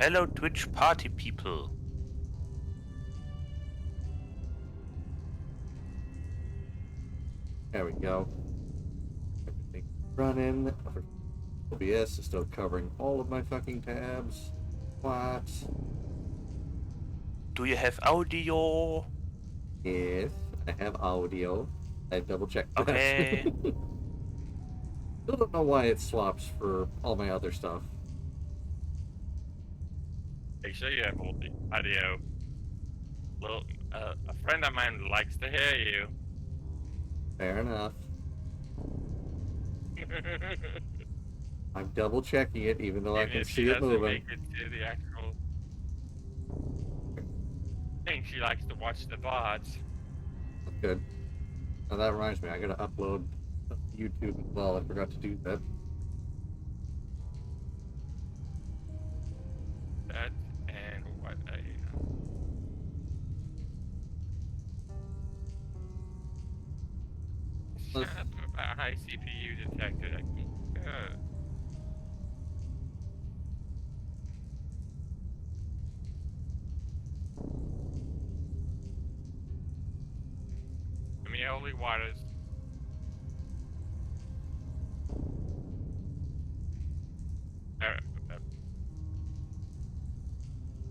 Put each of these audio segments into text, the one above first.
Hello, Twitch party people. There we go. Everything running. OBS is still covering all of my fucking tabs. What? Do you have audio? Yes, I have audio. I double checked that. Okay. Still don't know why it swaps for all my other stuff. Make sure you have all the audio. Well, a friend of mine likes to hear you. Fair enough. I'm double checking it, even though I Even can if she see it doesn't moving. make it to the actual thing, she likes to watch the VODs. That's good. Now that reminds me, I gotta upload to YouTube as well. I forgot to do that. That and what a shut up about high CPU detected. I can I mean, holy waters.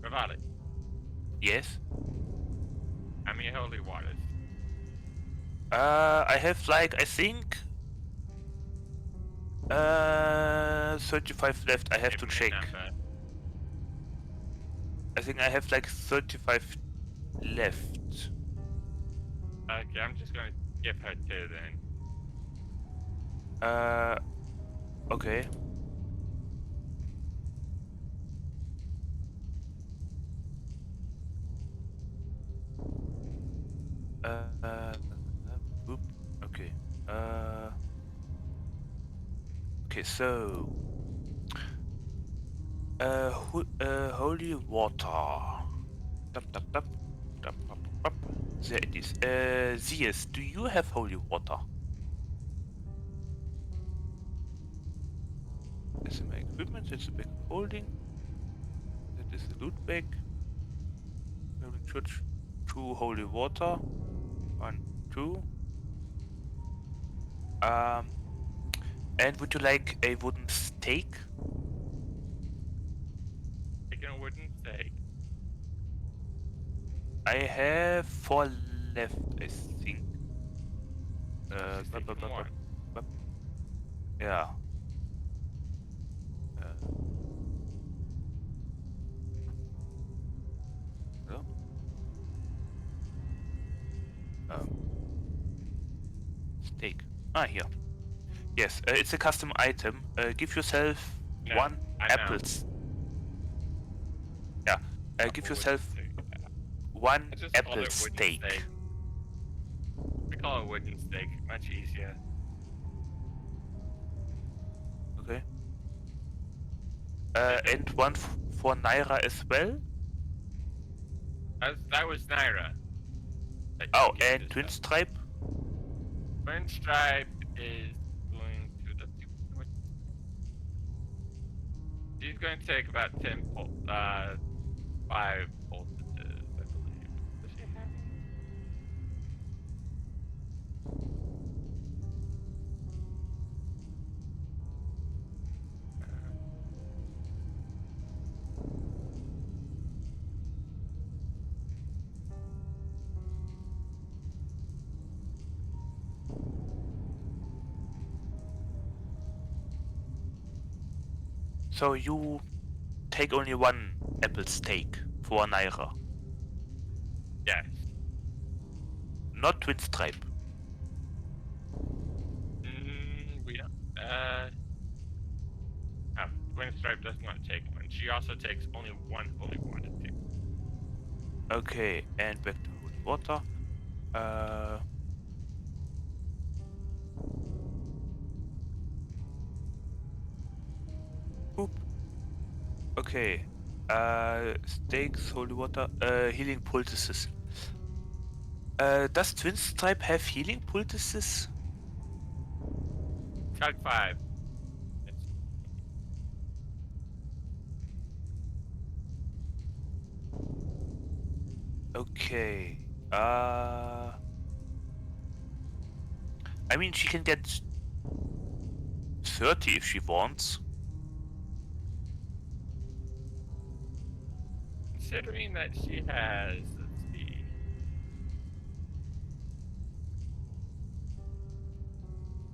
Provide it. Yes. I mean, holy waters. I have like, I think 35 left. I have to Give me a check. number. I think I have like 35 left. Okay, I'm just gonna give her 2 then. Okay. Oop. Okay. Okay, so holy water. Tap, tap, tap. Tap, tap, tap. There it is. Zeus, do you have holy water? That's in my equipment. That's the bag of holding. That is the loot bag. Building church. 2 holy water. 1, 2. And would you like a wooden stake? Taking a wooden stake. I have 4 left, I think. Just taking one. Yeah. So. Stake. Ah, here. Yes, it's a custom item. Give yourself No, 1 I know. apples. Yeah. Give yourself 1 I just call apple it wooden steak. steak. We call it wooden steak. Much easier. Okay. And 1 for Naira as well. That was Naira. Oh, and Twin Stripe. Twin Stripe is going to the. She's going to take about 5 poultices, I believe. Does she have any? So you take only 1 apple steak for Naira. Yes. Not Twin Stripe. We don't. No, Twin Stripe does not take one. She also takes only 1 holy water too. Okay, and back to holy water. Oop. Okay. Steaks, holy water, healing poultices. Does Twin Stripe have healing poultices? Chug 5. Okay. I mean, she can get 30 if she wants. Considering that she has, let's see.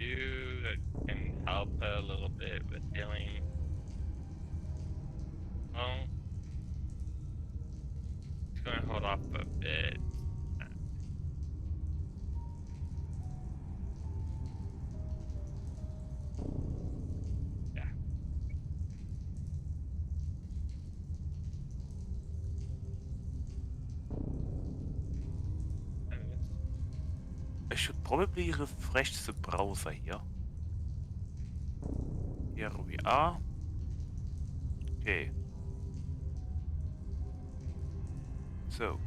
You can help her a little bit with healing. Well, she's gonna hold off a bit. Yeah. I should probably refresh the browser here. Here we are. Okay. So,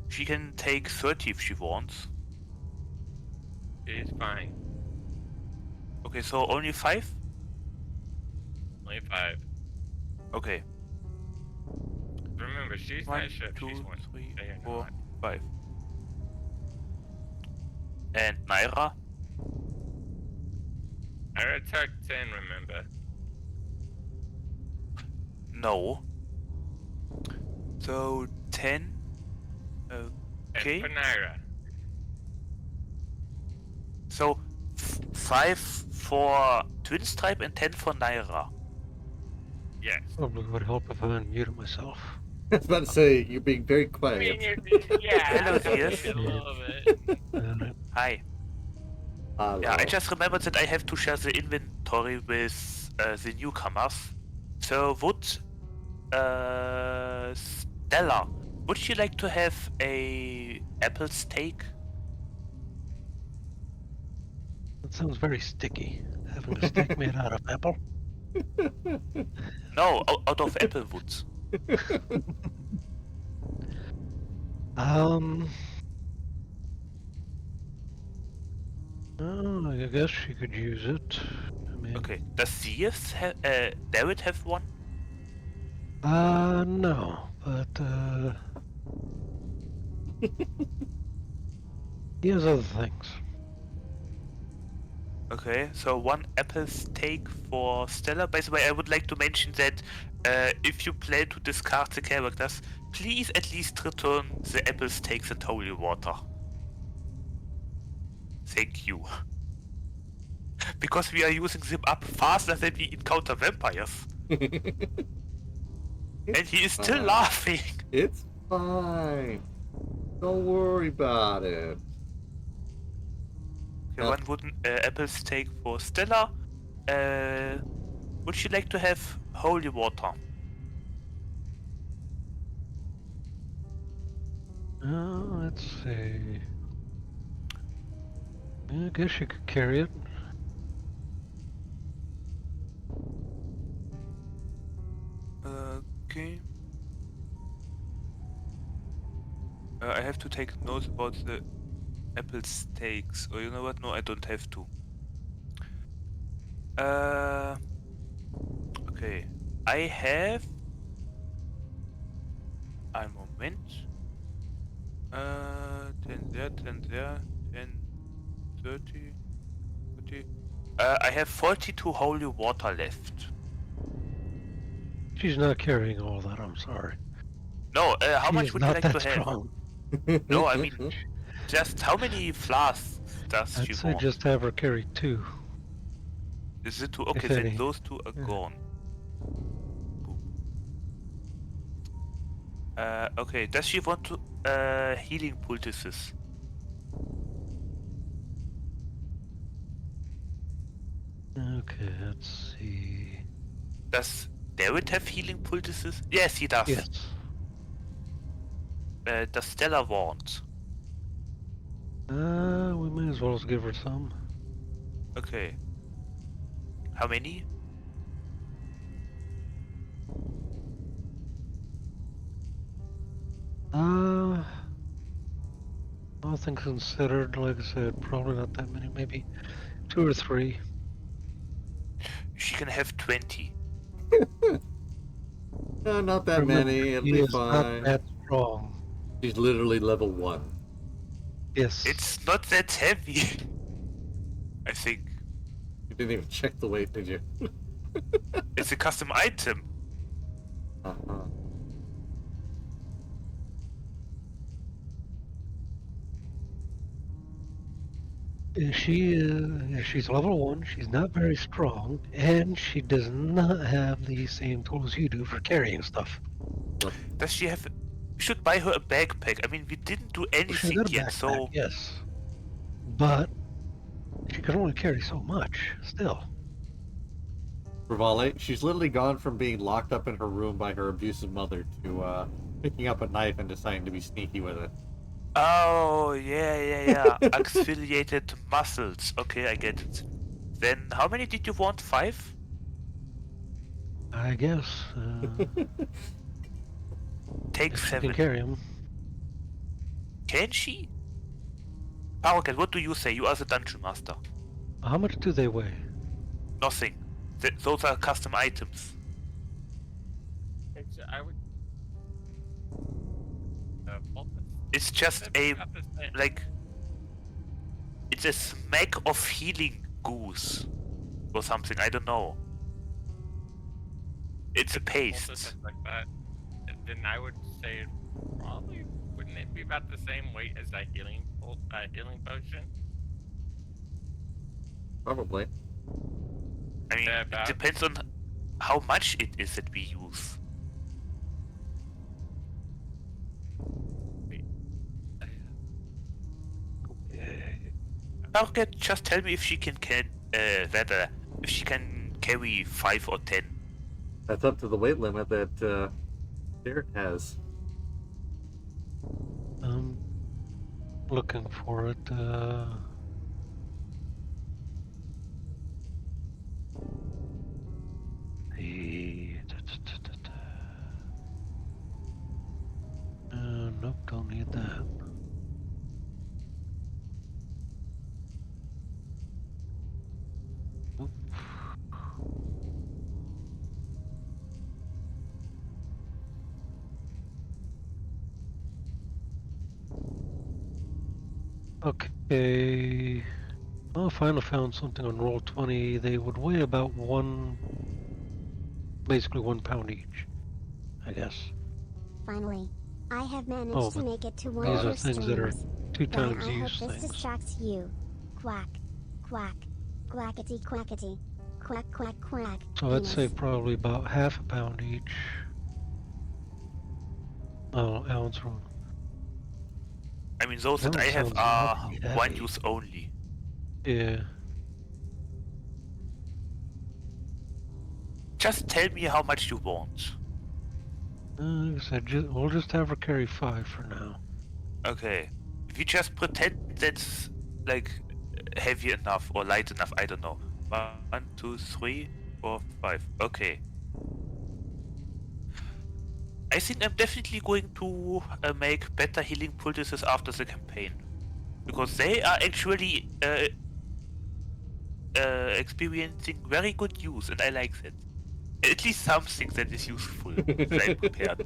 she can take 30 if she wants. She's fine. Okay, so only 5? Only 5. Okay. Remember, she's 1, not sure if 2, she's one 3, day or 4, not. 5. And Naira? I took 10, remember. No. So 10. Okay. 10 for Naira. So 5 for Twin Stripe and 10 for Naira. Yes. Probably would help if I unmuted myself. I was about to say, you're being very I quiet. mean, yeah. Hello, dears. A little bit. Hi. Hello. Yeah, I just remembered that I have to share the inventory with the newcomers. So would Stella, would you like to have a apple steak? That sounds very sticky. Having a steak made out of apple. No, out of apple wood. Oh, I guess she could use it. I mean, Okay. Does Zeus David have one? no, but he has other things. Okay, so 1 apple steak for Stella. By the way, I would like to mention that if you plan to discard the characters, please at least return the apple steaks and holy water. Thank you. Because we are using them up faster than we encounter vampires. And he is still laughing. It's fine. Don't worry about it. Okay, 1 wooden apple steak for Stella. Would she like to have holy water? Let's see. I guess you could carry it. Okay. I have to take notes about the apple steaks. Or you know what? No, I don't have to. Okay. I have... A moment. 10 there, 10 there, 10, 30, 40. I have 42 holy water left. She's not carrying all that, I'm sorry. No, how She much is would you not like that to have? strong. No, I mean, just how many flasks does I'd she say want? just have her carry 2. Is it 2? Okay, if then any. those 2 are Yeah. gone. Okay, does she want to healing poultices? Okay, let's see. Does David have healing poultices? Yes, he does. Yes. Does Stella want? We may as well give her some. Okay. How many? All things considered, like I said, probably not that many, maybe 2 or 3. She can have 20. Not that Remember, many. It'll he be is not fine. that strong. She's literally level 1. Yes. It's not that heavy. I think. You didn't even check the weight, did you? It's a custom item. Uh-huh. She's level 1, she's not very strong, and she does not have the same tools you do for carrying stuff. Does she have... We should buy her a backpack. I mean, we didn't do She's anything got a yet, backpack, so... yes. But she can only carry so much, still. Rivale, she's literally gone from being locked up in her room by her abusive mother to picking up a knife and deciding to be sneaky with it. Oh, yeah. Axiliated muscles. Okay, I get it. Then, how many did you want? 5? I guess. Take If she 7. can carry them. Can she? Paraket, what do you say? You are the dungeon master. How much do they weigh? Nothing. Those are custom items. I would. Poultice? It's just That'd be a, about the same. like... It's a smack of healing goose. Or something, I don't know. It's a Poultice paste. and like that. Then I would say probably wouldn't it be about the same weight as that healing potion? Probably. I mean, Yeah, it about. depends on how much it is that we use. Target, just tell me if she can if she can carry 5 or 10. That's up to the weight limit that Derek has. Looking for it. Nope, don't need that. Nope. Okay. Oh, finally found something on Roll20. They would weigh about basically 1 pound each, I guess. Finally, I have managed Oh, to but make it to one these of are your things that are streams. 2 Guy, times I hope use this things. distracts you. Quack, quack, quackity quackity, quack quack quack. So I'd say penis. probably about half a pound each. Oh, ounce. I mean, those that That I one have sounds are awfully one heavy. use only. Yeah. Just tell me how much you want. Like I said, we'll just have her carry 5 for now. Okay. If you just pretend that's like heavy enough or light enough, I don't know. 1, 2, 3, 4, 5. Okay. I think I'm definitely going to make better healing poultices after the campaign. Because they are actually experiencing very good use, and I like that. At least something that is useful that I prepared.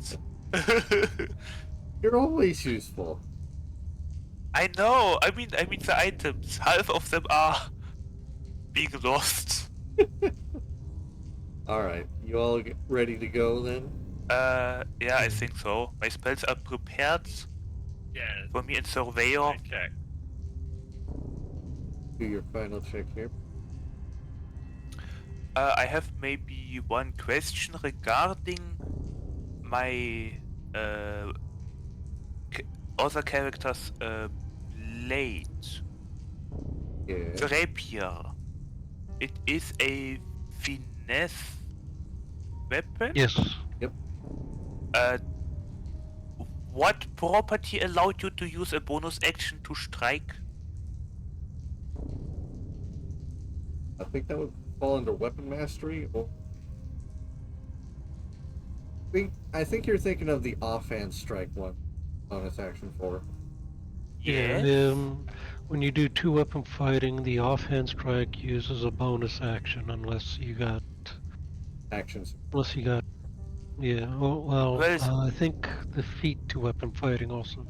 You're always useful. I know. I mean the items. Half of them are being lost. All right, you all ready to go then? Yeah, I think so. My spells are prepared Yeah. for me and Surveyor. Check. Do your final check here. I have maybe one question regarding my other character's blade. Yeah. The rapier. It is a finesse weapon? Yes. Uh, what property allowed you to use a bonus action to strike? I think that would fall under weapon mastery. Or... I think you're thinking of the offhand strike one. Bonus action for. Yes. Yeah. When you do 2 weapon fighting, the offhand strike uses a bonus action unless you got Actions. Yeah, Well, I think the feat to weapon fighting also.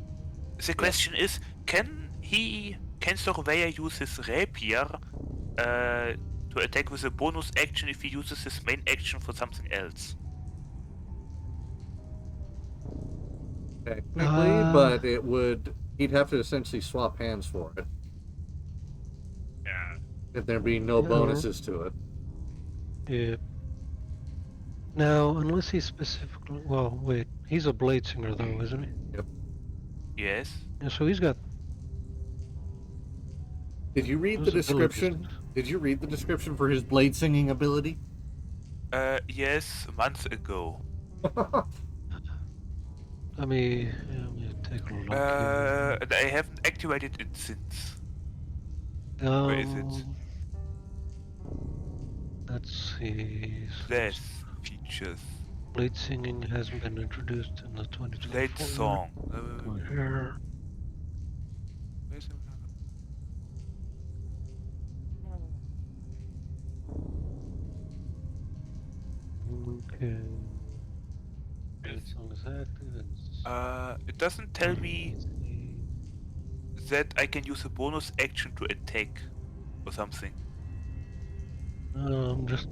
the question is, can Surveyor use his rapier to attack with a bonus action if he uses his main action for something else? Technically, but it would. He'd have to essentially swap hands for it. Yeah. If there be no Yeah. bonuses to it. Yeah. Now, unless he's specifically, well, wait, he's a blade singer though, isn't he? Yes. Yeah, so he's got Did you read the those abilities. description? Did you read the description for his blade singing ability? Yes, months ago. Let me take a look here. And I haven't activated it since. Where is it? Let's see. Class features. Blade singing hasn't been introduced in the Blade 2024. song. Go here. Okay. Blade song is active. It doesn't tell me that I can use a bonus action to attack or something. Just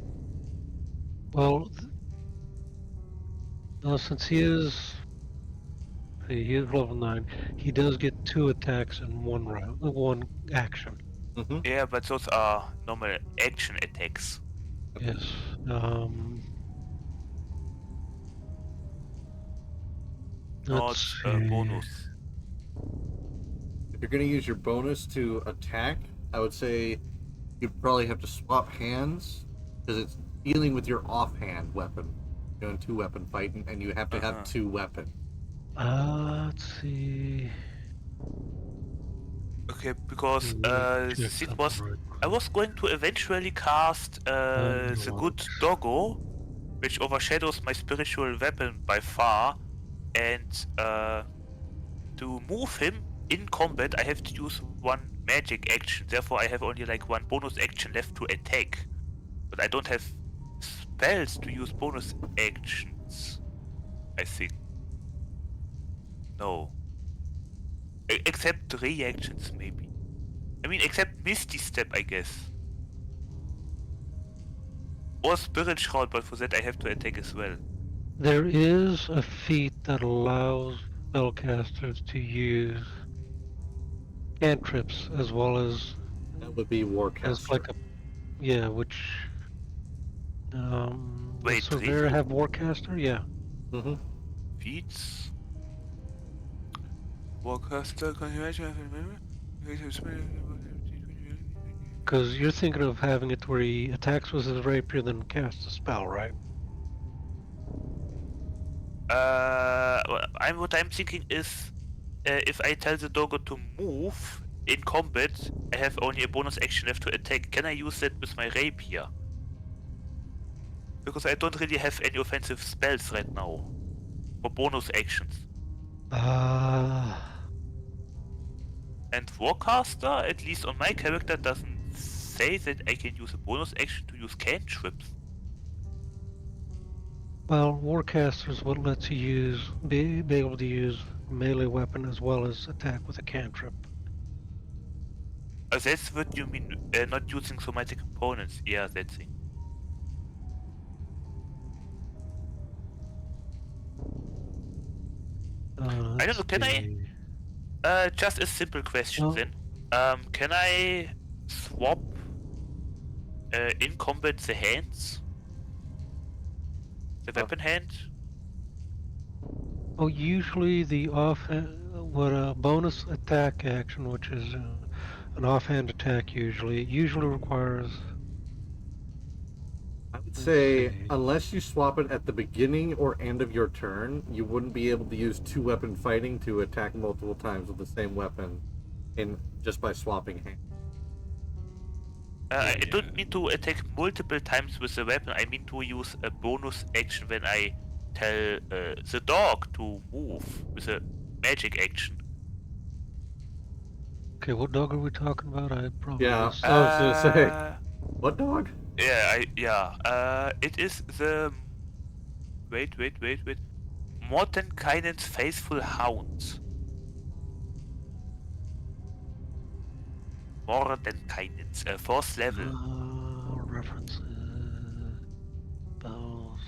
well, since he is level 9, he does get 2 attacks in one round, one action. Mm-hmm. Yeah, but those are normal action attacks. Yes. Not Let's a see. bonus. If you're going to use your bonus to attack, I would say you'd probably have to swap hands because it's dealing with your offhand weapon. You're doing 2-weapon fighting, and you have to have 2 weapons. Let's see. Okay, because Check the thing something was, right I was going to eventually cast the good doggo, which overshadows my spiritual weapon by far, and to move him in combat, I have to use one magic action. Therefore, I have only like one bonus action left to attack. But I don't have spells to use bonus actions, I think. No. Except reactions, maybe. I mean, except Misty Step, I guess. Or Spirit Shroud, but for that I have to attack as well. There is a feat that allows spellcasters to use cantrips as well as That would be Warcaster. like which Wait, does Surveyor really? have Warcaster? Yeah. Mm-hmm. Feats? Warcaster, can you imagine? Because you're thinking of having it where he attacks with his rapier, then casts a spell, right? What I'm thinking is, if I tell the doggo to move in combat, I have only a bonus action left to attack. Can I use that with my rapier? Because I don't really have any offensive spells right now. For bonus actions. And Warcaster, at least on my character, doesn't say that I can use a bonus action to use cantrips. Well, Warcaster is what lets you be able to use melee weapon as well as attack with a cantrip. That's what you mean, not using somatic components. Yeah, that thing. I don't know, can I? Just a simple question then. Can I swap in combat the hands? The weapon hand? Oh, usually the what a bonus attack action, which is an offhand attack, usually requires. I would Let's say, see. unless you swap it at the beginning or end of your turn, you wouldn't be able to use 2-weapon fighting to attack multiple times with the same weapon, just by swapping hands. I don't mean to attack multiple times with the weapon. I mean to use a bonus action when I tell the dog to move with a magic action. Okay, what dog are we talking about? I probably missed. I was gonna say, what dog? Yeah, it is the Wait. Mordenkainen's faithful hounds. Mordenkainen's, 4th level. References. Bells.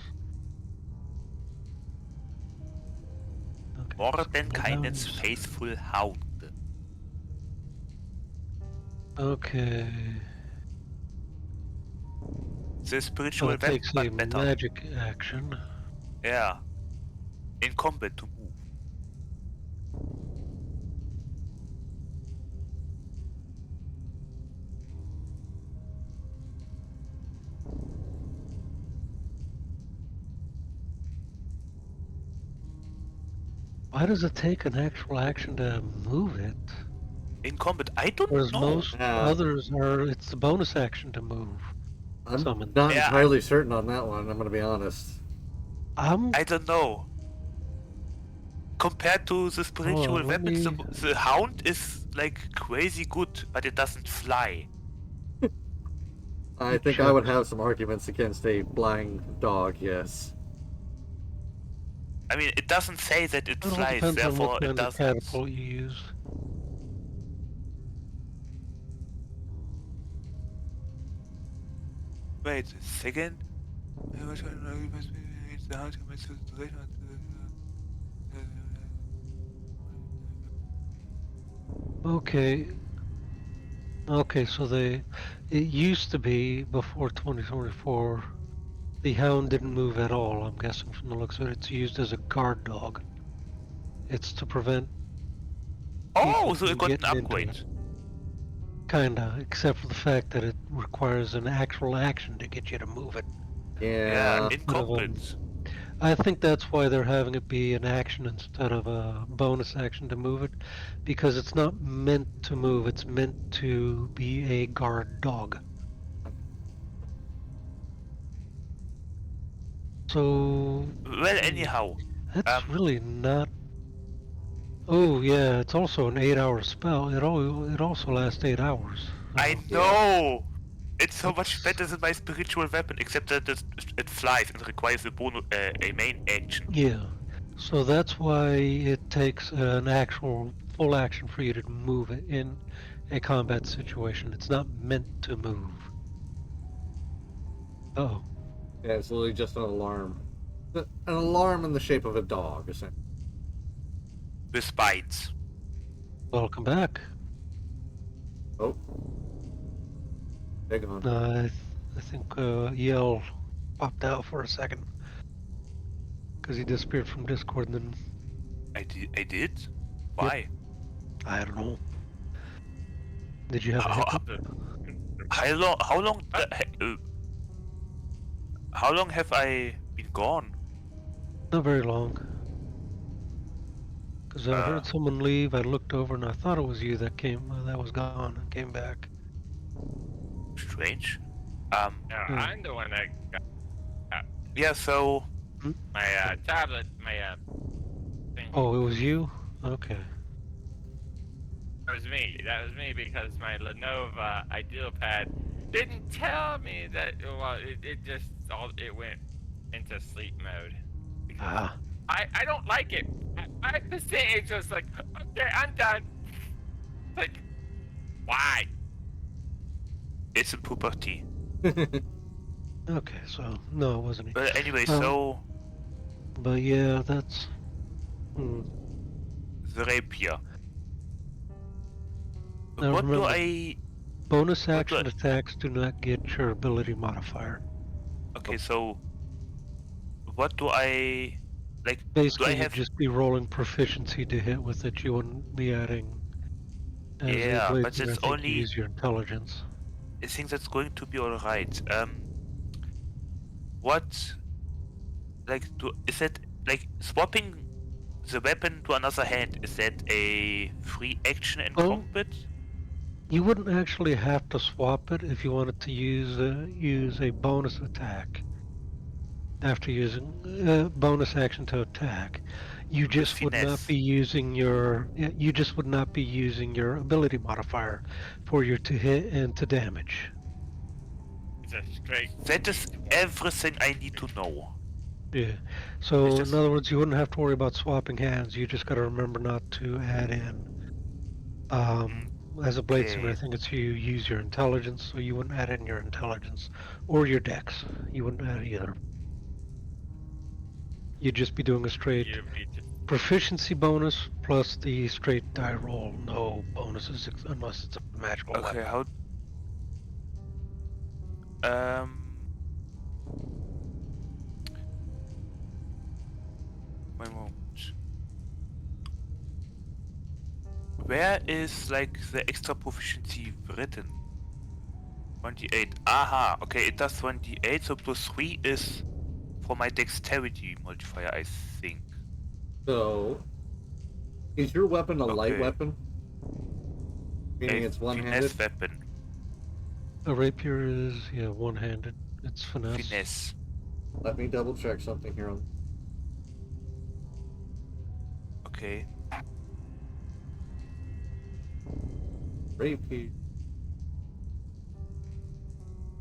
Okay, Mordenkainen's so faithful hound. okay. The So spiritual it weapon, takes a but better. magic action. Yeah. In combat to move. Why does it take an actual action to move it? In combat, I don't Whereas know. most Yeah. others are, it's the bonus action to move. I'm Summon. not Yeah. entirely certain on that one. I'm gonna be honest. I don't know. Compared to the spiritual let weapons, me- the hound is like crazy good, but it doesn't fly. I me think I would check. have some arguments against a flying dog. Yes. I mean, it doesn't say that it It all flies, depends on therefore what it kind of doesn't. catapult you use. Wait a second. Okay. Okay, so it used to be before 2024, the hound didn't move at all. I'm guessing from the looks of it, it's used as a guard dog. It's to prevent people Oh, so from it got an getting into upgrade. it. Kinda, except for the fact that it requires an actual action to get you to move it. Yeah, Yeah. in Instead of, combat. I think that's why they're having it be an action instead of a bonus action to move it, because it's not meant to move, it's meant to be a guard dog. So, Well, anyhow, that's really not. Oh, yeah, it's also an 8-hour spell. It also lasts 8 hours. I So know! It's so much that's. better than my spiritual weapon, except that it flies and requires a main action. Yeah. So that's why it takes an actual full action for you to move it in a combat situation. It's not meant to move. Oh. Yeah, it's literally just an alarm. An alarm in the shape of a dog, essentially. With spines. Welcome back. Oh. They're gone. I think Yell popped out for a second because he disappeared from Discord and then I did? Why? I don't know. Did you have a How, hiccup? how long? How long have I been gone? Not very long. Because I heard someone leave. I looked over and I thought it was you that that was gone and came back. Strange. No, Hmm. I'm the one that got Yeah. So my tablet, my thing. Oh, it was you? Okay. That was me. That was me because my Lenovo IdealPad didn't tell me that. Well, it just it went into sleep mode. Ah. I don't like it. I the it's just like, okay, I'm done. Like, why? it's in puberty. Okay, so no, it wasn't me. But anyway, Um, so But yeah, that's. Hmm. the rapier. Now What do remember, I? bonus What do I? action attacks do not get your ability modifier. Okay, so what do I? Like, do I Basically, you'd have? just be rolling proficiency to hit with it. You wouldn't be adding. As a Yeah, but Blazer, I it's think you only. use your intelligence. I think that's going to be alright. What? Like, is that like swapping the weapon to another hand? Is that a free action in Oh. combat? You wouldn't actually have to swap it if you wanted to use a bonus attack after using bonus action to attack. You With just would not finesse. be using you just would not be using your ability modifier for your to hit and to damage. It's a straight. That is everything I need to know. Yeah. It's So in just other words, you wouldn't have to worry about swapping hands. You just got to remember not to add in. As a bladesmith, I okay. think it's you use your intelligence, so you wouldn't add in your intelligence or your dex. You wouldn't add either. You'd just be doing a straight You'd be just proficiency bonus plus the straight die roll. No bonuses unless it's a magical Okay, weapon. how um one moment. Where is like the extra proficiency written? 28. Aha, okay, it does 1d8, so plus 3 is for my dexterity modifier, I think. So, is your weapon a light Okay. weapon? Meaning A it's one-handed? finesse weapon. A rapier is one-handed. It's finesse. Finesse. Let me double check something here on Okay. rapier.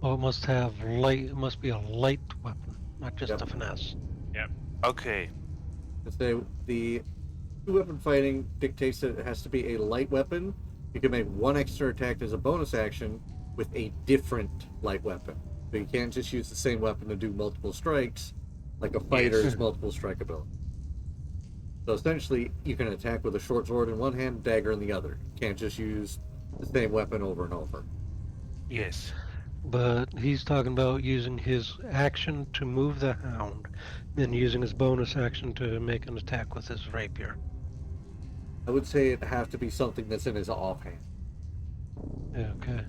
Oh, it must have light. It must be a light weapon, not just Yep. a finesse. Okay. Let's say the two-weapon fighting dictates that it has to be a light weapon. You can make one extra attack as a bonus action with a different light weapon. So you can't just use the same weapon to do multiple strikes, like a fighter's Yes. multiple strike ability. So essentially, you can attack with a short sword in one hand, dagger in the other. You can't just use the same weapon over and over. Yes. But he's talking about using his action to move the hound, then using his bonus action to make an attack with his rapier. I would say it'd have to be something that's in his offhand. Okay.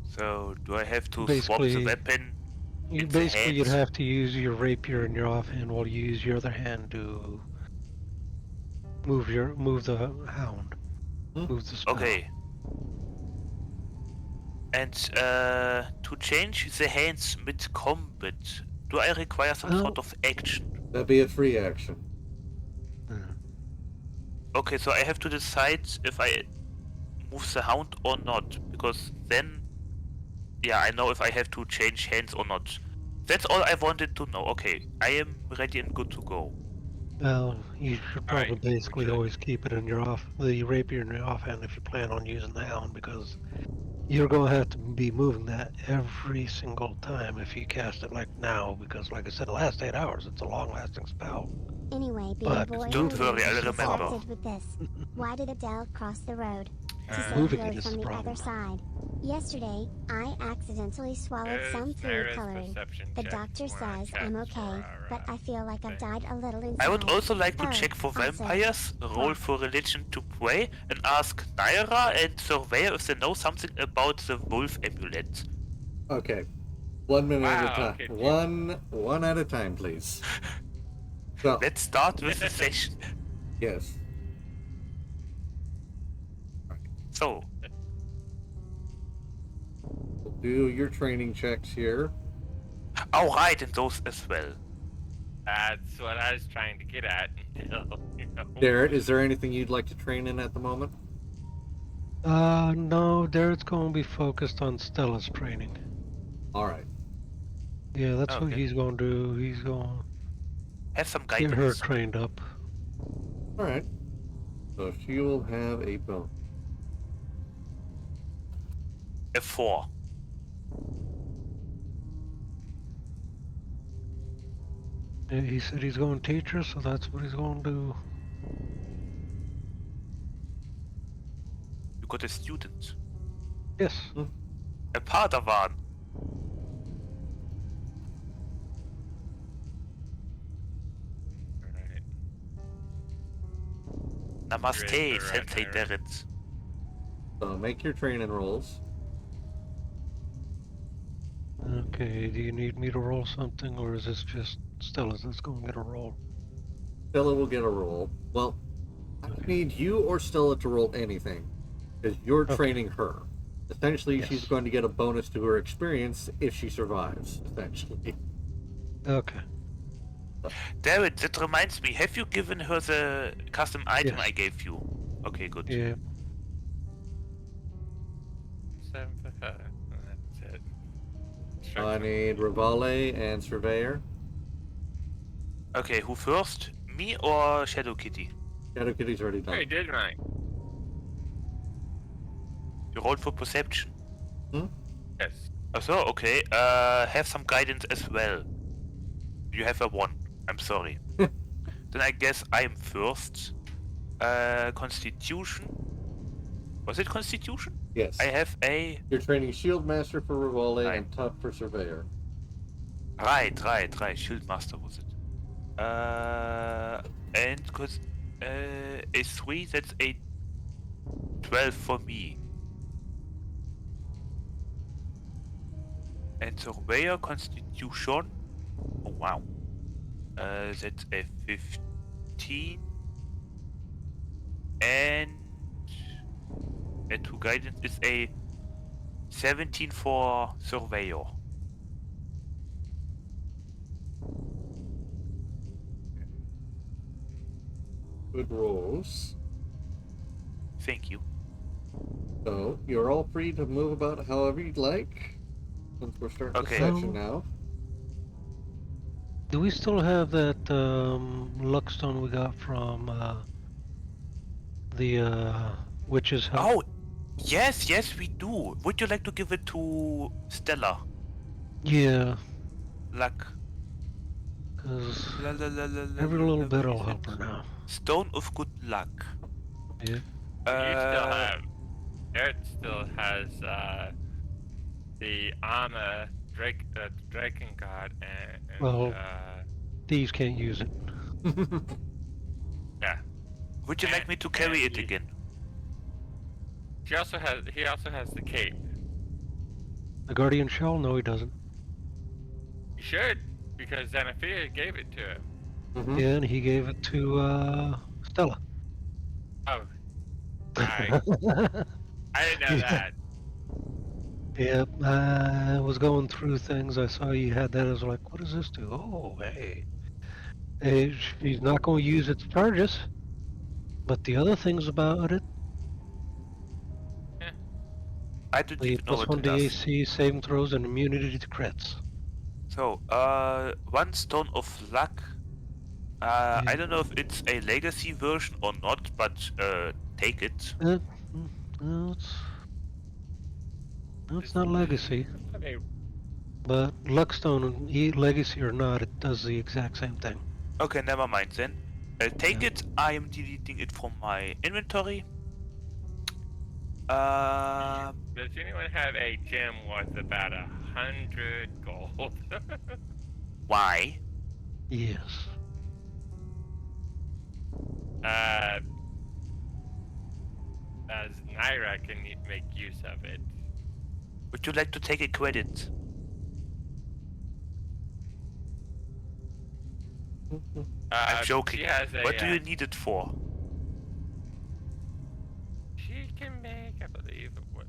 So do I have to swap the Basically, weapon in the basically you'd hands? have to use your rapier in your offhand while you use your other hand to move the hound, Hmm? move the spell. Okay. And to change the hands mid combat, do I require some sort of action? That'd be a free action. Uh, Okay, so I have to decide if I move the hound or not, because then, yeah, I know if I have to change hands or not. That's all I wanted to know. Okay, I am ready and good to go. Well, you should All right. probably Would basically you like? always keep it in the rapier in your offhand if you plan on using the hound, because you're going to have to be moving that every single time if you cast it like now, because like I said, the last 8 hours, it's a long-lasting spell. Anyway, being But boy Don't and worry, girl, I'll get remember. started with this. Why did Adele cross the road? To say Moving hello it is from the the other problem. side. Yesterday, I accidentally swallowed some Is food Nara's coloring. perception The check doctor when I says cast I'm okay, for but I feel like I've thing? died a little I would inside. also like to Oh, check for also, vampires, roll quack. for religion to pray, and ask Naira and Surveyor if they know something about the wolf amulet. Okay. 1 minute at a Wow. time. Okay. One at a time, please. So, Let's start with the session. yes. So, We'll do your training checks here. alright, and those as well. That's what I was trying to get at. Garrett, is there anything you'd like to train in at the moment? No, Darrett's going to be focused on Stella's training. All right. Yeah, that's what Okay. he's going to do. He's going Have some to get her guidance. trained up. All right. So she will have a bone. A 4. Yeah, he said he's going to teach her, so that's what he's going to do. You got a student. Yes. A Padawan. Alright. Namaste, Great for Sensei Naira. Derrit. So make your training rolls. Okay, do you need me to roll something, or is this just Stella's that's going to get a roll? Stella will get a roll. Well, I don't need you or Stella to roll anything because you're Okay. training her. Essentially, she's Yes. going to get a bonus to her experience if she survives. Essentially. Okay. Derrit, that reminds me, have you given her the custom item Yes. I gave you? Okay, good. Yeah. 7 for her. That's it. I need Rivale and Surveyor. Okay, who first? Me or Shadow Kitty? Shadow Kitty's already done. I did mine. You rolled for perception. Yes. So okay. Have some guidance as well. You have a 1. I'm sorry. Then I guess I'm first. Constitution. Was it Constitution? Yes. I have a. You're training Shield Master for Rivale Right. and Tough for Surveyor. Right. Shield Master was it. And cause a 3, that's a 12 for me. And Surveyor Constitution. Oh wow. That's a 15. And a 2 guidance is a 17 for Surveyor. Good rolls. Thank you. So you're all free to move about however you'd like. Since we're starting Okay. the session now. Do we still have that luckstone we got from the witch's hut? Oh, yes, we do. Would you like to give it to Stella? Yeah, Luck. because La, la, la, la, la, every la, little la, bit where will is help her it? now. Stone of good luck. Yeah. You still have. Eric still has the armor, Dragon Guard, and Well- Thieves can't use it. yeah. Would you like me to carry it and again? He also has the cape. The Guardian Shell? No, he doesn't. You should, because Xanathia gave it to him. Mhm. Yeah, and he gave it to Stella. Oh, I didn't know that. Yep, I was going through things. I saw you had that. I was like, what does this do? Oh, hey. Hey, she's not going to use its charges. But the other things about it, I don't the even know plus what 1 it does. DAC, saving throws, and immunity to crits. So, 1 stone of luck. I don't know if it's a legacy version or not, but take it. No, it's not legacy. Okay, But Luckstone, legacy or not, it does the exact same thing. Okay, never mind then. Take Yeah. it. I am deleting it from my inventory. Does anyone have a gem worth about 100 gold? Why? Yes. As Naira can make use of it. Would you like to take a credit? I'm joking. She has a, What do you need it for? She can make, I believe, what?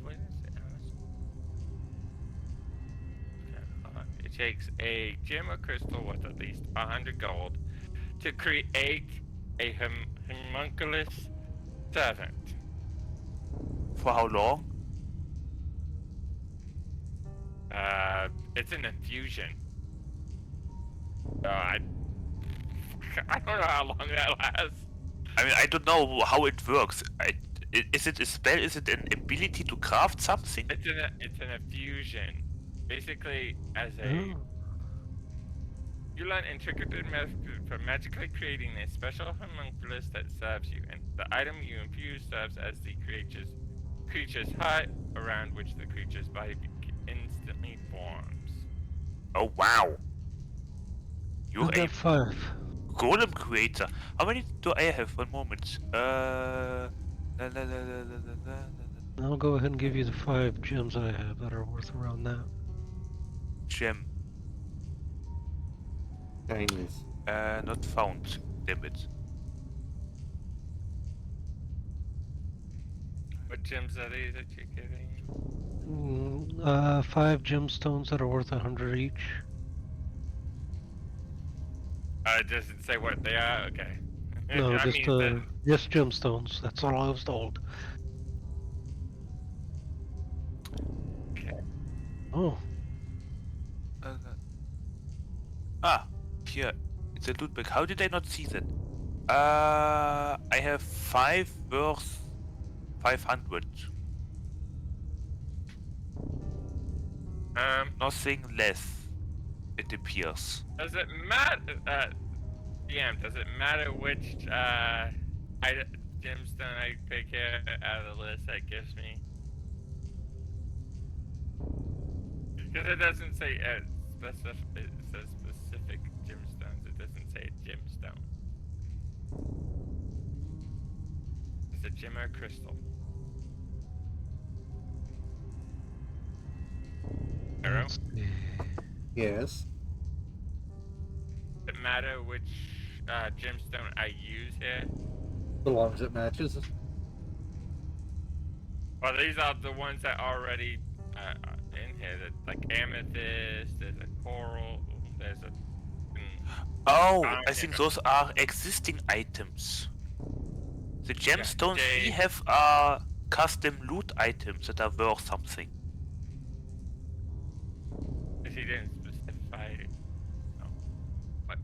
What is it? Okay, hold on. It takes a gem or crystal worth at least 100 gold to create a homunculus servant. For how long? It's an infusion. I don't know how long that lasts. I mean, I don't know how it works. Is it a spell? Is it an ability to craft something? It's an infusion. Basically, as a Oh. you learn intricate methods for magically creating a special homunculus that serves you, and the item you infuse serves as the creature's heart, around which the creature's body instantly forms. Oh wow! You're I've a got 5. golem creator. How many do I have? One moment. La, la, la, la, la, la, la. I'll go ahead and give you the 5 gems I have that are worth around that. Gem. Chinese. Not found. Damn it. What gems are these that you're giving? 5 gemstones that are worth 100 each. It doesn't say what they are. Okay. No, I just mean, just gemstones. That's all I was told. Okay. Oh, Ah, here. It's a loot bag. How did I not see that? I have 5 worth 500. Nothing less, it appears. Does it matter? DM, does it matter which gemstone I pick here out of the list that gives me? Because it doesn't say specific. It says specific gemstones. It doesn't say a gemstone. It's a gem or crystal. Arrow. Let's see. Yes. Does it matter which gemstone I use here? So long as it matches. Well, these are the ones that are already in here. That, like amethyst, there's a coral, there's a. Oh, I think those are existing items. The gemstones we have are custom loot items that are worth something. He didn't specify it. No. What?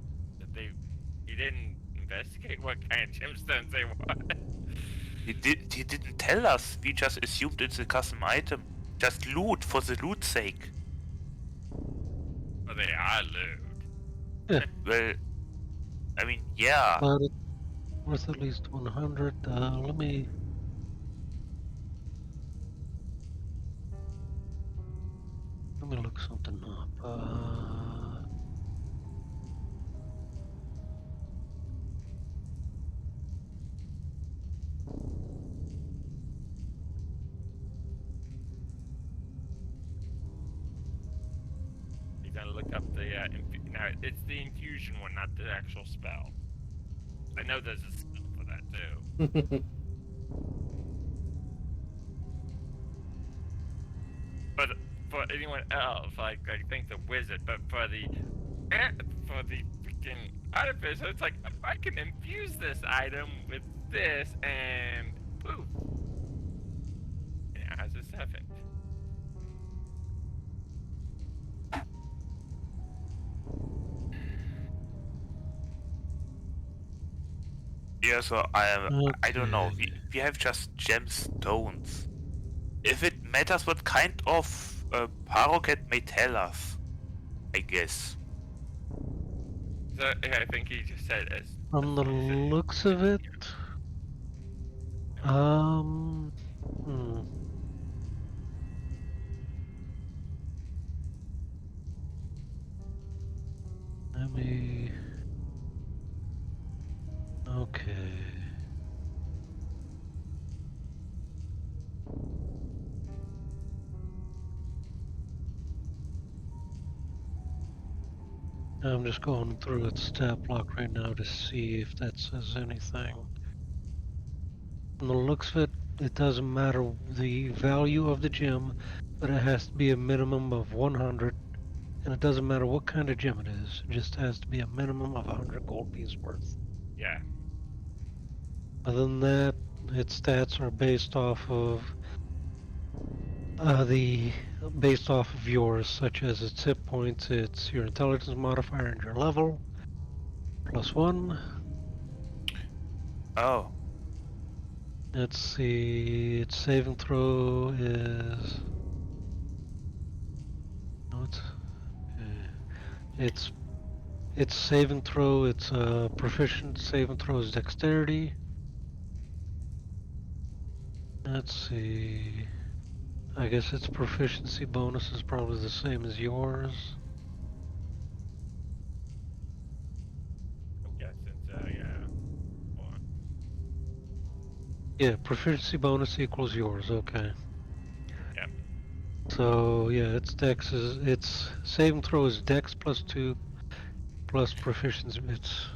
He didn't investigate what kind of gemstones they were. He didn't tell us. We just assumed it's a custom item. Just loot for the loot's sake. Well, they are loot. Well, I mean, yeah. But it's worth at least 100. Let me look something up. You gotta look up the now it's the infusion one, not the actual spell. I know there's a spell for that too. But for anyone else, like I think the wizard, but for the freaking artificer, it's like I can infuse this item with this and poof. It has a 7. Yeah, so I don't know. We have just gemstones. If it matters what kind of Paroquet may tell us, I guess. So I think he just said as From the looks of it, let me. Okay. I'm just going through its stat block right now to see if that says anything. From the looks of it, it doesn't matter the value of the gem, but it has to be a minimum of 100, and it doesn't matter what kind of gem it is. It just has to be a minimum of 100 gold pieces worth. yeah. Other than that, its stats are based off of yours, such as its hit points, it's your intelligence modifier, and your level +1. Oh. Let's see, its saving throw is. No, it's saving throw. It's proficient saving throw is dexterity. Let's see. I guess its proficiency bonus is probably the same as yours. I'm guessing so, yeah. Hold on. Yeah, proficiency bonus equals yours. Okay. Yep. So yeah, its saving throw is dex +2 plus proficiency. It's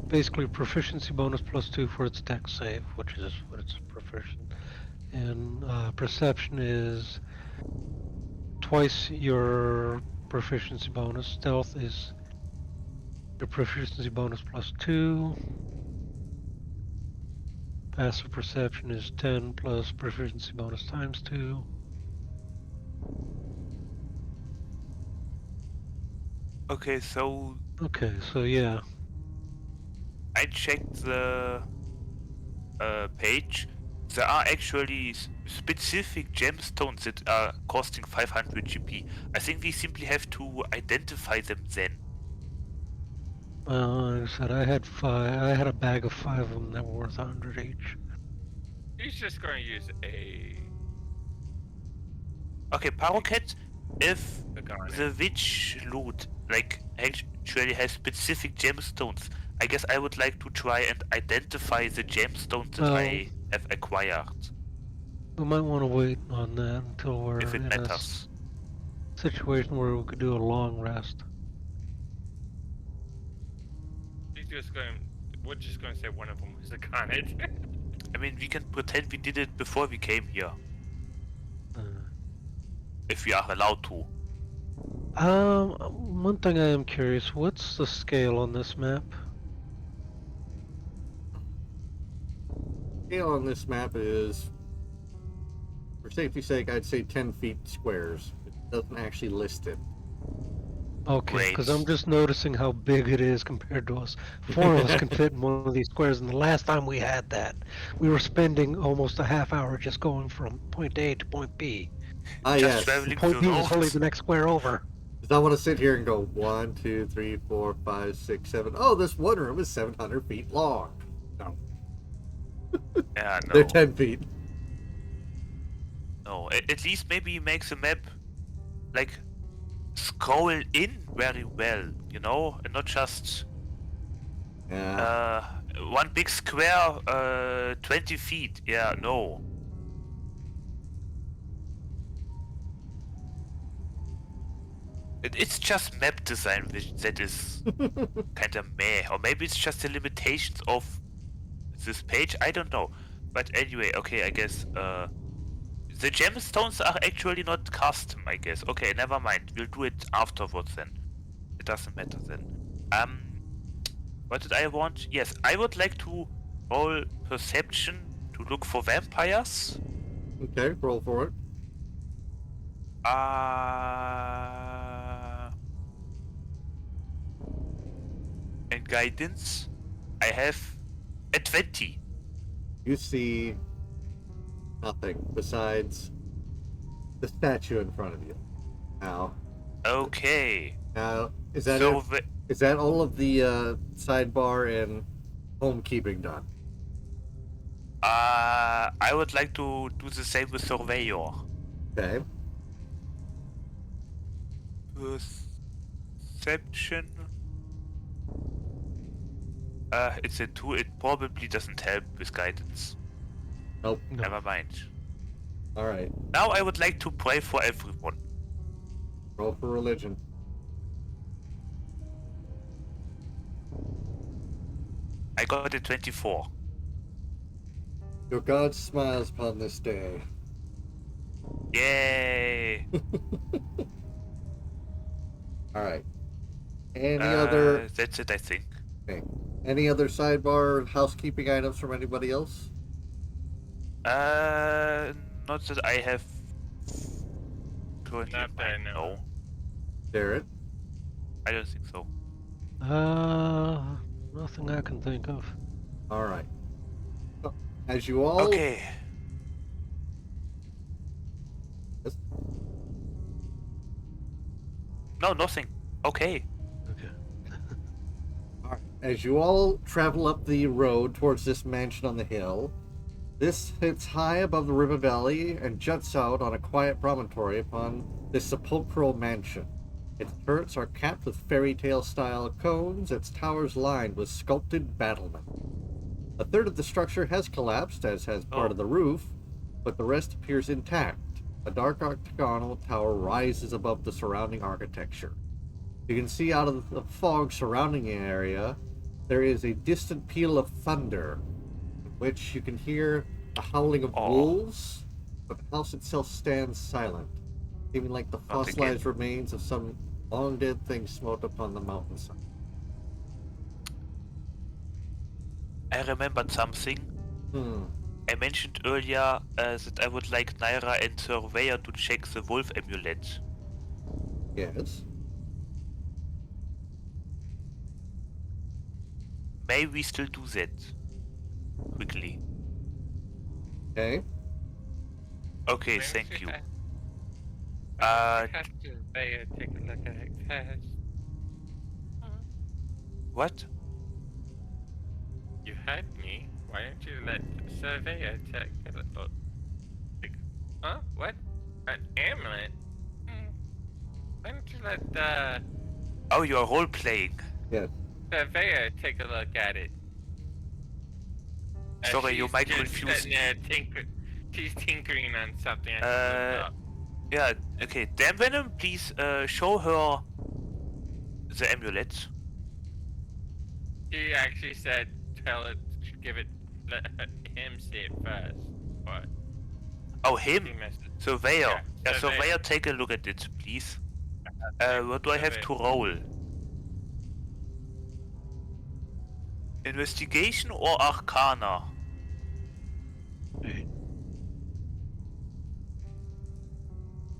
basically proficiency bonus +2 for its dex save, which is what it's proficient. And perception is twice your proficiency bonus. Stealth is your proficiency bonus +2. Passive perception is 10 plus proficiency bonus ×2. Okay, so Okay, so yeah. I checked the page. There are actually specific gemstones that are costing 500 GP. I think we simply have to identify them then. Like I said, I had five. I had a bag of 5 of them that were worth 100 each. He's just going to use a Okay, Paroquet, if garnet. the witch loot like actually has specific gemstones, I guess I would like to try and identify the gemstones that Well, I have acquired, we might want to wait on that until we're if it in a matters. situation where we could do a long rest. He's just going. We're just going to say one of them was a garnet. I mean, we can pretend we did it before we came here, Uh, if we are allowed to. one thing I am curious, what's the scale on this map? Scale on this map is, for safety's sake, I'd say 10 feet squares. It doesn't actually list it. Okay, because Great. I'm just noticing how big it is compared to us. 4 of us can fit in one of these squares, and the last time we had that, we were spending almost a half hour just going from point A to point B. Ah, Just yes. traveling Point the B was only road. the next square over. Because I want to sit here and go 1, 2, 3, 4, 5, 6, 7. Oh, this one room is 700 feet long. No, Yeah, they're no. 10 feet. No. At least maybe make the map like scroll in very well, you know, and not just Yeah. one big square, 20 feet. Yeah, no. It's just map design that is kind of meh, or maybe it's just the limitations of this page. I don't know. But anyway, okay, I guess the gemstones are actually not custom. I guess. Okay, never mind. We'll do it afterwards then. It doesn't matter then. What did I want? Yes, I would like to roll perception to look for vampires. Okay, roll for it. And guidance, I have a 20. You see nothing besides the statue in front of you. Okay. Now, is that So it? Is that all of the sidebar and homekeeping done? I would like to do the same with surveyor. Okay. Perception. It's a 2. It probably doesn't help with guidance. Nope. No. Never mind. All right. Now I would like to pray for everyone. Roll for religion. I got a 24. Your God smiles upon this day. Yay! All right. Any other? That's it, I think. Okay. Any other sidebar housekeeping items from anybody else? Not that I have currently Not in that I mind. know. No, Jared? I don't think so. Nothing I can think of. All right. So, as you all. Okay. Yes? No, nothing. Okay. Okay. All right. As you all travel up the road towards this mansion on the hill, this sits high above the river valley and juts out on a quiet promontory upon this sepulchral mansion. Its turrets are capped with fairy tale style cones, its towers lined with sculpted battlements. A third of the structure has collapsed, as has part of the roof, but the rest appears intact. A dark octagonal tower rises above the surrounding architecture. You can see out of the fog surrounding the area, there is a distant peal of thunder, in which you can hear the howling of wolves, but the house itself stands silent, seeming like the Not again. fossilized remains of some long dead thing smote upon the mountainside. I remembered something. I mentioned earlier that I would like Naira and Surveyor to check the wolf amulet. Yes. may we still do that quickly? Okay. Okay, Maybe thank we you. have- Uh, we have to take a look at it first. what? You heard me. Why don't you let the surveyor take a look? Huh? What? An amulet? Why don't you let the Oh, you are role playing. Yeah. surveyor take a look at it? Sorry, you She's might just confuse sitting me. there she's tinkering on something I looked up. Yeah, okay. Damn Venom, please show her the amulet. She actually said, tell it, give it, let him see it first. What? Oh, him? He missed it. Surveyor. Yeah, surveyor. Surveyor, take a look at it, please. What do I have to roll? Investigation or Arcana? Wait,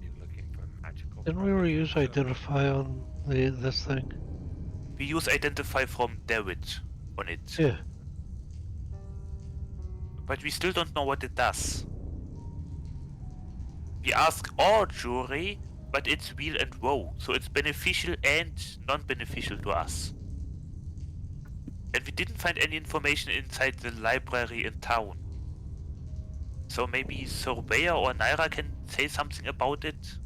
You're looking for magical. didn't we already use properties, so- identify on this thing? We use Identify from David on it. Yeah. But we still don't know what it does. We ask our jury, but it's wheel and woe, so it's beneficial and non-beneficial to us. And we didn't find any information inside the library in town. So maybe Surveyor or Naira can say something about it?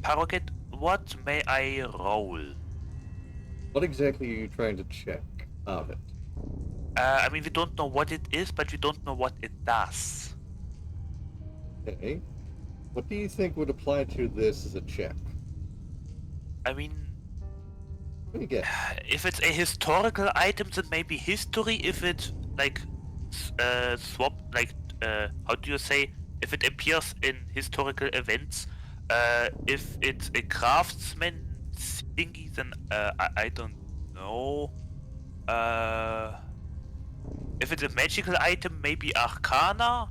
Paroket, what may I roll? What exactly are you trying to check of it? I mean, we don't know what it is, but we don't know what it does. Okay. What do you think would apply to this as a check? I mean, What do you get? if it's a historical item, then maybe history. If it like swap, like how do you say? If it appears in historical events, if it's a craftsman thingy, then I don't know. If it's a magical item, maybe Arcana.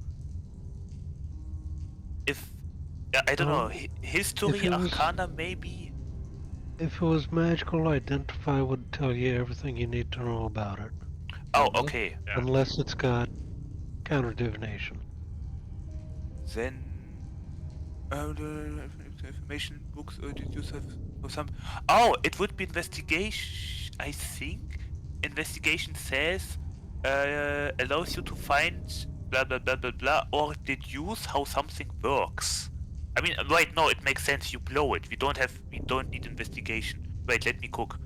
If I don't know, history, it was- Arcana, maybe. If it was magical, identify would tell you everything you need to know about it. Oh, Mhm. okay. Yeah. Unless it's got counter divination. Then the information books or did you have or some? Oh, it would be investigation. I think investigation says allows you to find blah blah blah blah blah or deduce how something works. I mean, right? No, it makes sense. You blow it. We don't need investigation. Wait, let me cook.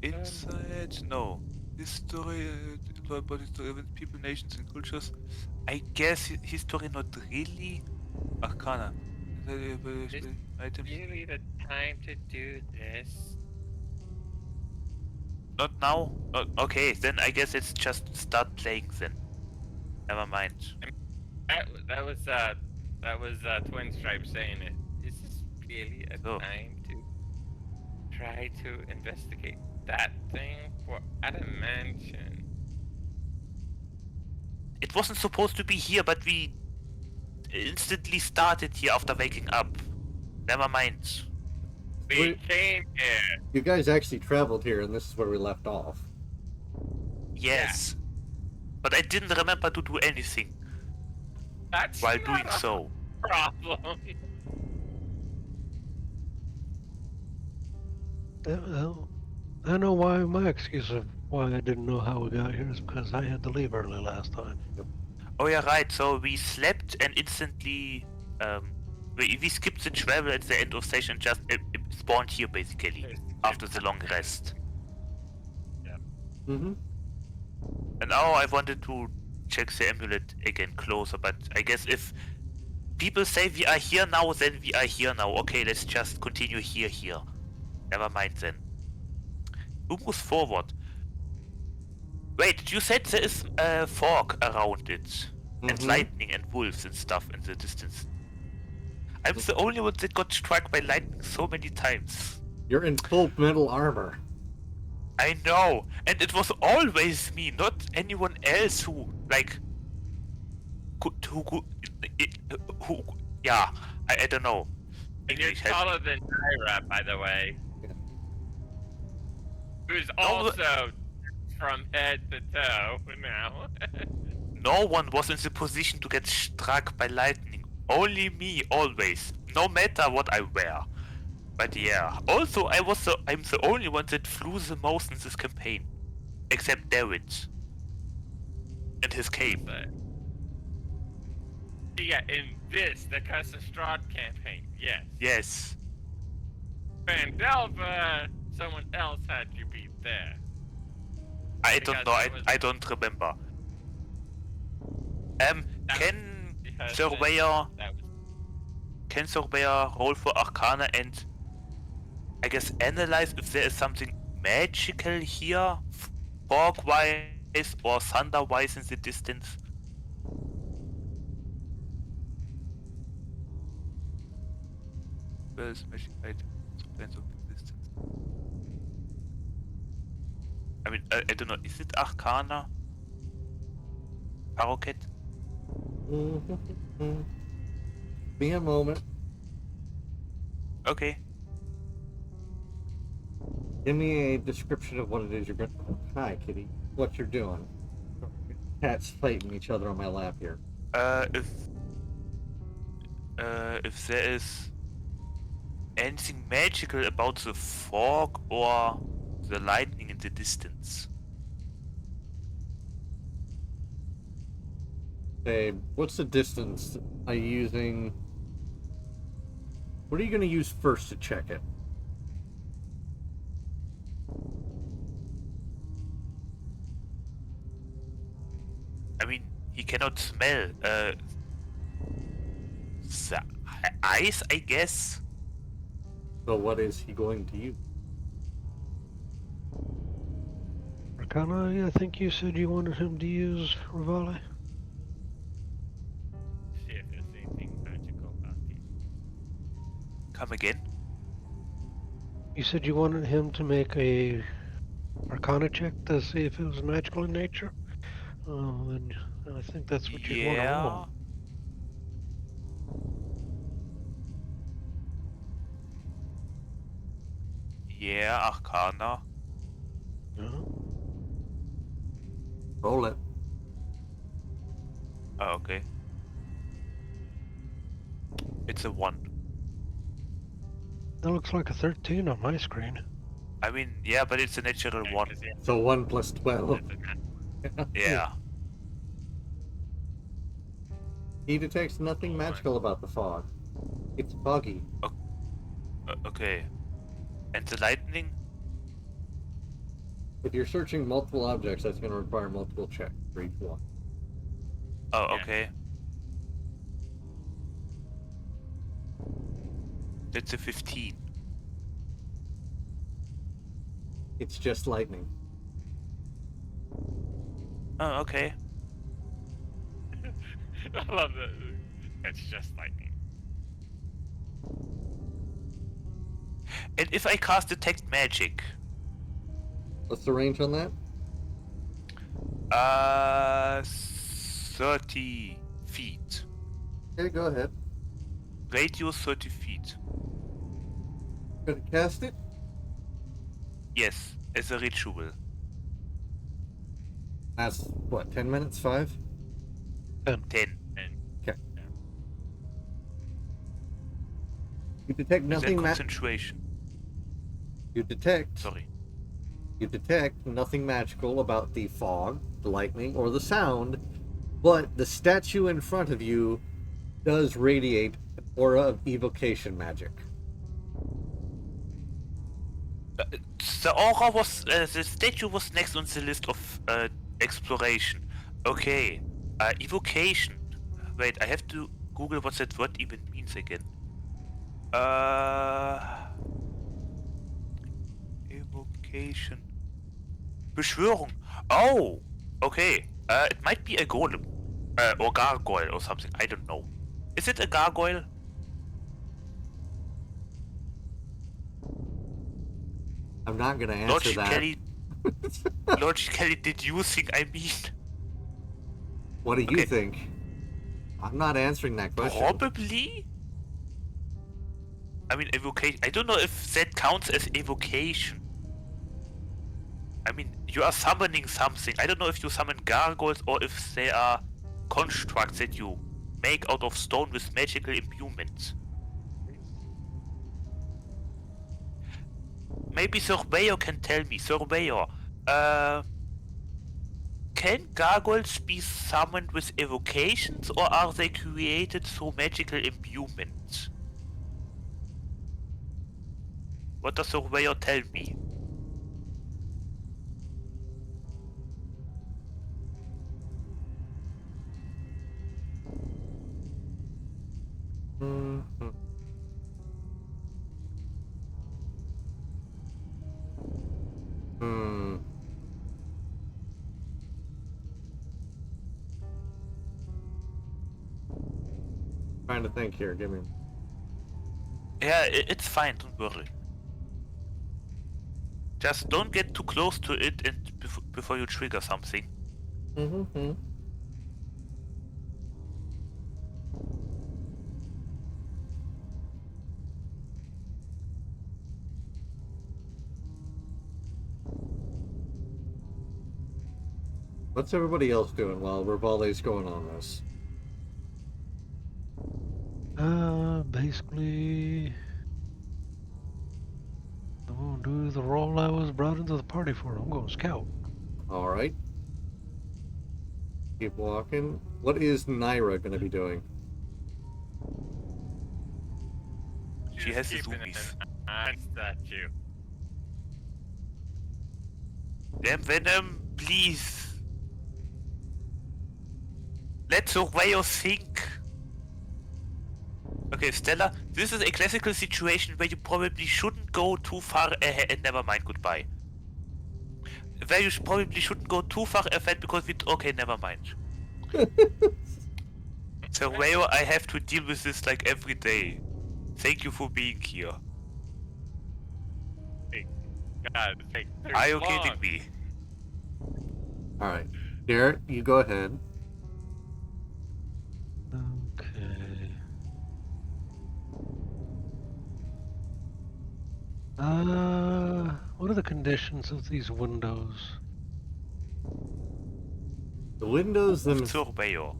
Insight? No. History, about history events, people, nations, and cultures. I guess history not really. Arcana. Items. Really the time to do this? Not now? Okay, then I guess it's just start playing then. Never mind. That was Twin Stripe saying it. Is this really a Oh. time to try to investigate that thing for adamantium? It wasn't supposed to be here, but we instantly started here after waking up. Never mind. We came here. You guys actually traveled here, and this is where we left off. Yes. But I didn't remember to do anything That's while not doing a so. problem. I know why my excuse of why I didn't know how we got here is because I had to leave early last time. Oh yeah, right. So we slept and instantly we skipped the travel at the end of session and just spawned here basically after the long rest. Mm-hmm. And now I wanted to check the amulet again closer, but I guess if people say we are here now, then we are here now. Okay, let's just continue here. Never mind then. Who moves forward? Wait, you said there is fog around it. And Mhm. lightning and wolves and stuff in the distance. I'm the only one that got struck by lightning so many times. You're in full metal armor. I know, and it was always me, not anyone else who like could Who? Yeah, I don't know. And you're English, help me. taller than Tyra, by the way. Yeah. Who's No, also from head to toe now. no one was in the position to get struck by lightning. Only me, always. No matter what I wear. But yeah. Also, I'm the only one that flew the most in this campaign. Except David. And his cape. But yeah, in this, the Custom Strahd campaign, yes. Yes. Vandelva, someone else had you beat there. I Because don't know. that was- I don't remember. Can because Surveyor that was can Surveyor roll for Arcana and I guess analyze if there is something magical here, fog-wise or thunder-wise in the distance? Spells, magic items, planes of existence. I mean, I don't know. Is it Arcana? Paroquet? Be a moment. Okay. Give me a description of what it is you're going to... Hi, kitty. What you're doing. Cats fighting each other on my lap here. If there is anything magical about the fog or the lightning in the distance. Say, what's the distance? Are you using... What are you going to use first to check it? I mean, he cannot smell. The ice, I guess. So what is he going to use? Arcana, I think you said you wanted him to use Rivale. see if there's anything magical about these. Come again. You said you wanted him to make a Arcana check to see if it was magical in nature. And I think that's what you'd want to Yeah. roll. Yeah, Arcana. Yeah. Roll it. Oh, okay. It's a 1. That looks like a 13 on my screen. I mean, yeah, but it's a natural 1. 'Cause So 1 plus 12. it's a- Yeah. He detects nothing magical about the fog. It's foggy. Okay. And the lightning? If you're searching multiple objects, that's going to require multiple checks for each one. Oh, Yeah. okay. That's a 15. It's just lightning. Oh, okay. I love that. It's just lightning. And if I cast Detect Magic? What's the range on that? 30 feet. Okay, go ahead. Radius 30 feet. Gonna cast it? Yes, as a ritual. That's what, 10 minutes? 5? 10. And Okay. You detect Is that nothing concentration? You detect Sorry. nothing magical about the fog, the lightning, or the sound, but the statue in front of you does radiate an aura of evocation magic. The aura was, the statue was next on the list of exploration. Okay, evocation. Wait, I have to Google what that word even means again. Evocation. Beschwörung. Oh, okay. It might be a golem. Or gargoyle or something. I don't know. Is it a gargoyle? I'm not gonna answer that. Logically deducing, I mean. What do you Okay. think? I'm not answering that question. Probably? I mean, evocation. I don't know if that counts as evocation. I mean, you are summoning something. I don't know if you summon gargoyles or if they are constructs that you make out of stone with magical imbuements. Maybe Surveyor can tell me. Surveyor, can gargoyles be summoned with evocations or are they created through magical imbuements? What does Surveyor tell me? Mhm. Hmm. Trying to think here. Give me. Yeah, it's fine, don't worry. Just don't get too close to it and before you trigger something. Mm-hmm. What's everybody else doing while Rivalde's going on this? Basically, I'm gonna do the role I was brought into the party for. I'm going scout. All right. Keep walking. What is Naira going to be doing? She She's has the keeping zoomies. an eye on statue. Damn Venom, please. Let Surveyor think. Okay, Stella, this is a classical situation where you probably shouldn't go too far ahead. Never mind, goodbye. Where you probably shouldn't go too far ahead because we. Okay, never mind. Surveyor, I have to deal with this like every day. Thank you for being here. God, like, Are you kidding me? All right. Garrett, you go ahead. Okay. What are the conditions of these windows? The windows Surveyor.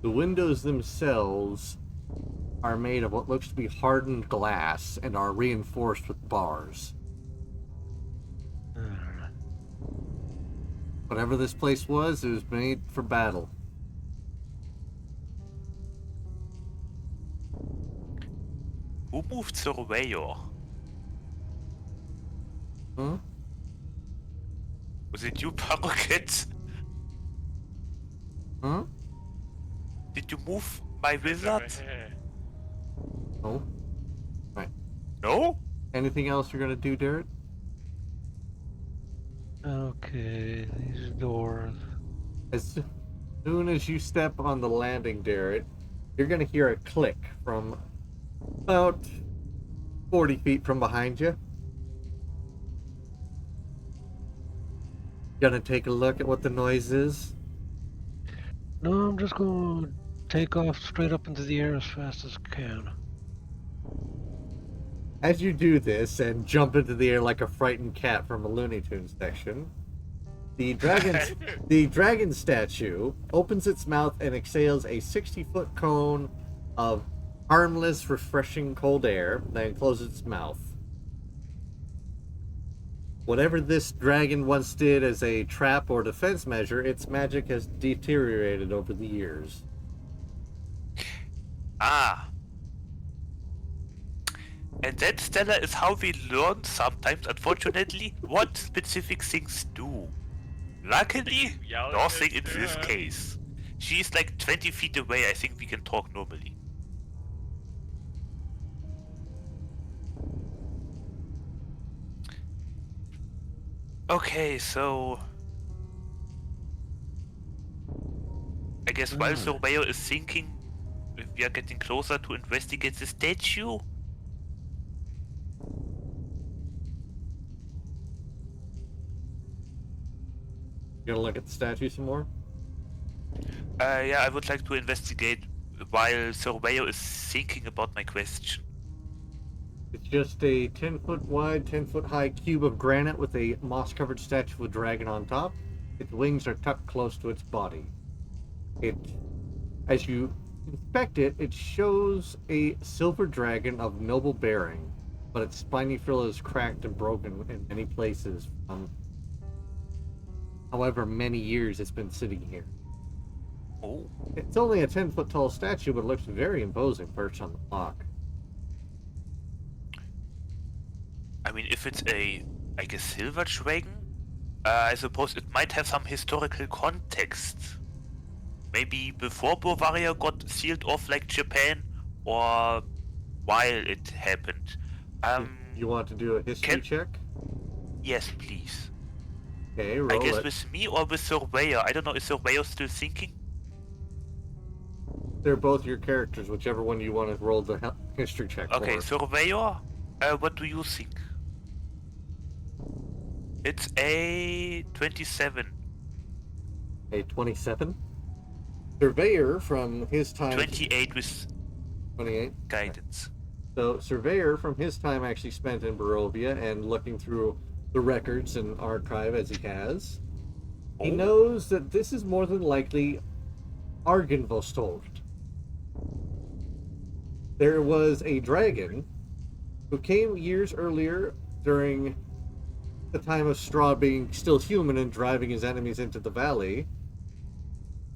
themselves are made of what looks to be hardened glass and are reinforced with bars. Alright. Whatever this place was, it was made for battle. Who moved Surveyor? Huh? Was it you, Paroquet? Huh? Did you move my It's wizard? over here. Oh. Right. No? Anything else you're gonna do, Garrett? Okay, these doors. As soon as you step on the landing, Garrett, you're gonna hear a click from about 40 feet from behind you. Gonna take a look at what the noise is. No, I'm just gonna take off straight up into the air as fast as I can. As you do this and jump into the air like a frightened cat from a Looney Tunes section, the dragon statue opens its mouth and exhales a 60-foot cone of harmless, refreshing cold air, then closes its mouth. Whatever this dragon once did as a trap or defense measure, its magic has deteriorated over the years. Ah. And that, Stella, is how we learn sometimes, unfortunately, what specific things do. Luckily, Yell at nothing us, in this yeah. case. She's like 20 feet away, I think we can talk normally. Okay, so... I guess while Surveyor is thinking, we are getting closer to investigate the statue. You gonna look at the statue some more? Yeah, I would like to investigate while Surveyor is thinking about my question. It's just a 10-foot wide, 10-foot high cube of granite with a moss covered statue of a dragon on top. Its wings are tucked close to its body. It, as you inspect it, it shows a silver dragon of noble bearing, but its spiny frill is cracked and broken in many places from however many years it's been sitting here. Oh, It's only a 10-foot tall statue, but it looks very imposing perched on the block. I mean, if it's like a silver dragon, I suppose it might have some historical context. Maybe before Bavaria got sealed off like Japan, or while it happened. You want to do a history check? Yes, please. Okay, I roll guess it. with me or with Surveyor. I don't know, is Surveyor still thinking? They're both your characters, whichever one you want to roll the history check Okay, for. Surveyor, what do you think? It's a 27. A 27. Surveyor from his time. 28 with 28. guidance. So Surveyor from his time actually spent in Barovia and looking through the records and archive as he has. He Oh. knows that this is more than likely Argynvostholt. There was a dragon who came years earlier during the time of Strahd being still human and driving his enemies into the valley.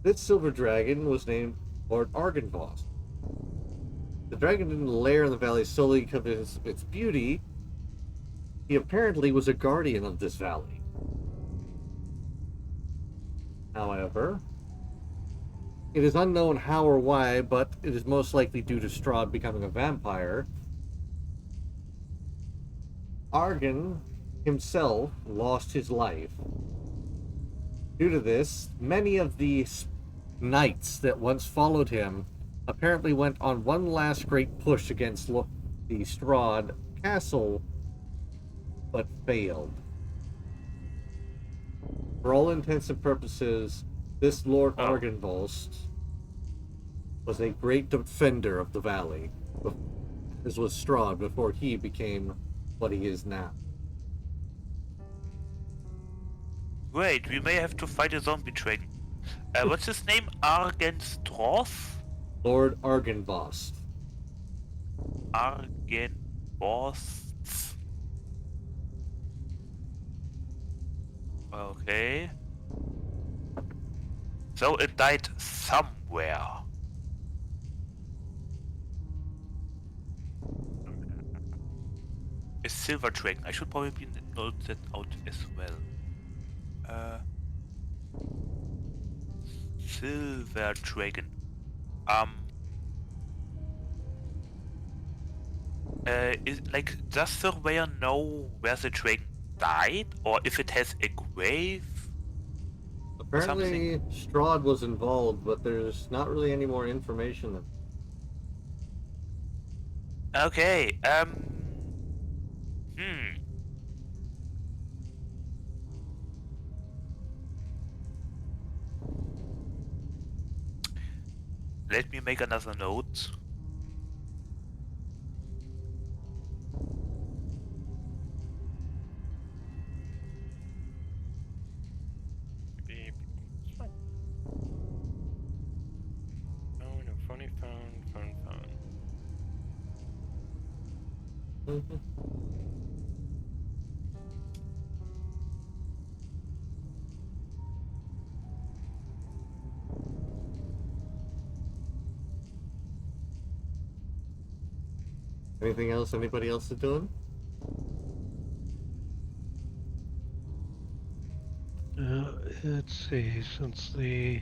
This silver dragon was named Lord Argynvost. The dragon didn't lair in the valley solely because of its beauty. He apparently was a guardian of this valley. However, it is unknown how or why, but it is most likely due to Strahd becoming a vampire. Argyn himself lost his life. Due to this, many of the knights that once followed him apparently went on one last great push against the Strahd castle, but failed. For all intents and purposes, this Lord Argynvost was a great defender of the valley, as was Strahd before he became what he is now. Wait, we may have to fight a zombie dragon. What's his name? Argenstroth? Lord Argynvost. Argenbosts. Okay. So it died somewhere. A silver dragon. I should probably note that out as well. Silver dragon. Does Surveyor know where the dragon died, or if it has a grave? Apparently, Strahd was involved, but there's not really any more information than. Okay. Let me make another note. Oh no, funny phone. Anything else anybody else is doing? Let's see, since the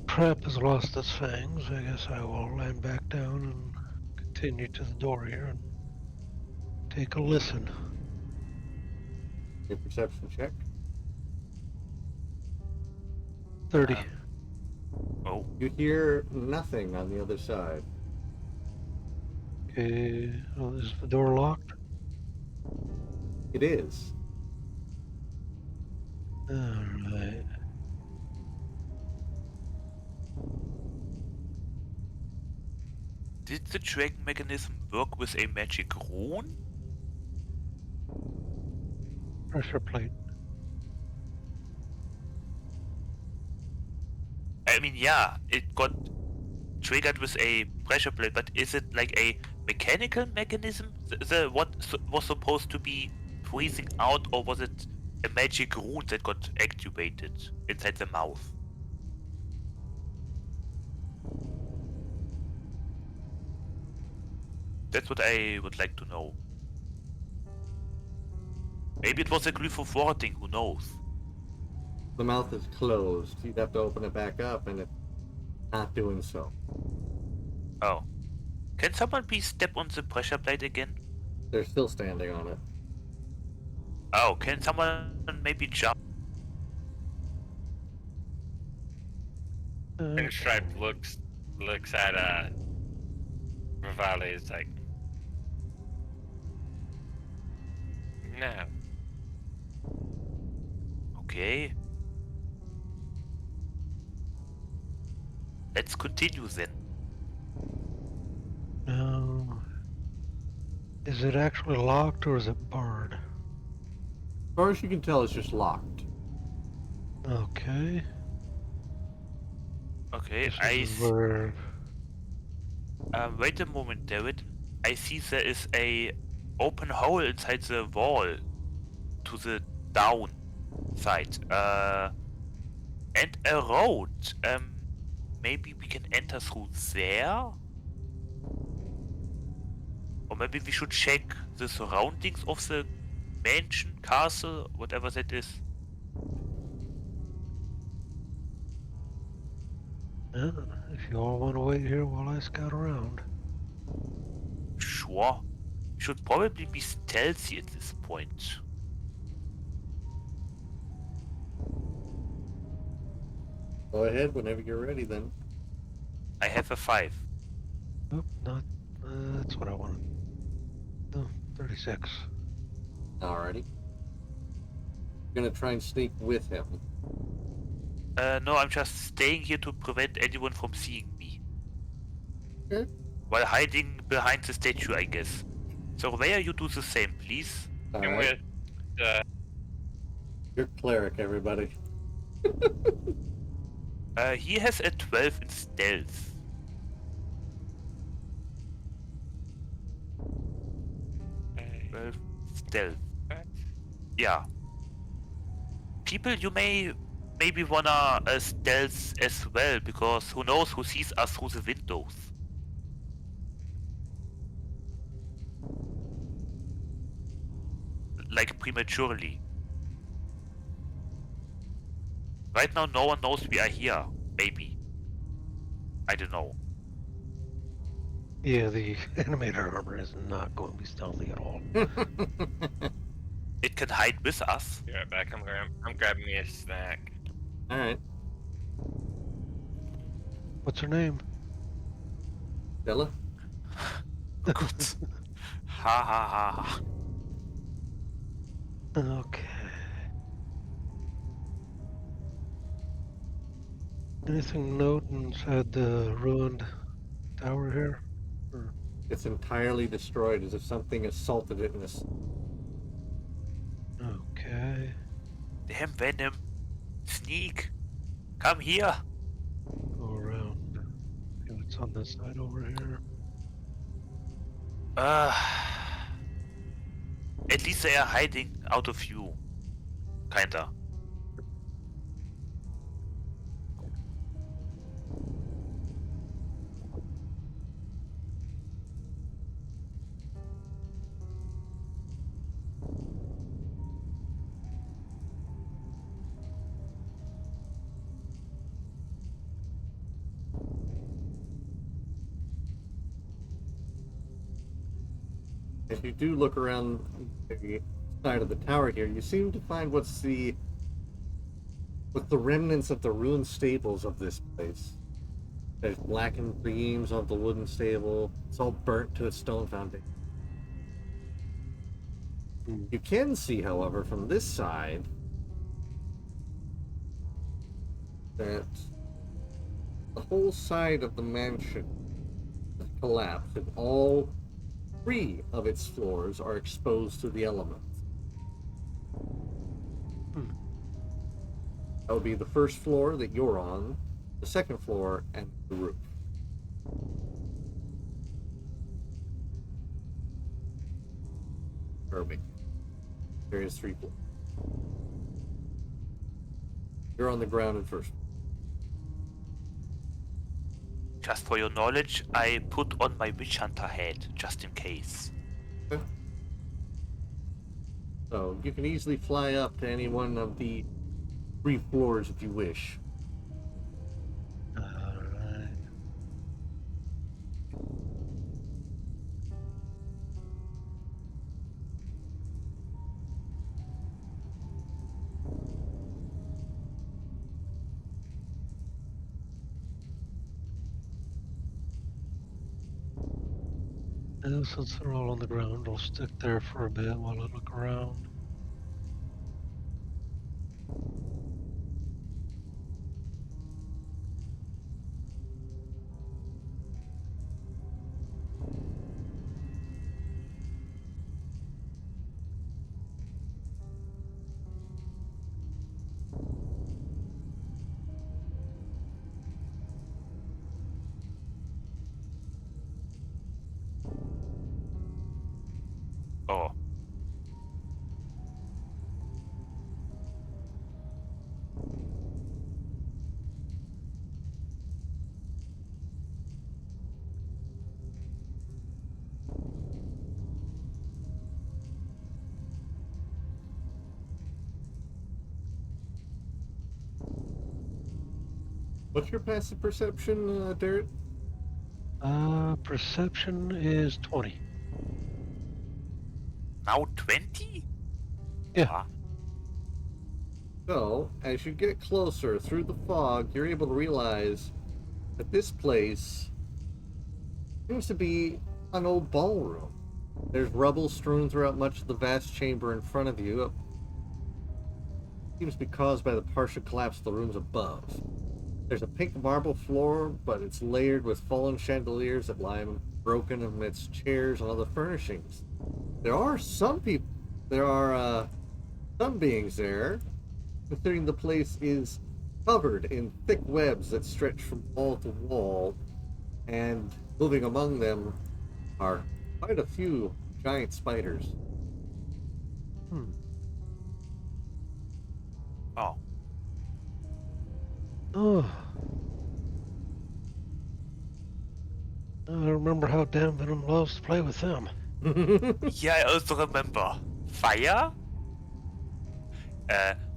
trap has lost its fangs, I guess I will land back down and continue to the door here and take a listen. A perception check. 30. Oh. You hear nothing on the other side. Okay, oh, is the door locked? It is. Alright. Did the dragon mechanism work with a magic rune? Pressure plate. I mean, yeah, it got triggered with a pressure plate, but is it like a mechanical mechanism? What was supposed to be freezing out, or was it a magic rune that got activated inside the mouth? That's what I would like to know. Maybe it was a glyph of warding, who knows? The mouth is closed. You'd have to open it back up, and it's not doing so. Oh. Can someone please step on the pressure plate again? They're still standing on it. Oh, can someone maybe jump? And Strahd looks at Rivale is like, no. Okay. Let's continue then. Now, is it actually locked or is it barred? As far as you can tell, it's just locked. Okay. Okay, This is where. wait a moment, David. I see there is a open hole inside the wall to the down side. And a road. Maybe we can enter through there? Or maybe we should check the surroundings of the mansion, castle, whatever that is. Yeah, if you all want to wait here while I scout around. Sure. We should probably be stealthy at this point. Go ahead whenever you're ready, then. I have a 5. Oop, not. That's what I wanted. No, 36. Alrighty. You're gonna try and sneak with him. No, I'm just staying here to prevent anyone from seeing me. Okay. While hiding behind the statue, I guess. So where you do the same, please. And Alright. with You're cleric, everybody. He has a 12 in stealth. uh, 12 stealth. what? Yeah. People, you maybe wanna stealth as well, because who knows who sees us through the windows. Like prematurely. Right now no one knows we are here. Maybe. I don't know. Yeah, the animator armor is not going to be stealthy at all. It can hide with us. Be right back. I'm grabbing me a snack. Alright. What's her name? Stella? Good. Ha ha ha. Okay. Anything note inside the ruined tower here? Or, It's entirely destroyed as if something assaulted it in this. okay. Damn Venom. Sneak. Come here. Go around. See what's on this side over here. At least they are hiding out of view. Kinda. If you do look around the side of the tower here, you seem to find what's the remnants of the ruined stables of this place. There's blackened beams of the wooden stable. It's all burnt to its stone foundation. Hmm. You can see, however, from this side that the whole side of the mansion is collapse, and all 3 of its floors are exposed to the elements. That would be the first floor that you're on, the second floor, and the roof. Irving. There is 3 floors. You're on the ground in first. Just for your knowledge, I put on my witch hunter hat just in case. Okay. So you can easily fly up to any one of the 3 floors if you wish. Alright. And since they're all on the ground, I'll stick there for a bit while I look around. Oh. What's your passive perception, Derek? Perception is 20. Now 20? Yeah. Ah, So, as you get closer through the fog, you're able to realize that this place seems to be an old ballroom. There's rubble strewn throughout much of the vast chamber in front of you. It seems to be caused by the partial collapse of the rooms above. There's a pink marble floor, but it's layered with fallen chandeliers that lie broken amidst chairs and other furnishings. There are some beings there, considering the place is covered in thick webs that stretch from wall to wall, and moving among them are quite a few giant spiders. oh. Oh. I remember how Dan Venom loves to play with them. Yeah, I also remember. Fire?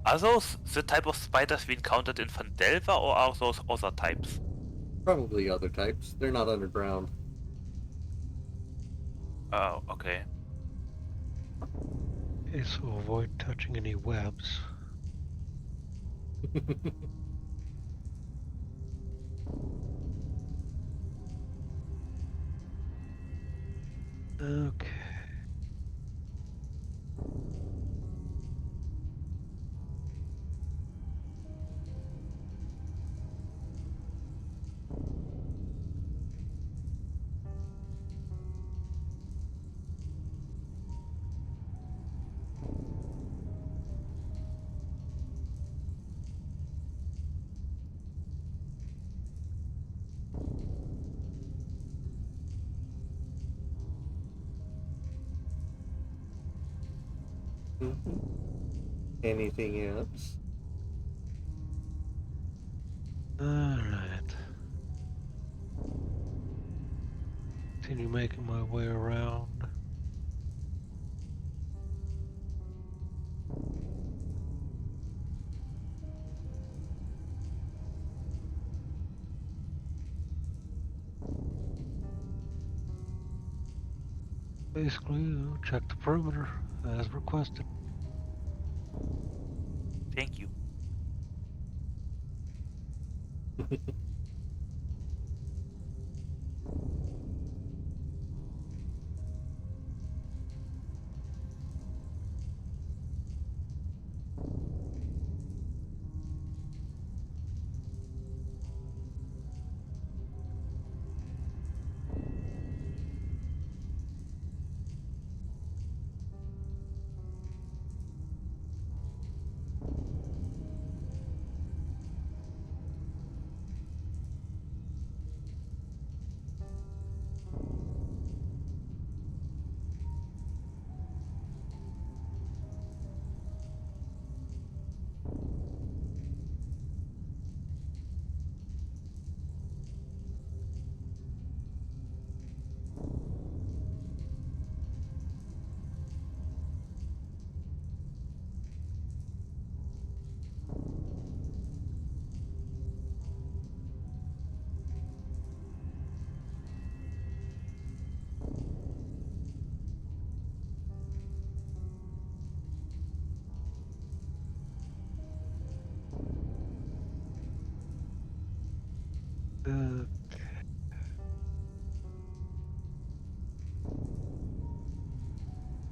Are those the type of spiders we encountered in Vandelva, or are those other types? Probably other types. They're not underground. Oh, okay. Okay, so avoid touching any webs. Okay. Anything else? Alright. Continue making my way around. Basically, check the perimeter as requested. Thank you.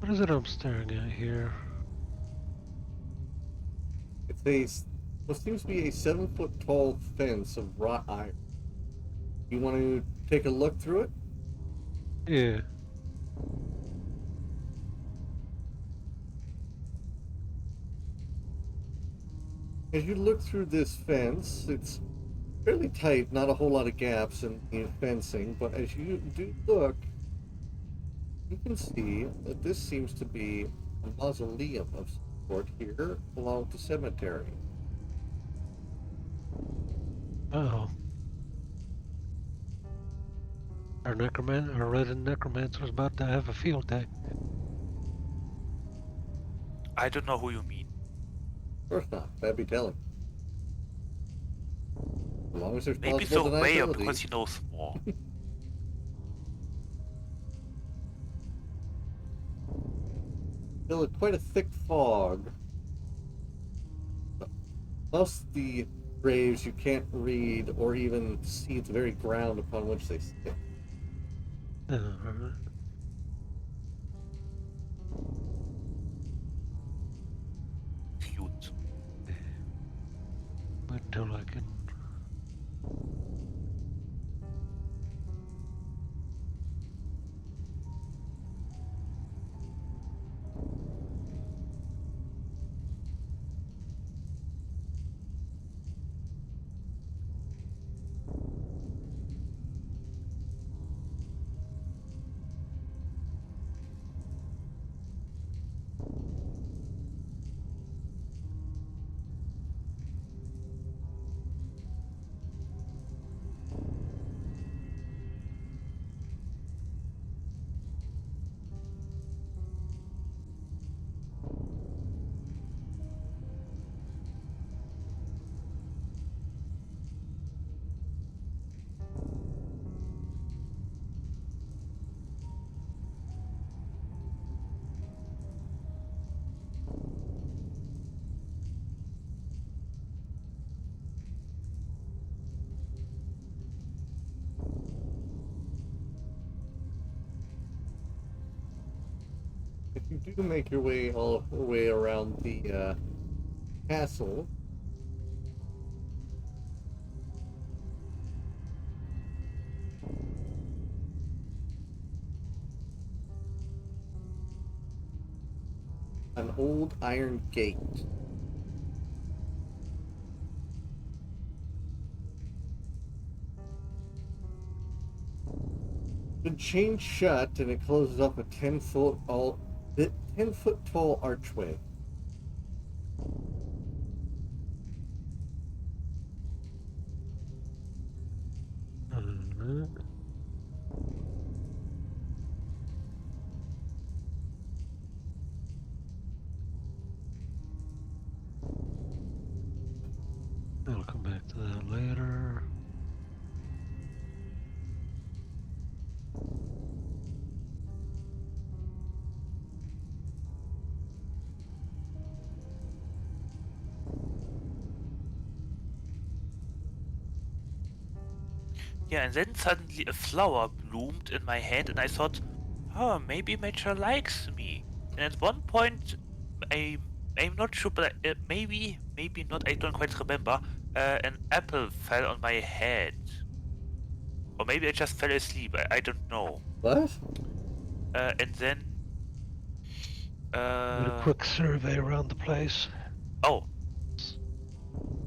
What is it I'm staring at here? It's what seems to be a 7-foot tall fence of wrought iron. You want to take a look through it? Yeah. As you look through this fence, it's fairly tight, not a whole lot of gaps in the fencing, but as you do look, you can see that this seems to be a mausoleum of some sort here along the cemetery. Oh. Our red necromancer's about to have a field day. I don't know who you mean. Of course not. That'd be telling. As long as there's Maybe plausible surveyor deniability. because he knows more. Still quite a thick fog. Most of the graves you can't read or even see the very ground upon which they sit. Cute. Wait until I can. If you do make your way all the way around the castle, an old iron gate. Been chained shut and it closes up a 10-foot tall archway. I'll come back to that later. Yeah, and then suddenly a flower bloomed in my hand, and I thought, oh, maybe Major likes me. And at one point, I'm not sure, but maybe not. I don't quite remember. An apple fell on my head, or maybe I just fell asleep. I don't know. What? And then, Did a quick survey around the place. oh,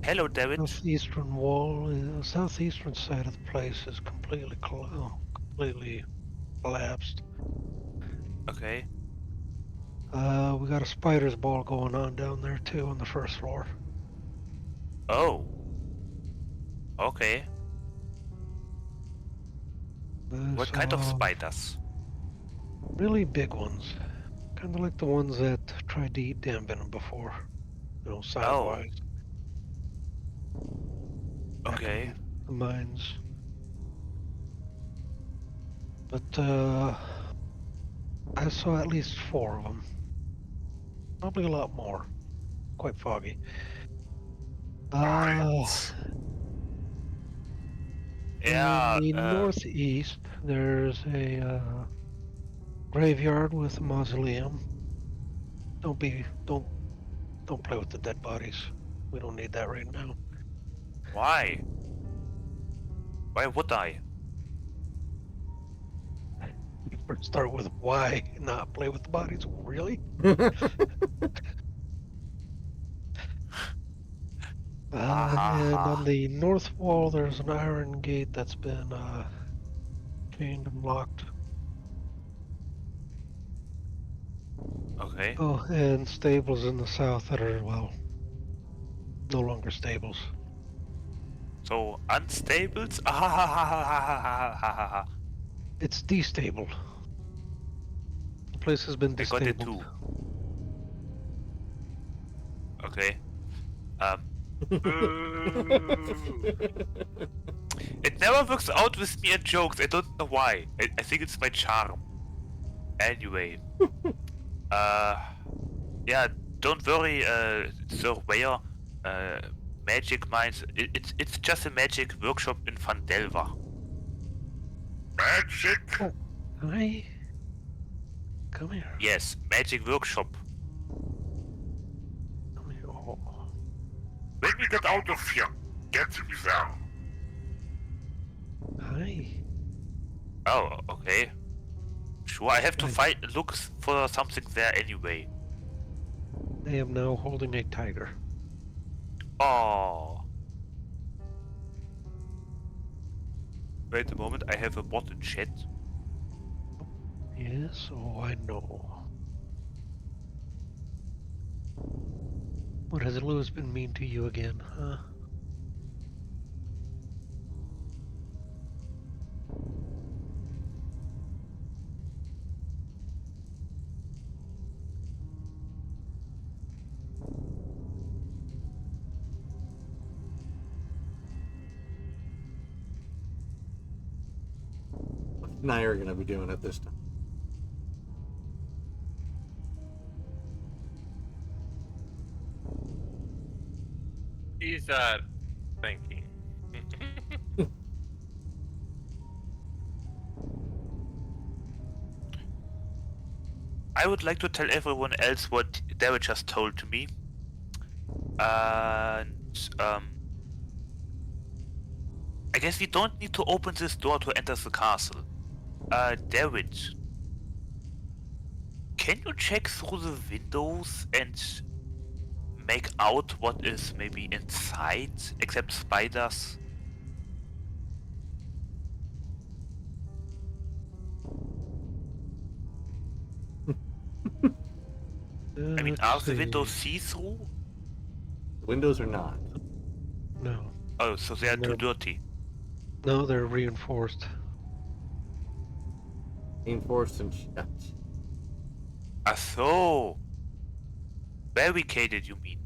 hello, David. Southeastern wall, southeastern side of the place is completely collapsed. Okay. We got a spider's ball going on down there too on the first floor. Oh. Okay. What kind of spiders? Really big ones. Kind of like the ones that tried to eat Dan Venom before. You know, size-wise. Back Okay. in the mines. But, I saw at least 4 of them. Probably a lot more. Quite foggy. Right. In Yeah. the northeast, there's a graveyard with a mausoleum. Don't play with the dead bodies. We don't need that right now. Why? Why would I? You first start with why not play with the bodies. Really? Ha ha And on ha. the north wall, there's an iron gate that's been chained and locked. Okay. Oh, and stables in the south that are, well, no longer stables. So unstables. Ah ha ha ha ha ha ha ha ha ha. It's destabled. The place has been I got it distabled. too. Okay. Boo. It never works out with me and jokes. I don't know why. I think it's my charm. Anyway. Yeah, don't worry, Surveyor. Magic Minds. It's just a magic workshop in Vandelver. Magic? Oh, hi. Come here. Yes, magic workshop. Come here. Oh. Let me get out of here. Get me there. Hi. Oh, okay. Sure, I have to Right. look for something there anyway. I am now holding a tiger. Oh. Wait a moment, I have a bot in chat. Yes, oh, I know. What has Lewis been mean to you again, huh? What's Nair gonna be doing at this time? He's thinking. I would like to tell everyone else what Daryl just told to me. And I guess we don't need to open this door to enter the castle. David, can you check through the windows and make out what is maybe inside, except spiders? I mean, are Let's the windows see. see-through? The windows are not. No. Oh, so they are too No. dirty. No, they're reinforced. Reinforced and shut. Ah, so. Barricaded, you mean?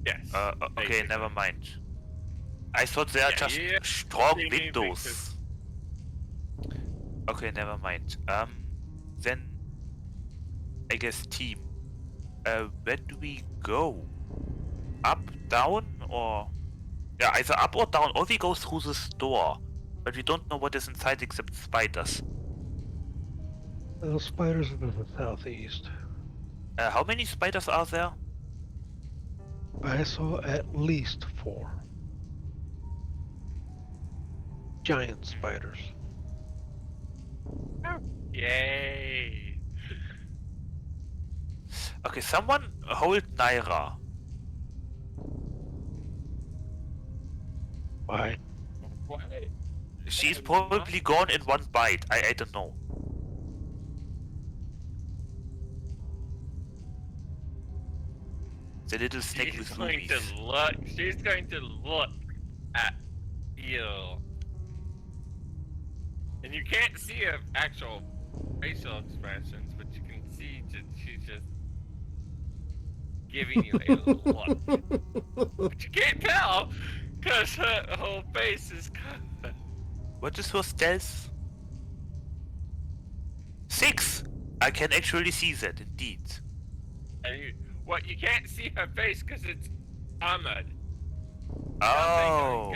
Yes. Okay, basically. never mind. I thought they are Yeah, just yeah, strong see me windows. Okay, never mind. Then I guess team. Where do we go? Up, down, or yeah, either up or down, or we go through this door. But we don't know what is inside except spiders. Spiders are to the southeast. How many spiders are there? I saw at least 4. Giant spiders. Yay! Okay, someone hold Naira. Why? What? She's probably gone in one bite. I don't know. The little snake She's with going rubies. to look. She's going to look at you, and you can't see her actual facial expressions, but you can see she's just giving you a look. But you can't tell because her whole face is covered. What is her stealth? 6! I can actually see that, indeed. And you can't see her face because it's armored. Oh.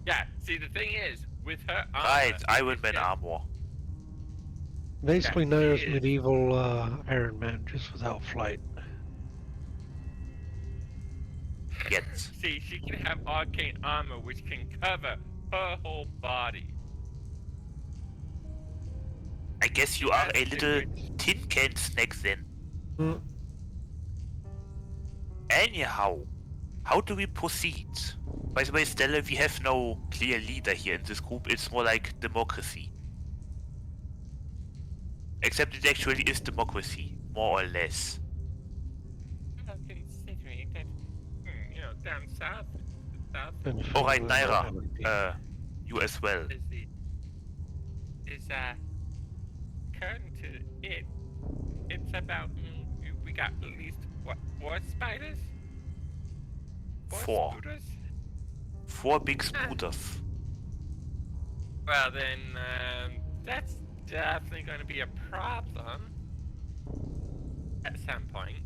Yeah. See, the thing is, with her armor. Right, Iron it's Man just- armor. Basically, Yeah, she Nair's is. medieval Iron Man, just without flight. Yet. See, she can have arcane armor which can cover her whole body. I guess you are That's a the little good- tin can snack then. Hmm. Anyhow, how do we proceed? By the way, Stella, we have no clear leader here in this group. It's more like democracy. Except it actually is democracy, more or less. Well, considering that, down south, the south And Alright, Finland Naira, and everything. you as well. is according to it, it's about we got at least what 4 spiders, 4. spooters? 4 big spooters. Well then, that's definitely going to be a problem at some point.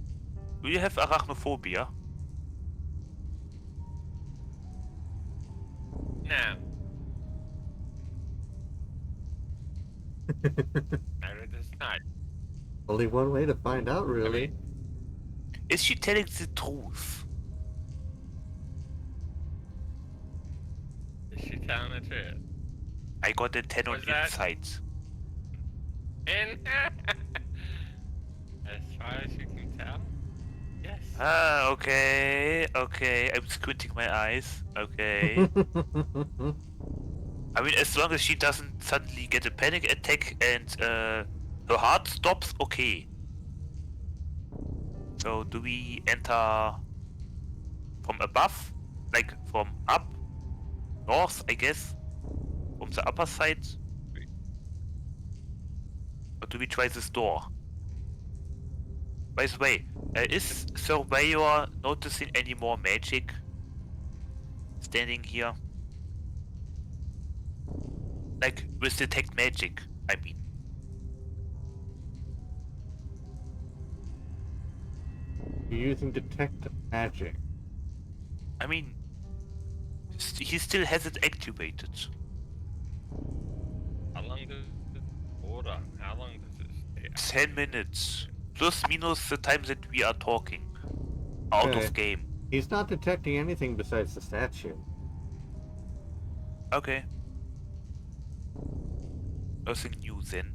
Do you have arachnophobia? Now, Myra does not. Only one way to find out, really. Is she telling the truth? Is she telling the truth? I got a 10 on Was that- insight. And as far as you can tell, yes. Ah, okay, okay. I'm squinting my eyes. Okay. I mean, as long as she doesn't suddenly get a panic attack and her heart stops, okay. So, do we enter from above? Like, from up? North, I guess? From the upper side? Or do we try this door? By the way, is Surveyor noticing any more magic? Standing here? Like, with detect magic, I mean. You're using detect magic. I mean, he still has it activated. How long does it hold on? How long does it stay? 10 minutes. Plus minus the time that we are talking. Out Okay. of game. He's not detecting anything besides the statue. Okay. Nothing new then.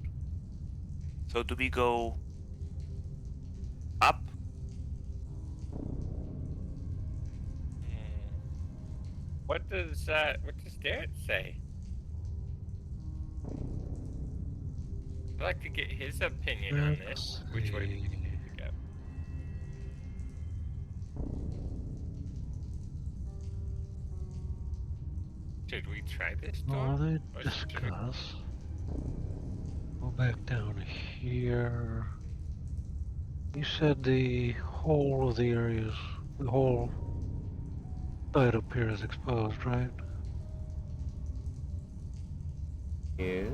So do we go up? What does Garrett say? I'd like to get his opinion on this. Which way we need to go? Should we try this door? Well, they Or should we- discuss. Go back down here. You said the whole of the areas, the whole side up here is exposed, right? Yeah.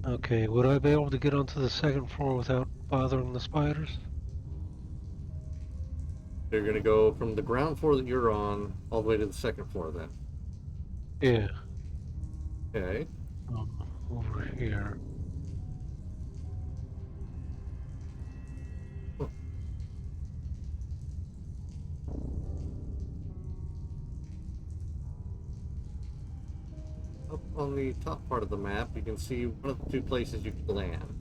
Okay, would I be able to get onto the second floor without bothering the spiders? They're gonna go from the ground floor that you're on all the way to the second floor then. Yeah, Okay. over here. Up on the top part of the map, you can see one of the 2 places you can land.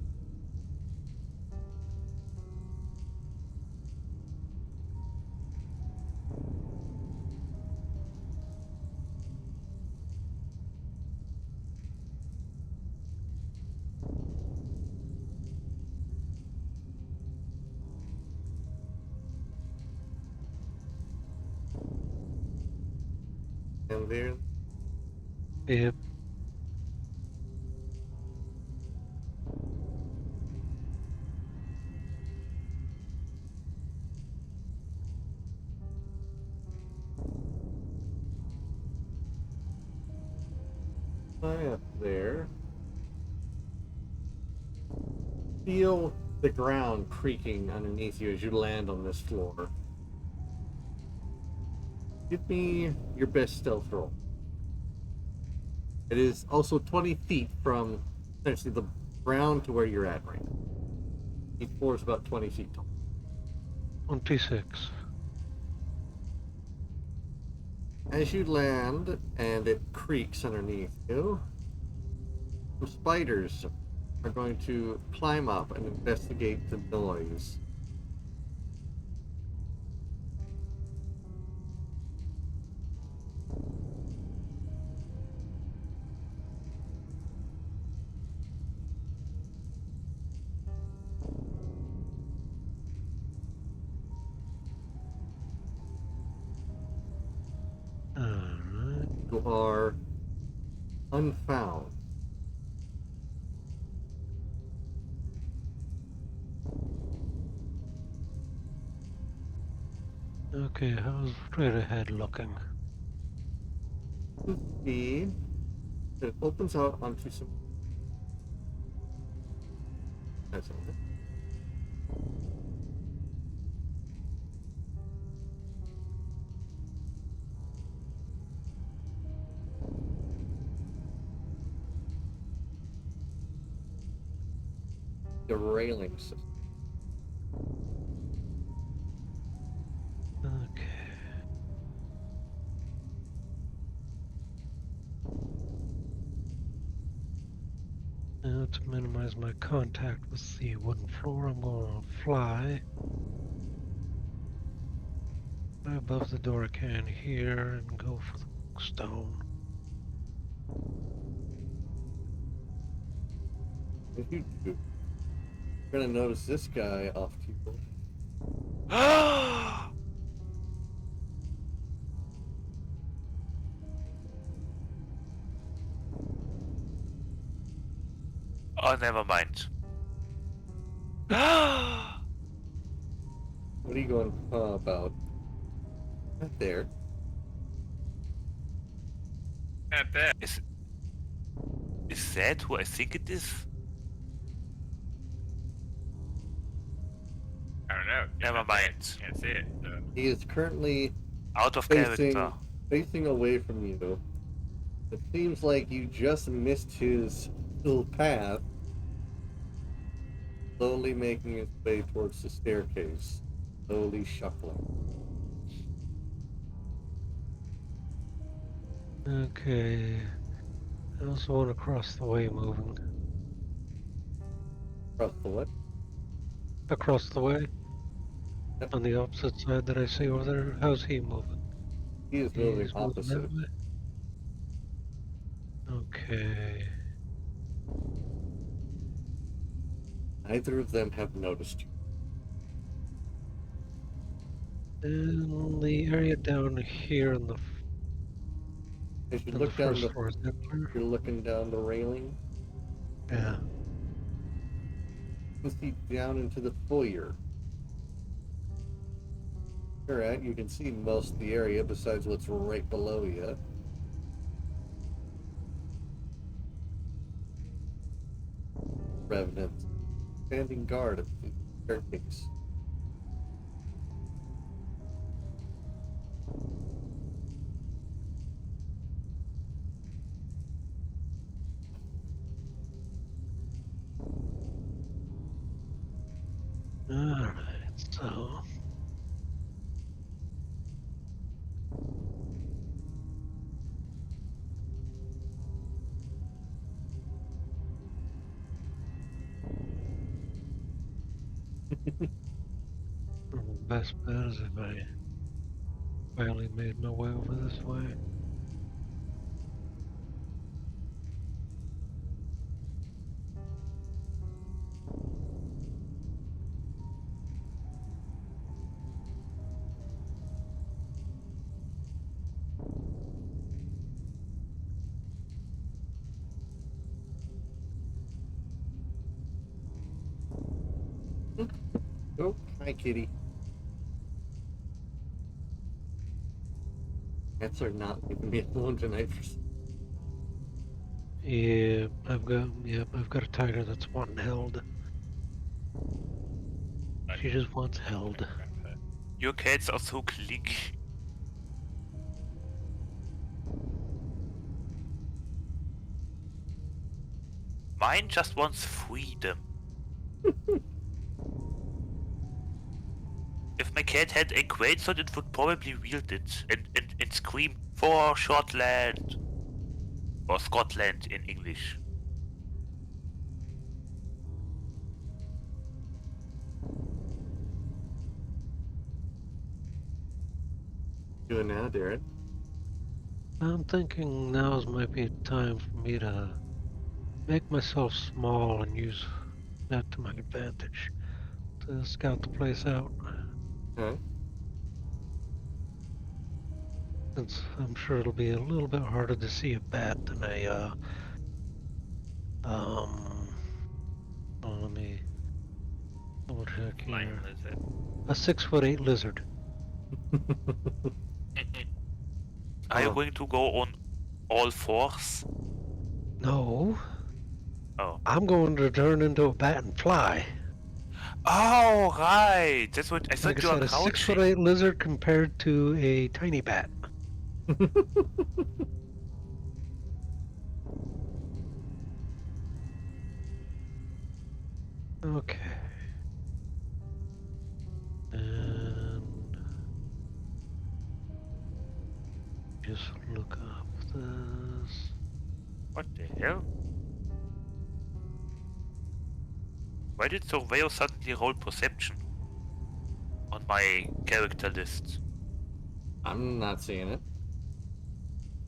And there, Yep. high up there, feel the ground creaking underneath you as you land on this floor. Give me your best stealth roll. It is also 20 feet from essentially the ground to where you're at right now. Each floor is about 20 feet tall. 26. As you land and it creaks underneath you, some spiders are going to climb up and investigate the noise. Alright. You are unfound. Okay, how's straight ahead looking? See, it opens out onto some. That's all. The railing system. Okay. Now to minimize my contact with the wooden floor, I'm going to fly right above the door I can here and go for the stone. If you do, you're gonna notice this guy off to your left. Oh, never mind. What are you going about? Not there. Not there. Is that who I think it is? I don't know. Never Not there. mind. Can't see it. So. He is currently Out of character. facing away from you. It seems like you just missed his little path, slowly making his way towards the staircase, slowly shuffling. Okay. How's the one across the way moving? Across the what? Across the way? Yep. On the opposite side that I see over there? How's he moving? He is moving He's moving opposite. that way? Okay. Neither of them have noticed you. And the area down here on the As you on the look down first floor, is that clear? you're looking down the railing. Yeah. You can see down into the foyer. You're at, you can see most of the area besides what's right below you. Revenants standing guard at the staircase. Alright, so the best bet is if I finally made my way over this way. Oh, hi, kitty. Cats are not leaving me alone tonight. Yeah, I've got a tiger that's wanting held. She just wants held. Your cats are so click. Mine just wants freedom. If my cat had a greatsword, it would probably wield it and scream for Shortland. Or Scotland in English. Doing now, Darren? I'm thinking now's might be a time for me to make myself small and use that to my advantage to scout the place out. Okay. Since I'm sure it'll be a little bit harder to see a bat than a let me double check Flying here. lizard. A 6'8" lizard. Are you Oh. going to go on all fours? No, Oh. I'm going to turn into a bat and fly. Oh, right. That's what I Like thought I you were said, a crouching. 6'8" lizard compared to a tiny bat. Okay. And just look up this. What the hell? Why did Surveyor suddenly roll perception on my character list? I'm not seeing it.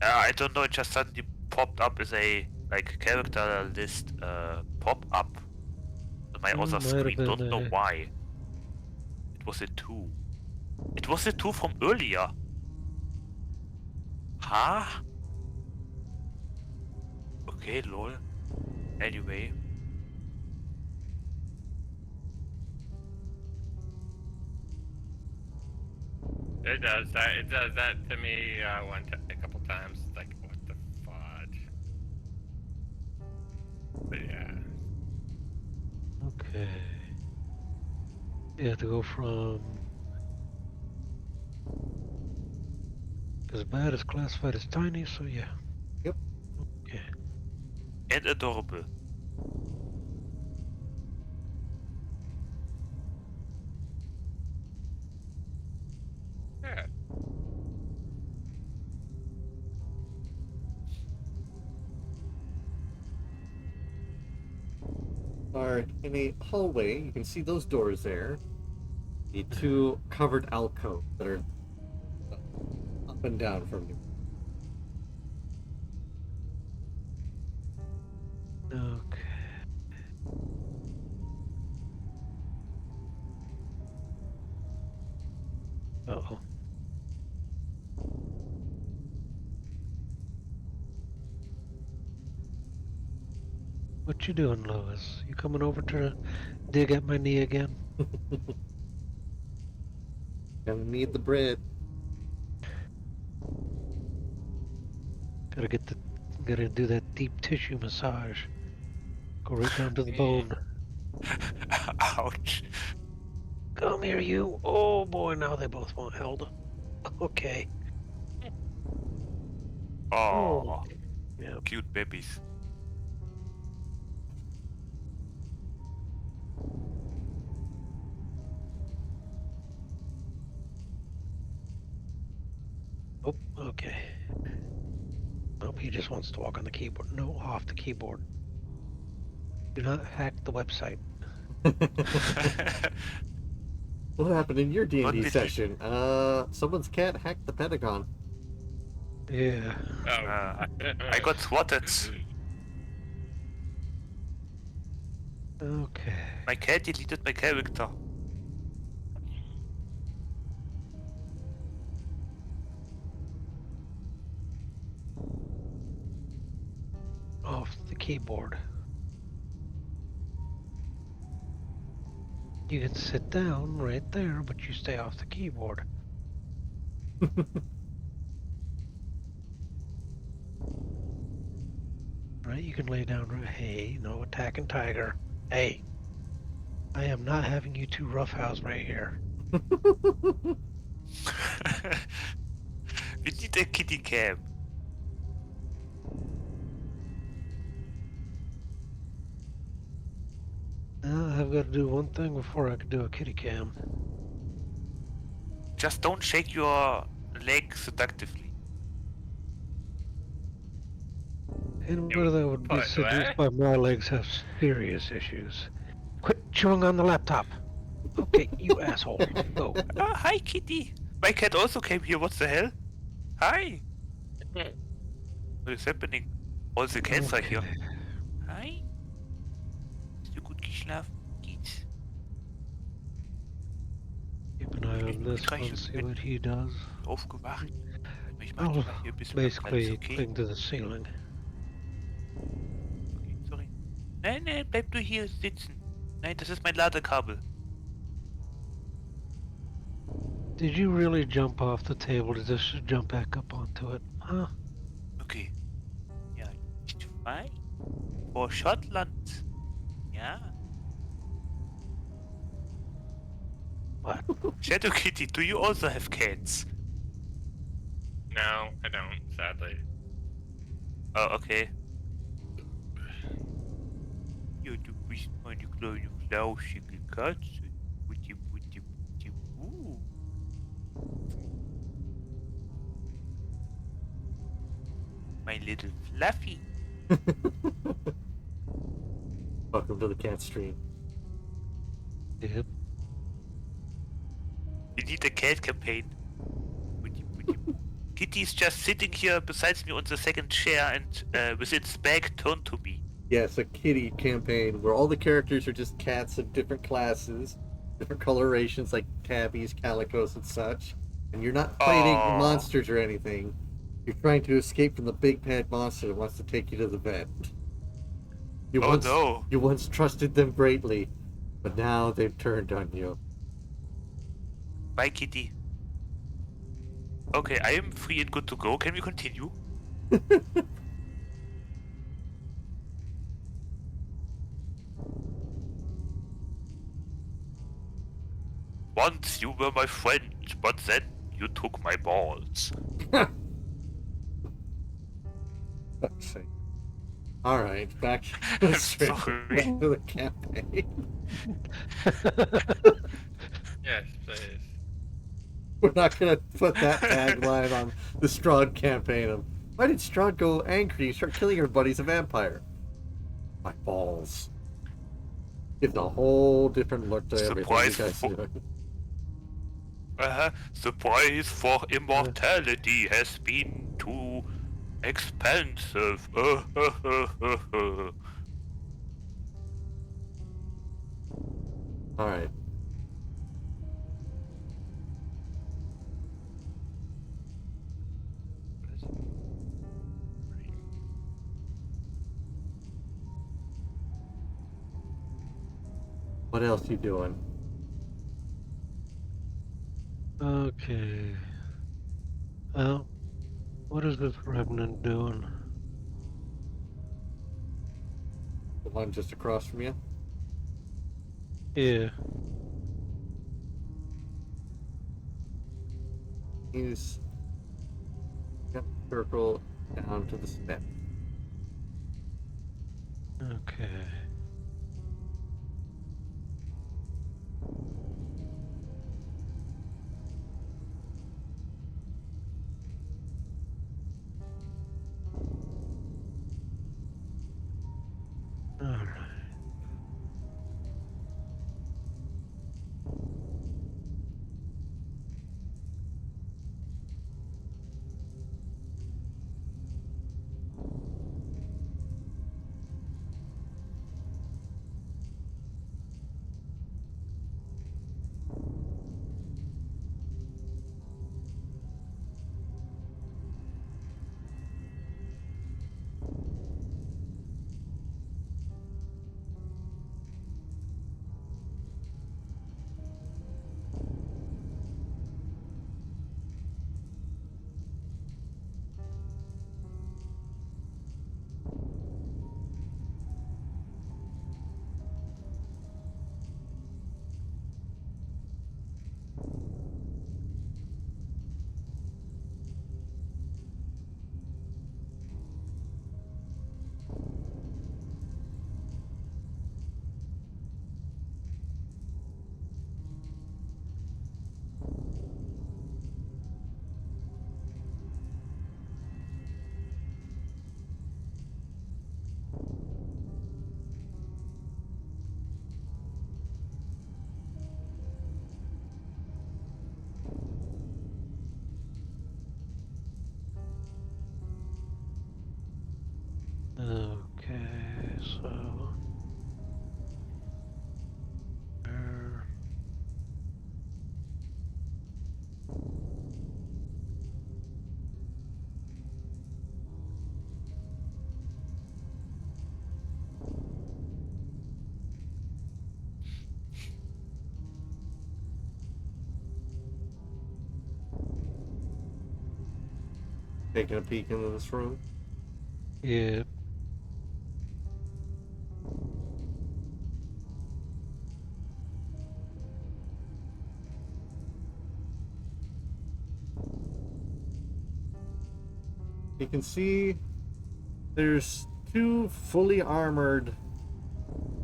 I don't know, it just suddenly popped up as a like character list pop up on my other Might have screen. been Don't know a. why. It was a 2. It was a 2 from earlier. Huh? Okay, lol. Anyway. It does that. It does that to me a couple times. It's like, what the fudge? But yeah. Okay. Yeah, to go from. Because bat is classified as tiny, so yeah. Yep. Okay. And adorable. Yeah. Are in a hallway. You can see those doors there. The two covered alcoves that are up and down from you. Okay. Uh-oh. What you doing, Lois? You coming over to dig at my knee again? Gonna need the bread. Gotta do that deep tissue massage. Go right down to the Mm. bone. Ouch. Come here, you. Oh boy, now they both want held. Okay. Oh, Yeah. cute babies. Oh, okay. Nope, he just wants to walk on the keyboard. No, off the keyboard. Do not hack the website. What happened in your What D&D did session? Someone's cat hacked the Pentagon. Yeah. Oh. I got swatted. Okay. My cat deleted my character. Off the keyboard. You can sit down right there, but you stay off the keyboard. Right? You can lay down. Hey, no attacking tiger. Hey, I am not having you two roughhouse right here. We need a kitty cam. gotta do one thing before I can do a kitty cam. Just don't shake your leg seductively. Anybody that would be What? seduced by my legs have serious issues. Quit chewing on the laptop. Okay, you asshole. Go. Ah, hi, kitty. My cat also came here. What the hell? Hi. What? What is happening? All the cats are here. Okay. Hi. Bist du gut geschlafen? Geht's? Keep an eye on this one, see what he does. Aufgewacht. Warte mal, ich mach I'll dich mal hier ein bisschen mehr Platz, basically okay? cling to the ceiling. Okay, sorry. Nein, nein, bleib du hier sitzen. Nein, das ist mein Ladekabel. Did you really jump off the table to just jump back up onto it? Huh? Okay. Ja, nicht frei. Vor Schottland. Ja. What? Shadow Kitty, do you also have cats? No, I don't, sadly. Oh, okay. Ja, du bist meine kleine flauschige Katze. Putti, putti, putti, My little fluffy. Welcome to the cat stream. Yep. We need a cat campaign. Putti, putti, poo. Kitty's just sitting here beside me on the second chair and with its back turned to me. Yes, a kitty campaign where all the characters are just cats of different classes, different colorations like tabbies, calicos, and such. And you're not fighting Aw. monsters or anything. You're trying to escape from the big bad monster that wants to take you to the vet. Oh no. You once trusted them greatly, but now they've turned on you. Bye, Kitty. Okay, I am free and good to go. Can we continue? Once you were my friend, but then you took my balls. Fuck's sake. All right, back to I'm the sorry. back to the campaign. Yes, please. We're not gonna put that tagline on the Strahd campaign. Why did Strahd go angry and start killing everybody? He's a vampire. My balls. Gives a whole different look to everything you Surprise guys for- are doing. The price for immortality has been too expensive. All right. What else you doing? Okay. Well, what is this revenant doing? The one just across from you? Yeah. He's got a circle down to the smith. Okay. Alright. Taking a peek into this room. Yeah. You can see there's two fully armored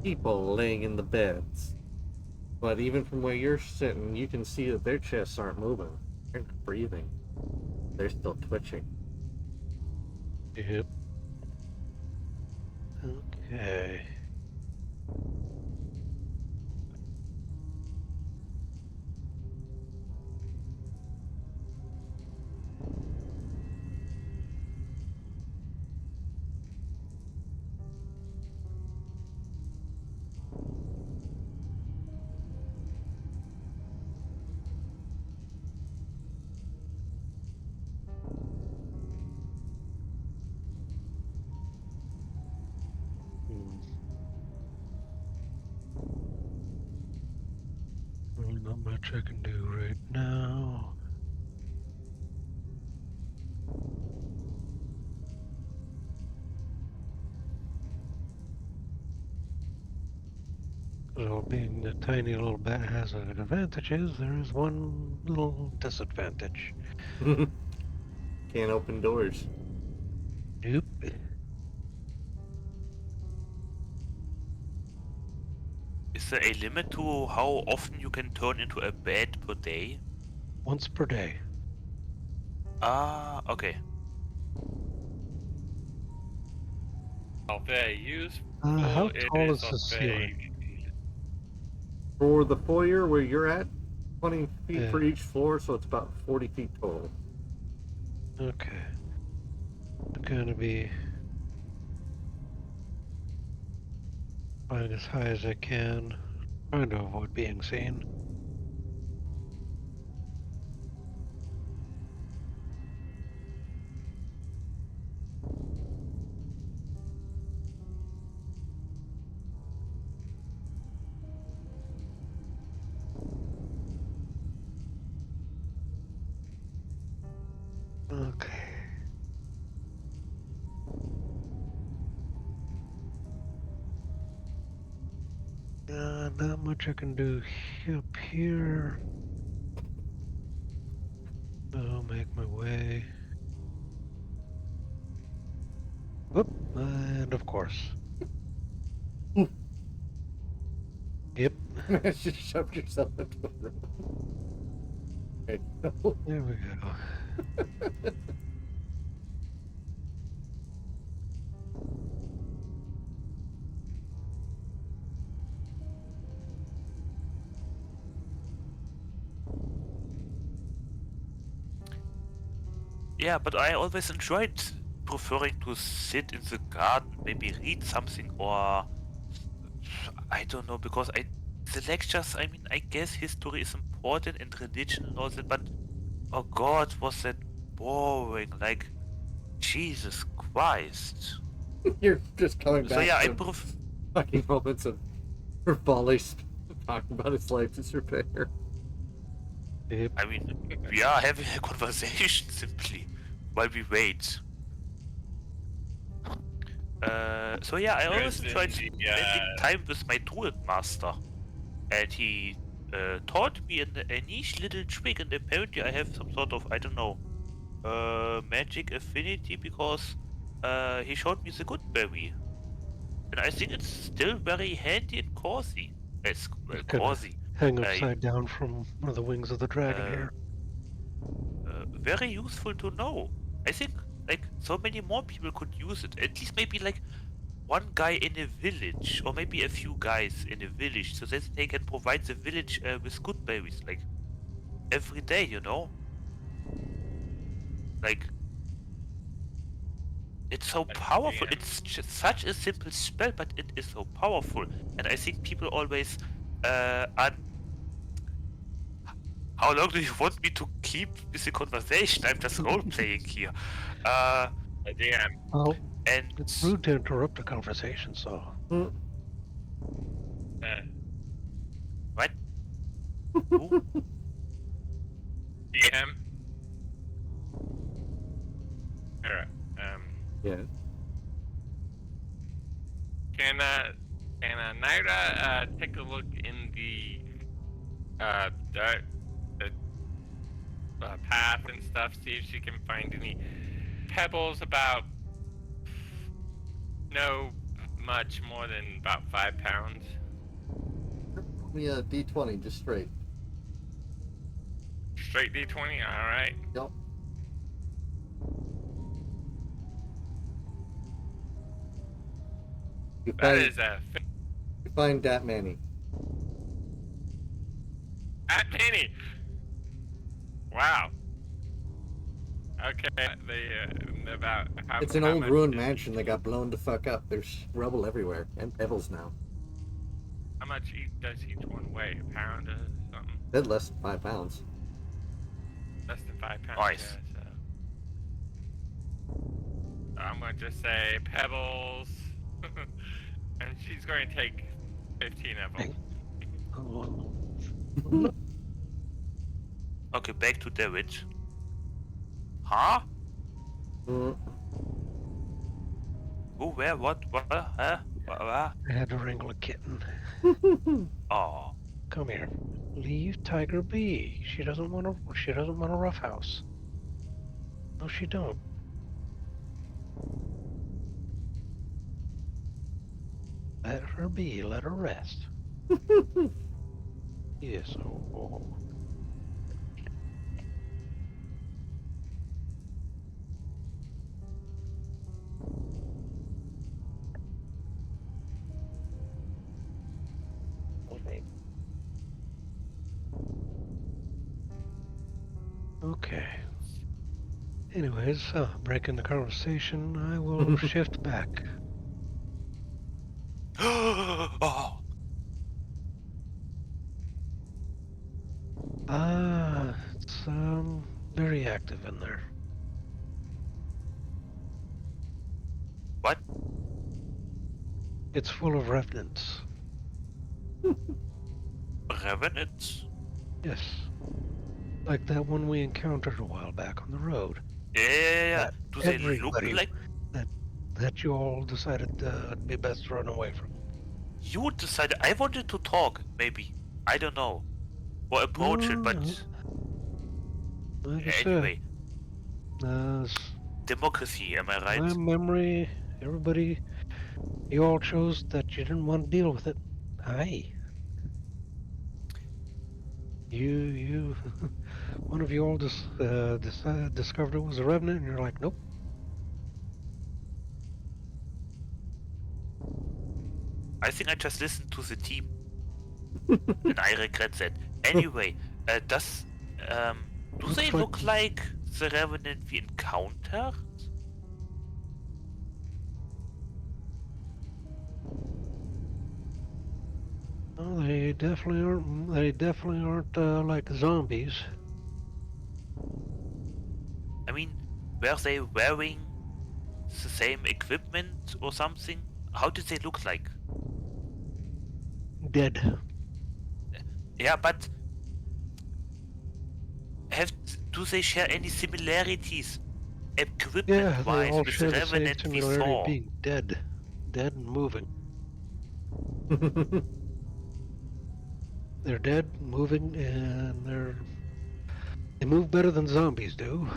people laying in the beds. But even from where you're sitting, you can see that their chests aren't moving. They're not breathing. They're still twitching. Yep. Okay. Hmm. Well, not much I can do right now. So being the tiny little bat has advantages, there is one little disadvantage. Can't open doors. Nope. Is there a limit to how often you can turn into a bat per day? Once per day. Ah, okay. How very useful How it tall is is or the very ceiling? For the foyer where you're at, 20 feet Yeah. for each floor, so it's about 40 feet total. Okay. I'm gonna be flying as high as I can, trying to avoid being seen. Okay. Not much I can do up here. I'll make my way. Whoop, and of course. Yep, Just shoved yourself into the room. Okay. there we go. Yeah, but I always enjoyed preferring to sit in the garden, maybe read something, or I don't know, because the lectures, I mean, I guess history is important and religion and all that, but oh God, was that boring? Like, Jesus Christ. You're just coming So back yeah, I to fucking moments of Rivali's talking about his life disrepair. Yep. I mean, we are having a conversation simply while we wait. So yeah, I always There's enjoyed the spending time with my druid master, and he taught me a niche little trick, and apparently I have some sort of, I don't know, magic affinity, because he showed me the good berry, and I think it's still very handy and cozy. It's well, Gonna cozy. hang Uh, upside down from one of the wings of the dragon uh, here. very useful to know. I think like so many more people could use it. At least maybe like one guy in a village, or maybe a few guys in a village, so that they can provide the village with good berries, like every day. You know, like it's so powerful. DM. It's just such a simple spell, but it is so powerful. And I think people always how long do you want me to keep with the conversation? I'm just role playing here. Uh, DM. Oh, and it's rude to interrupt a conversation, so. Mm. Uh, what? Who? DM. Yeah. Can Naira take a look in the dirt, the path and stuff, see if she can find any pebbles about no much more than about 5 pounds. Roll me a d20, just straight. Straight D20, alright. Yep. You That find is a you find that many. fat penny. Wow. Okay, about It's an how old much ruined is mansion that each? got blown the fuck up. There's rubble everywhere and pebbles now. How much does each one weigh? A pound or something? Said less than 5 pounds. Less than 5 pounds, Nice. yeah, so. I'm going to just say pebbles. And she's going to take 15 of them. Oh, Okay, back to David. Huh? Mm, Who, where, what, huh? What? I had to wrangle a kitten. Oh, Come here. Leave Tiger be. She doesn't want a. She doesn't want a rough house. No, she don't. Let her be. Let her rest. Yes. Oh. Okay. Anyways, breaking the conversation, I will shift back. oh, It's very active in there. what? It's full of revenants. Revenants? Yes. Like that one we encountered a while back on the road. Yeah. That Do they look everybody like that you all decided it'd be best to run away from. you decided? I wanted to talk, maybe. I don't know. Or approach it, but No, like I said, anyway. Democracy, am I my right? memory, everybody, you all chose that you didn't want to deal with it. Aye. You, one of you all discovered it was a revenant, and you're like, nope. I think I just listened to the team. And I regret that. Anyway, does do Looks they like look like the revenant we encountered? well, they definitely aren't. They definitely aren't like zombies. I mean, were they wearing the same equipment or something? How did they look like? Dead. Yeah, but have do they share any similarities Yeah, they equipment all with the share the same revenant we similarity of saw? being dead, dead and moving. They're dead, moving, and they move better than zombies do.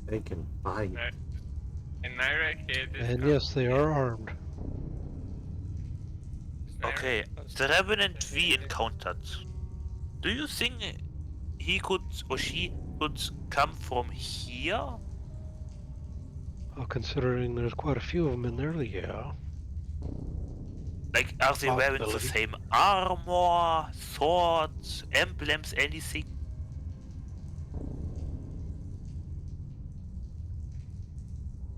they can fight. And Naira kid is And yes, they are armed. Okay, the revenant we encountered. Do you think he could or she could come from here? Well, considering there's quite a few of them in there, yeah. Like, are they wearing the Possibility. same armor, swords, emblems, anything?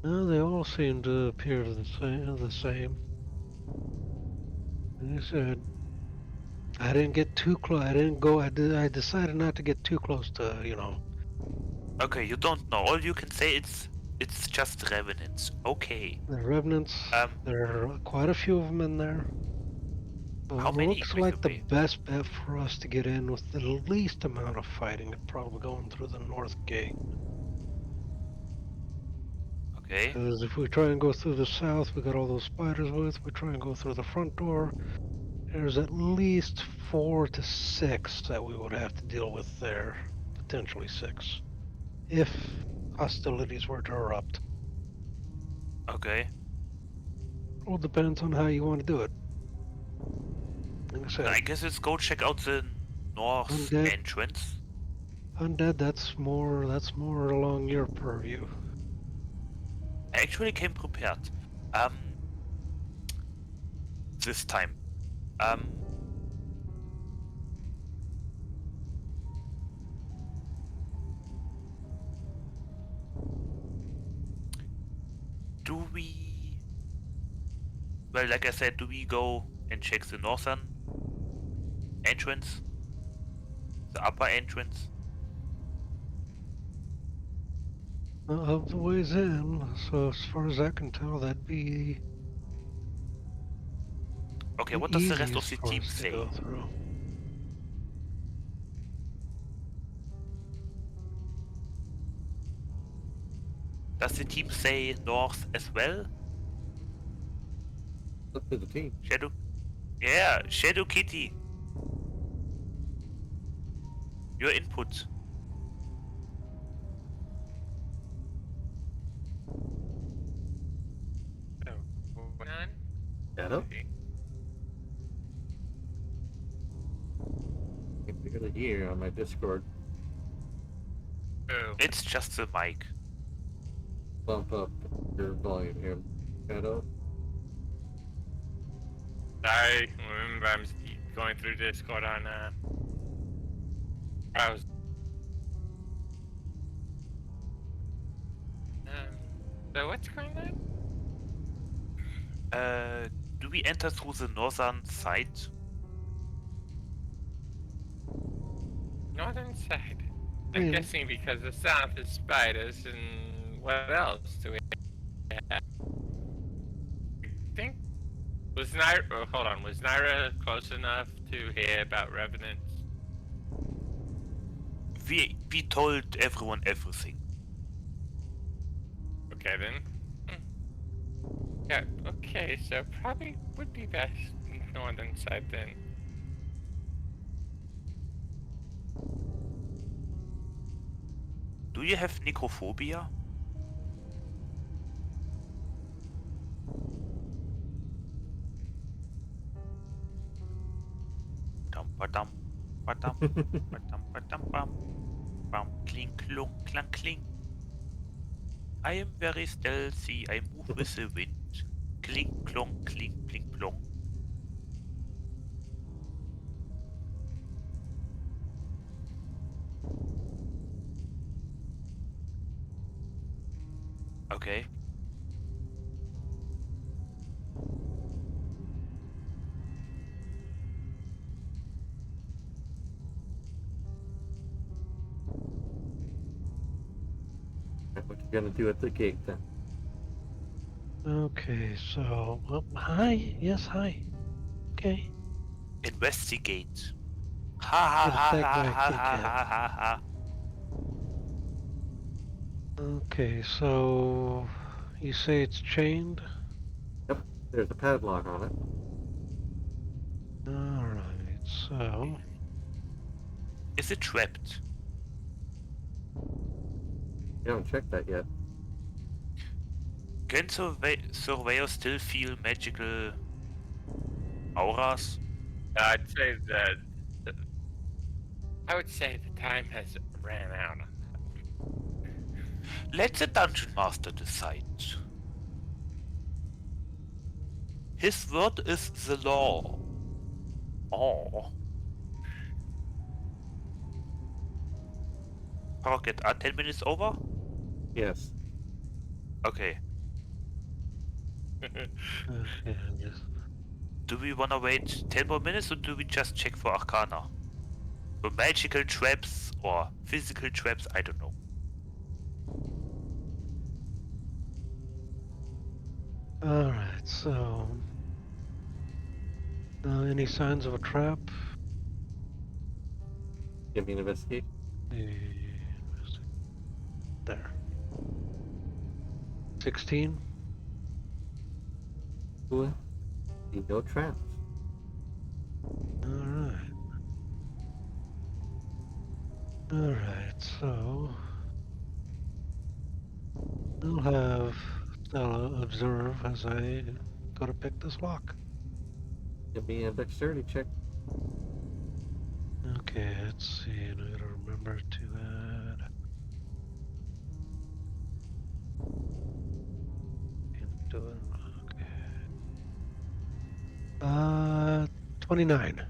No, they all seem to appear the same. And I said, I didn't get too close. I didn't go. I decided not to get too close to. Okay, you don't know. All you can say it's just revenants. Okay. The revenants. There are quite a few of them in there. How It many, looks by the like the way? best bet for us to get in with the least amount of fighting is probably going through the north gate. Okay. Because if we try and go through the south, we got all those spiders with. We try and go through the front door. There's at least 4 to 6 that we would have to deal with there. Potentially 6. If hostilities were to erupt. Okay. All depends on how you want to do it. Like I said, I guess let's go check out the north undead, entrance. undead. That's more along your purview. I actually came prepared. Um, this time. Um, do we? Well, like I said, do we go and check the northern entrance, the upper entrance? Of the ways in, so as far as I can tell, that'd be Okay, the what does the rest of easiest the for team us to say? go through. Does the team say north as well? Up to the team. Shadow? Yeah, Shadow Kitty. Your input. So, none? Shadow? Okay. I can barely hear on my Discord. Oh, It's just the mic. Bump up your volume here. Shadow? sorry. Remember, I'm going through Discord on browser. So what's going on? Do we enter through the northern side? Northern side. I'm Yeah. guessing because the south is spiders, and what else do we have? I think was Naira. Oh, hold on. Was Naira close enough to hear about revenants? We told everyone everything. Okay then. Yeah. Okay. So probably would be best northern side then. Do you have necrophobia? Dum ba dum ba dum ba dum ba dum bum bum clink clunk clank clink. I am very stealthy. I move with the wind. Clink clonk clink clink plonk. Okay. What you gonna do at the gate then? Okay, so hi. Yes, hi. Okay. Investigate. Ha ha Yes, ha that ha guy ha can ha count. ha ha ha. Okay, so you say it's chained. Yep, there's a padlock on it. All right. So Is it trapped? You haven't checked that yet. Can surveyor still feel magical auras? I'd say that. I would say the time has ran out. Let the dungeon master decide. His word is the law. Oh. Rocket, are 10 minutes over? Yes. Okay. okay, yes. Do we wanna wait 10 more minutes or do we just check for Arcana? For magical traps or physical traps, I don't know. All right. So any signs of a trap? Give me an investigation. Eh, There. 16. See no traps. Alright. Alright, so I'll have Stella observe as I go to pick this lock. Give me a dexterity check. Okay, let's see, and I gotta remember to add. I'm doing okay. 29.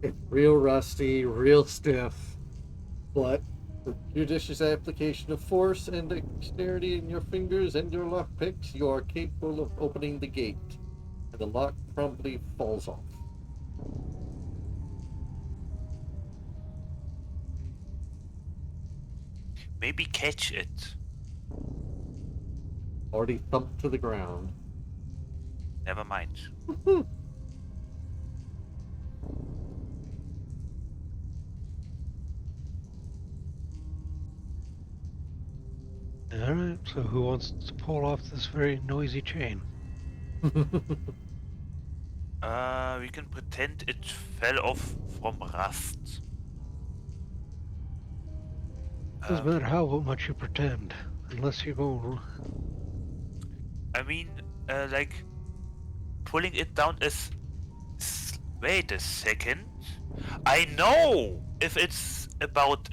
It's real rusty, real stiff, but with judicious application of force and dexterity in your fingers and your lockpicks, you are capable of opening the gate, and the lock promptly falls off. Maybe catch it. Already thumped to the ground. Never mind. Alright, so who wants to pull off this very noisy chain? We can pretend it fell off from rust. Doesn't matter how much you pretend, unless you go. I mean, like, pulling it down is... Wait a second. I know! If it's about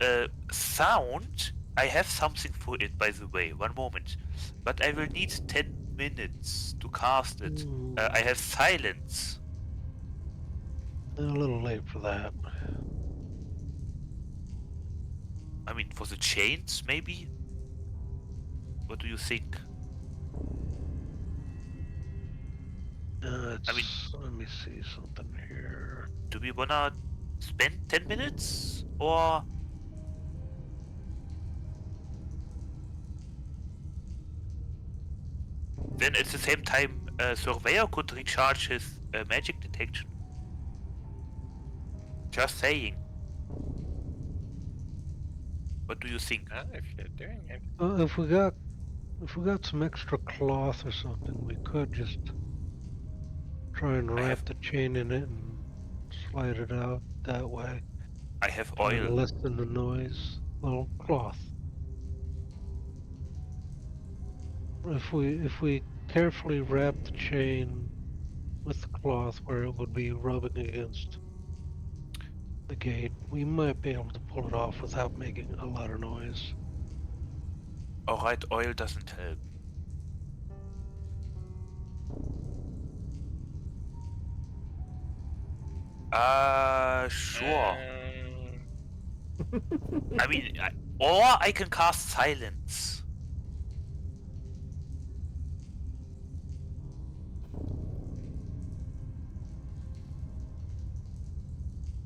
sound, I have something for it, by the way. One moment. But I will need 10 minutes to cast it. I have silence. A little late for that. I mean, for the chains, maybe? What do you think? I mean, Let me see something here. do we wanna spend 10 minutes? Or... Then at the same time, Surveyor could recharge his magic detection. Just saying. What do you think? If you're doing it. If we got some extra cloth or something, we could just try and I wrap have- the chain in it and slide it out that way. I have Try and oil. lessen the noise. Well, cloth. If we carefully wrap the chain with the cloth where it would be rubbing against the gate, we might be able to pull it off without making a lot of noise. Alright, oil doesn't help. Sure. I mean, or I can cast silence.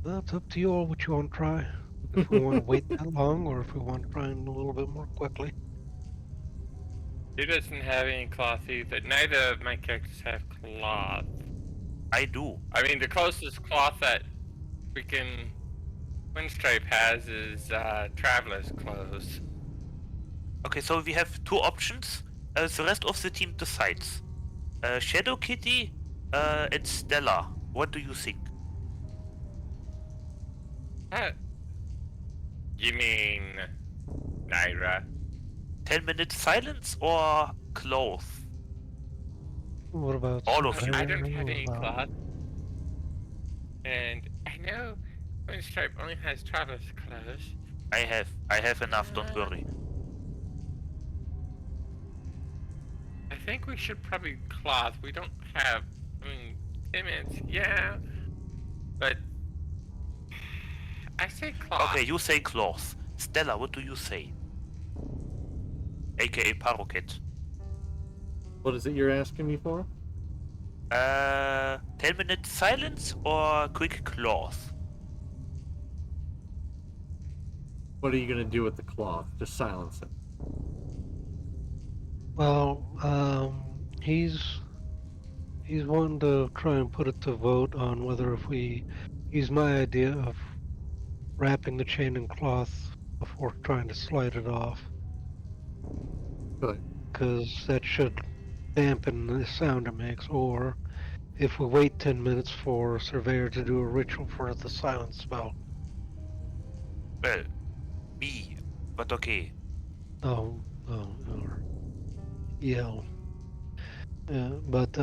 That's up to you all what you want to try. If we want to wait that long or if we want to try and a little bit more quickly. He doesn't have any cloth either. Neither of my characters have cloth. I do. I mean, the closest cloth that freaking Windstripe has is traveler's clothes. Okay, so we have two options. The rest of the team decides. Shadow Kitty and Stella. What do you think? You mean Naira? 10 minutes silence or cloth? What about All of you. I don't Surveyor? have any What about- cloth. And I know Windstripe only has traveler's clothes. I have enough, don't worry. I think we should probably cloth. We don't have, 10 minutes, yeah. But I say cloth. Okay, you say cloth. Stella, what do you say? AKA Paroquet. What is it you're asking me for? 10 minutes silence or quick cloth? What are you going to do with the cloth? Just silence it. Well, he's wanting to try and put it to vote on whether if we use my idea of wrapping the chain in cloth before trying to slide it off. Good. because that should dampen the sound it makes. Or if we wait 10 minutes for Surveyor to do a ritual for the silence spell. Well, me, but okay. Or yell. But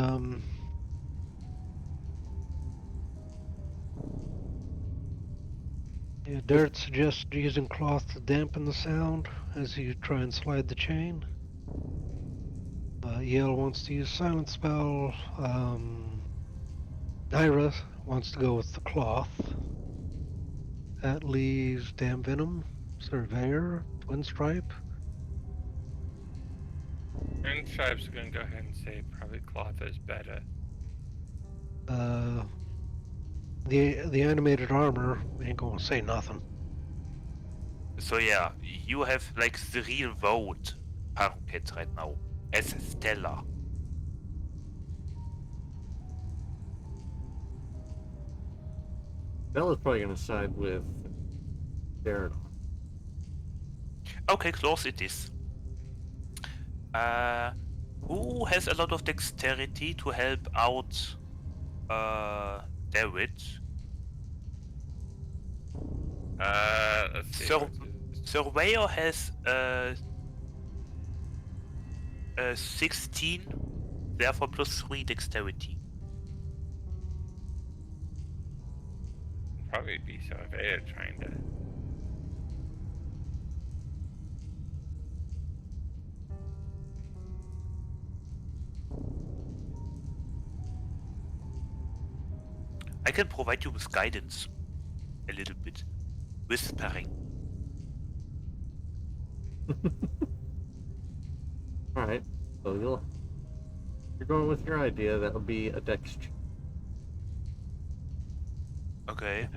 yeah, Dirt suggests using cloth to dampen the sound as you try and slide the chain. Yale wants to use silent spell. Naira wants to go with the cloth. That leaves Damn Venom, Surveyor, Twin Stripe. And Stripe's gonna go ahead and say probably cloth is better. Uh, the animated armor ain't gonna say nothing. So yeah, you have like the real vote, Parket, right now as Stella. Bella's probably going to side with Darren. Okay, close it is. Who has a lot of dexterity to help out David? Let's see. Sur- What's his... Surveyor has 16, therefore +3 dexterity. Probably be Surveyor trying to. I can provide you with guidance a little bit. Whispering. All right. So you're going with your idea. That'll be a dex check. Okay.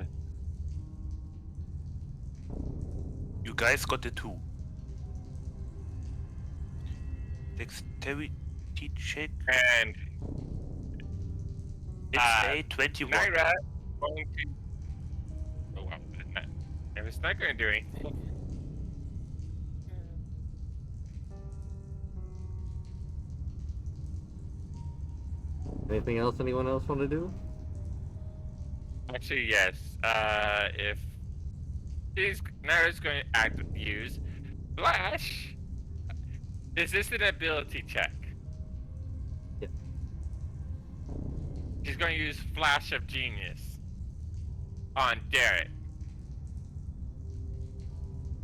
You guys got the 2. Dexterity check. And It's a 21. Naira going to. Oh wow, it's not going to do anything. Anything else anyone else want to do? Actually, yes. If Naira's going to use Flash, is this an ability check? Yeah. She's going to use Flash of Genius on Derek.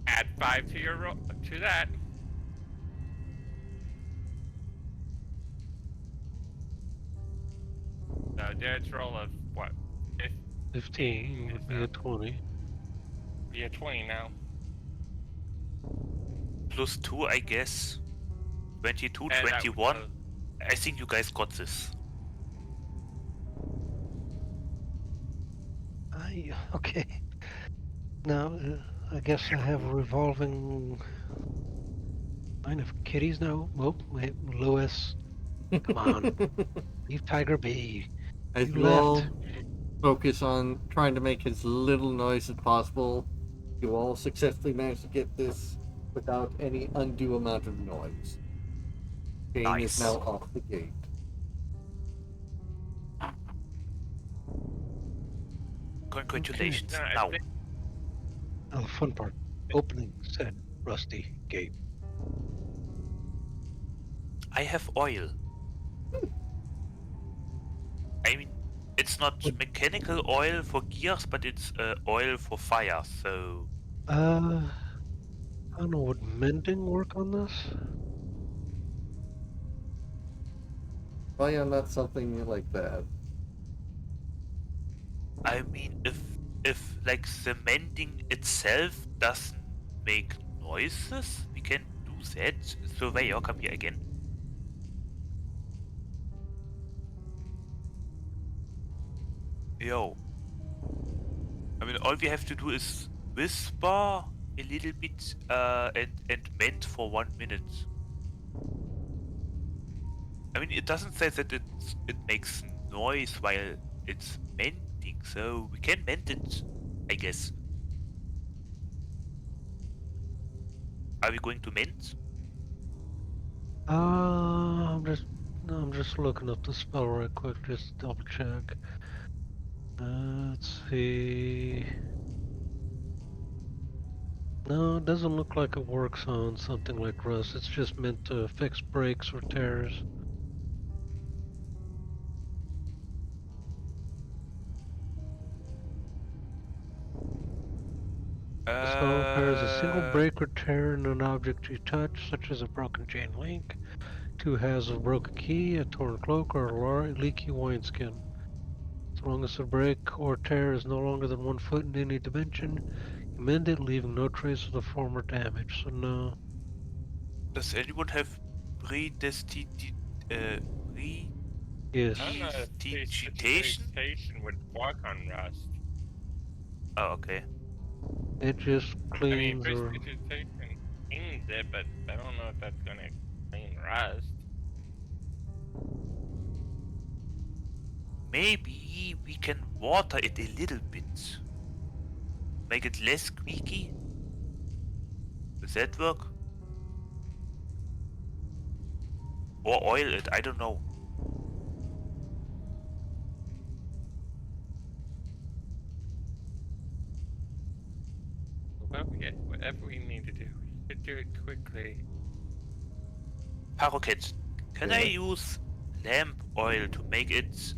Add 5 to your roll to that. So Derek's roll of what? 15 would be a 20. Be a 20 now. +2, I guess. 22, And that 21. was- I think you guys got this. Okay. Now, I guess I have a revolving line of kitties now. Oh, wait, Lewis. Come on. Leave Tiger be. As You you all left. focus on trying to make as little noise as possible, you all successfully manage to get this without any undue amount of noise. Jane Nice. is now off the gate. Congratulations. No, I Now, think- Now the fun part. Opening said rusty gate. I have oil. I mean, it's not What? mechanical oil for gears, but it's oil for fire, so... I don't know, would mending work on this? Why am not something like that? I mean, if like the mending itself doesn't make noises, we can do that. Surveyor, come here again. Yo. I mean, all we have to do is whisper a little bit and mend for 1 minute. I mean, it doesn't say that it makes noise while it's mending, so we can mend it, I guess. Are we going to mend? I'm just looking up the spell right quick, just to double check. Let's see. No, it doesn't look like it works on something like rust. It's just meant to fix breaks or tears. The spell repairs a single break or tear in an object you touch, such as a broken chain link, two halves of a broken key, a torn cloak, or a leaky wineskin. So long as the break or tear is no longer than 1 foot in any dimension, you mend it, leaving no trace of the former damage. So no. Does anyone have predestined uh, Yes. I don't know if prestidigitation? prestidigitation would work on rust. Oh, okay. It just I mean, cleans or prestidigitation cleans it, but I don't know if that's gonna clean rust. Maybe we can water it a little bit. Make it less squeaky? Does that work? Or oil it, I don't know. Whatever we need to do, we should do it quickly. Paroquet, can I Yeah. use lamp oil to make it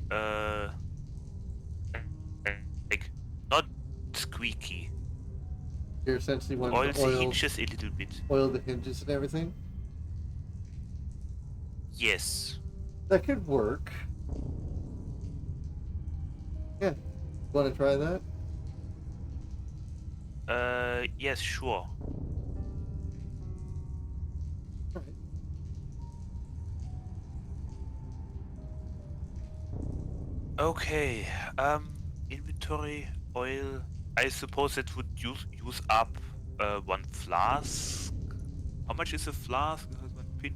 like not squeaky? You're essentially wanting Oil to the hinges a little bit. oil the hinges and everything. Yes. That could work. Yeah. Want to try that? Yes, sure. Alright. Okay. Inventory oil. I suppose it would use up 1 flask. How much is a flask? It has one pin.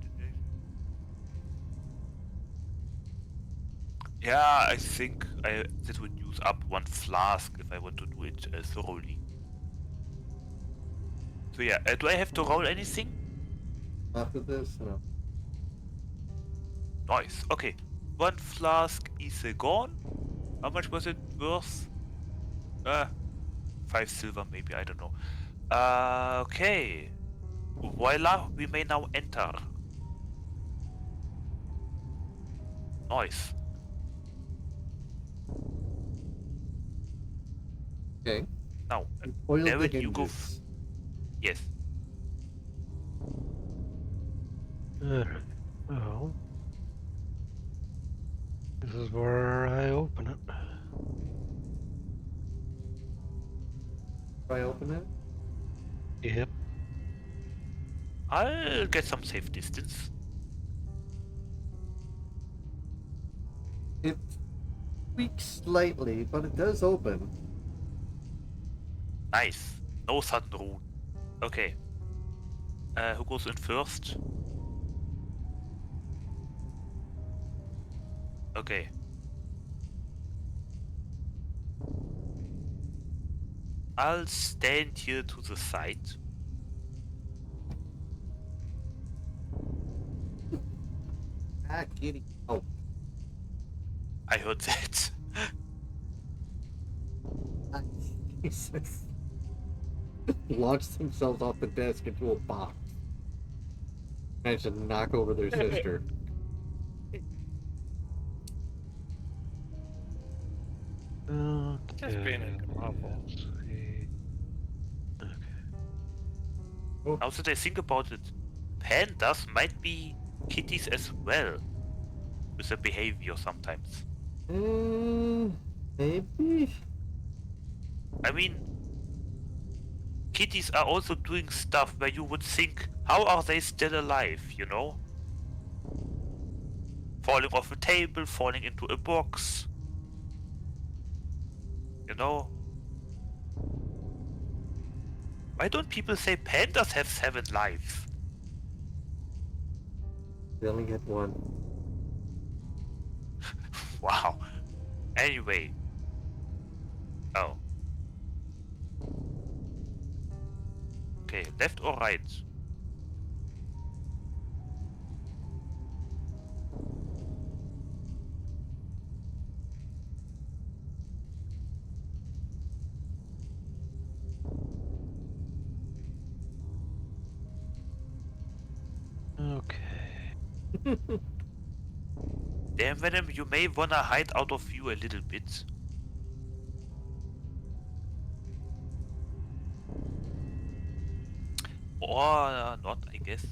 Yeah, I think that would use up 1 flask if I want to do it thoroughly. So yeah, do I have to roll anything? After this, no. Nice. Okay, 1 flask is gone. How much was it worth? 5 silver maybe. I don't know. Okay. Voila, we may now enter. Nice. Okay. Now, Oil the Darren, you go. hinges. Yes. Alright. Well, this is where I open it. Try open it. Yep. I'll get some safe distance. It tweaks slightly, but it does open. Nice. No sudden rule. Okay. Who goes in first? Okay. I'll stand here to the side. Ah, kitty. Oh, I heard that. ah, Jesus. Launched themselves off the desk into a box. Managed to knock over their sister. Okay. Just being adorable. Let's see. Okay. Now that I think about it, pandas might be kitties as well, with their behavior sometimes. Maybe. I mean, kitties are also doing stuff where you would think, how are they still alive, you know? Falling off a table, falling into a box. You know? Why don't people say pandas have 7 lives? They only get one. Wow. Anyway. Oh. Okay, left or right? Damn, Venom, you may wanna hide out of view a little bit. Or not, I guess.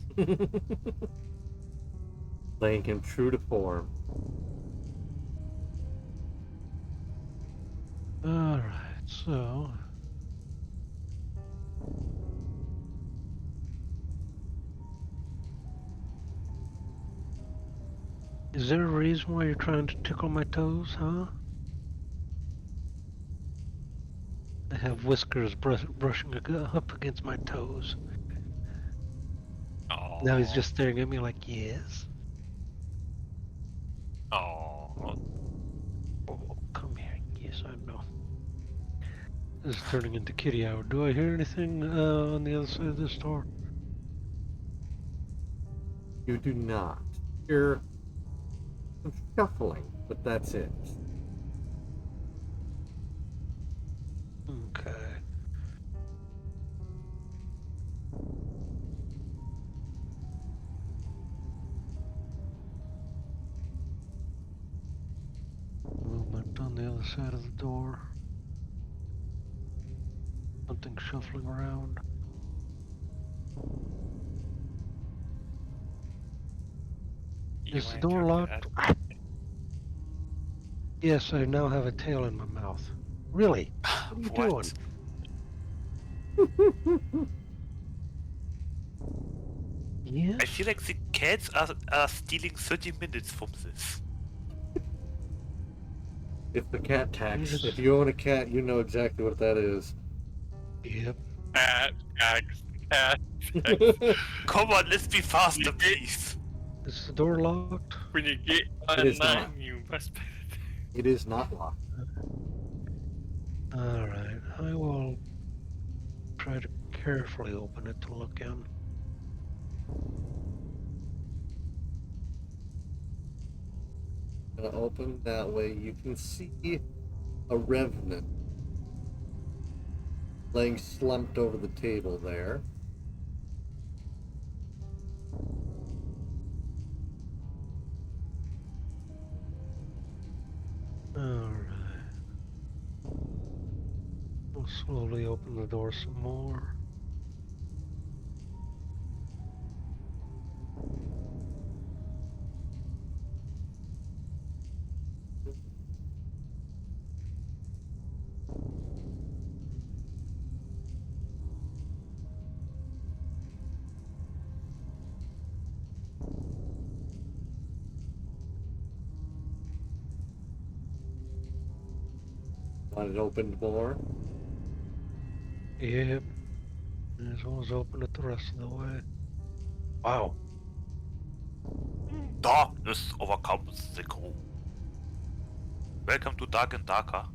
Playing him true to form. Alright, so. Is there a reason why you're trying to tickle my toes, huh? I have whiskers brushing up against my toes. Oh. Now he's just staring at me like, yes. Oh. Oh, come here. Yes, I know. This is turning into kitty hour. Do I hear anything on the other side of this door? You do not. You're some shuffling, but that's it. Okay. Movement on the other side of the door. Something shuffling around. You Is the wanna door talk to locked? that? Yes, I now have a tail in my mouth. Really? What are you doing? Yes? I feel like the cats are stealing 30 minutes from this. It's the cat tax. Yes. If you own a cat, you know exactly what that is. Yep. Cat, cat. Come on, let's be faster, You- please. Is the door locked? When you get It is not. online, you must pay the It is not locked. Alright, I will try to carefully open it to look in. Gonna open that way. You can see a revenant laying slumped over the table there. Alright. We'll slowly open the door some more. Want it opened more? Yep. As well as open it the rest of the way. Wow. Darkness overcomes the crew. Welcome to Dark and Darker,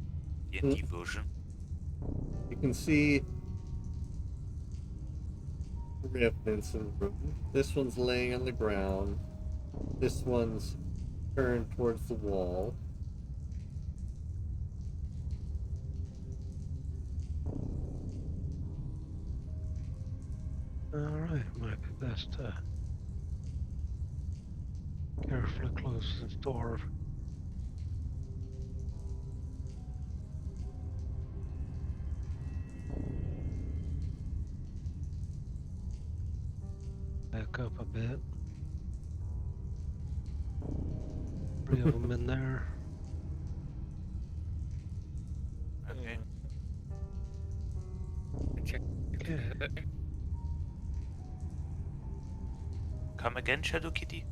D&D version. You can see revenants in the room. This one's laying on the ground. This one's turned towards the wall. Alright, might be best to carefully close this door. Back up a bit. 3 of them in there. Okay. Okay. Come again, Shadow Kitty?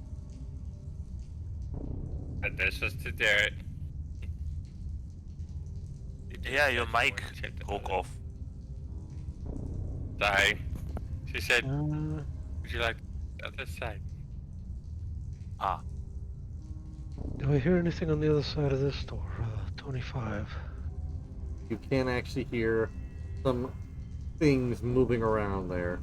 And this was to Derek. Yeah, your mic broke off. Sorry. She said, Uh, would you like the other side? Ah, do I hear anything on the other side of this door? 25. You can actually hear some things moving around there.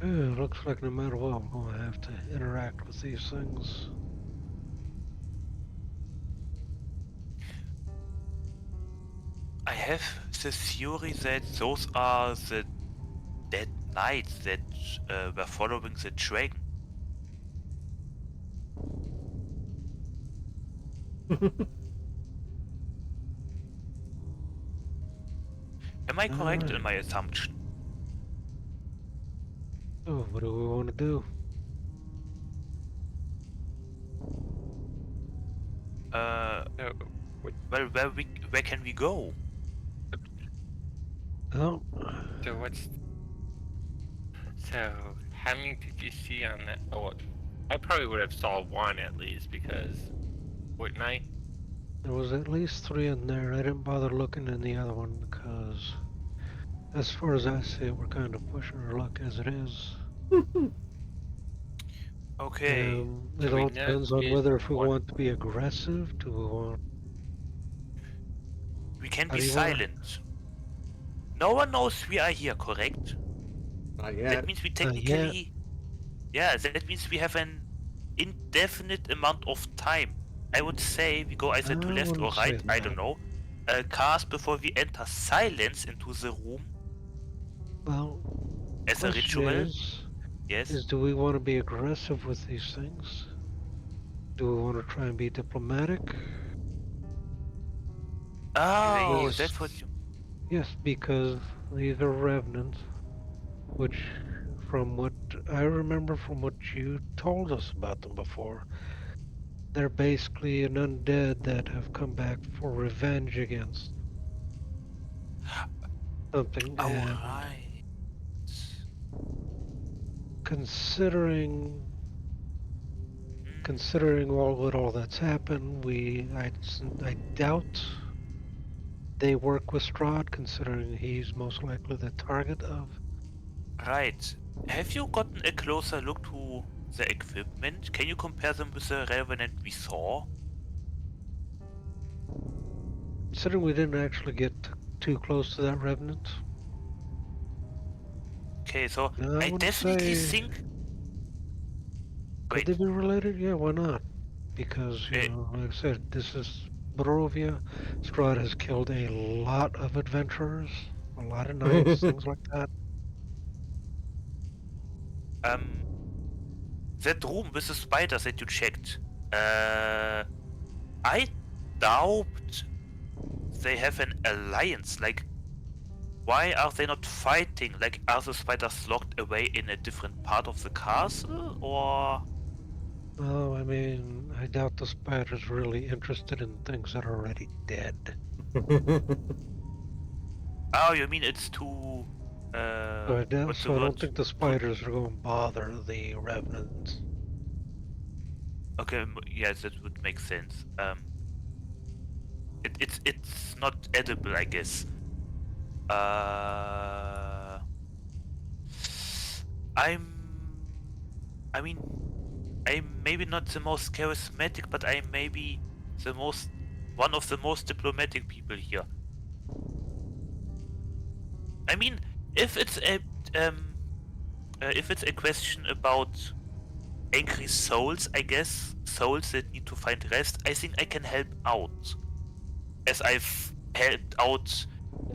Looks like no matter what, I'm going to have to interact with these things. I have the theory that those are the dead knights that were following the dragon. Am I correct in Alright. my assumption? So, what do we want to do? So, what, Well, where can we go? Oh, so what's so? How many did you see on that? Oh, I probably would have saw one at least because wouldn't I? there was at least 3 in there. I didn't bother looking in the other one because, as far as I see it, we're kind of pushing our luck as it is. Okay, It So we all know depends on there is whether if we one. want to be aggressive, do we want... we can How be do you want to... silent. No one knows we are here, correct? Not That yet. means we Not yet. technically... Yeah, that means we have an indefinite amount of time. I would say we go either to I left or wouldn't say right, I don't that. know. Cast before we enter silence into the room Well, as a question ritual. Yes. is do we want to be aggressive with these things? Do we want to try and be diplomatic? Oh, They, Because, that's what you... yes, because these are revenants, which, from what I remember from what you told us about them before, they're basically an undead that have come back for revenge against something. And Alright. considering considering all that's happened, I doubt they work with Strahd, considering he's most likely the target of. Right. Have you gotten a closer look to the equipment? Can you compare them with the Revenant we saw? Considering we didn't actually get too close to that revenant, Okay, so no, I I wouldn't definitely say. think... Could they Wait, be related? Yeah, why not? Because eh, like I said, this is Barovia. Strahd has killed a lot of adventurers, a lot of knights, things like that. um, that room with the spiders that you checked, I doubt they have an alliance. Like, why are they not fighting? Like, are the spiders locked away in a different part of the castle? Or... Oh, I mean, I doubt the spider's really interested in things that are already dead. Oh, you mean it's too... what's the So I word? don't think the Too... spiders are going to bother the revenants. Okay, yes, that would make sense. It's not edible, I guess. Uh, I'm... I mean, I'm maybe not the most charismatic, but I'm maybe the most... one of the most diplomatic people here. I mean, if it's a... Um, if it's a question about angry souls, I guess, souls that need to find rest, I think I can help out. As I've helped out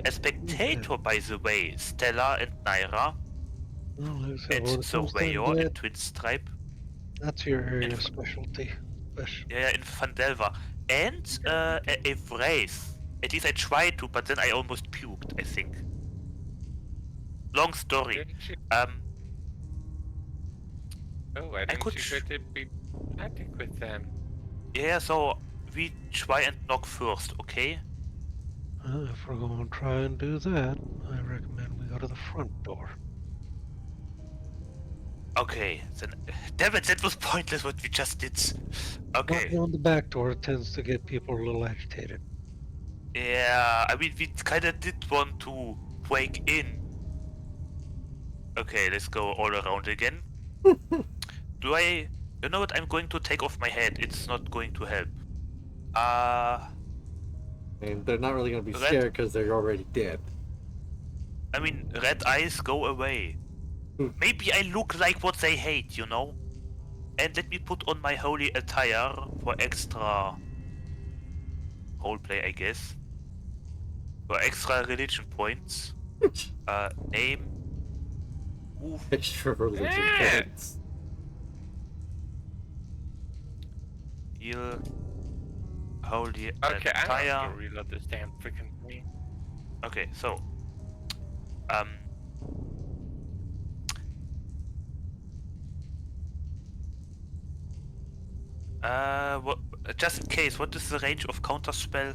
a Okay. spectator, by the way, Stella and Naira Well, like I said, at when it comes to Surveyor undead, and Twin Stripe that's your in, area of specialty. yeah, in Vandelva. And a Wraith. At least I tried to, but then I almost puked, I think. Long story. Didn't you? Um, Oh, I I didn't could... you get to be diplomatic with them? Yeah, so we try and knock first, okay? If we're going to try and do that, I recommend we go to the front door. Okay, then... Damn it, that was pointless what we just did. Okay. Knocking on the back door tends to get people a little agitated. Yeah, I mean, we kinda did want to break in. Okay, let's go all around again. Do I... You know what? I'm going to take off my head. It's not going to help. And they're not really going to be Red... scared because they're already dead. I mean, red eyes, go away. Maybe I look like what they hate, you know? And let me put on my holy attire for extra roleplay, I guess. For extra religion points. Name. move. Extra religion Yeah. points. Heal. Holy Okay, I don't have fire. to reload this damn freaking thing. Okay, so um what, just in case, what is the range of counter spell?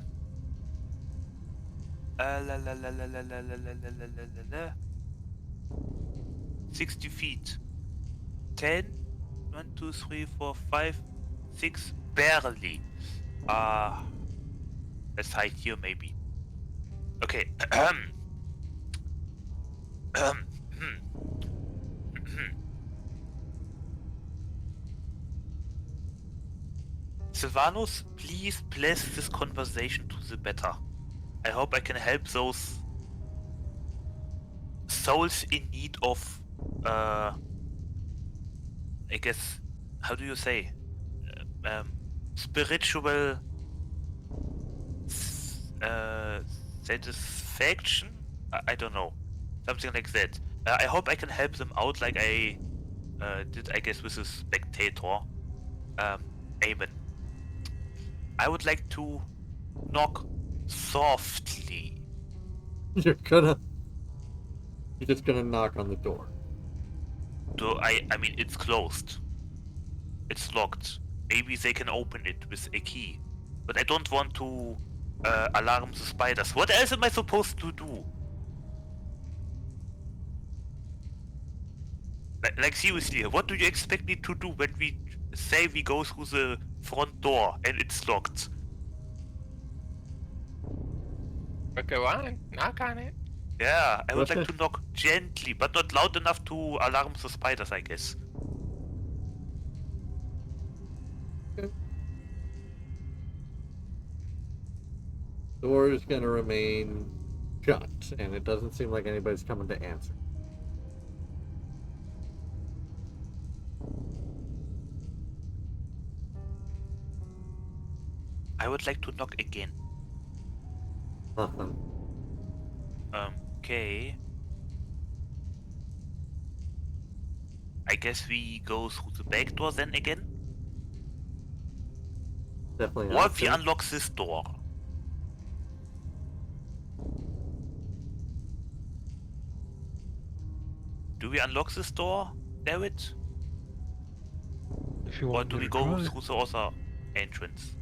La la la la la la la la la la la la la. 60 feet. 10, 1, 2, 3, 4, 5, 6, barely. Let's hide here maybe. Okay. Sylvanus, please bless this conversation to the better. I hope I can help those souls in need of, I guess, how do you say, spiritual satisfaction? I don't know, something like that. I hope I can help them out, like I did, I guess, with a spectator. Amen. I would like to knock softly. You're just gonna knock on the door. I mean, it's closed. It's locked. Maybe they can open it with a key. But I don't want to alarm the spiders. What else am I supposed to do? Like seriously, what do you expect me to do when we say we go through the front door and it's locked? But go on, knock on it. Yeah, I would What like the- to knock gently, but not loud enough to alarm the spiders, I guess. Door is gonna remain shut, and it doesn't seem like anybody's coming to answer. I would like to knock again. Nothing. Okay. I guess we go through the back door then again? Definitely an Or if we option. unlock this door. Do we unlock this door, David? If you Or want do me we to go try. through the other entrance?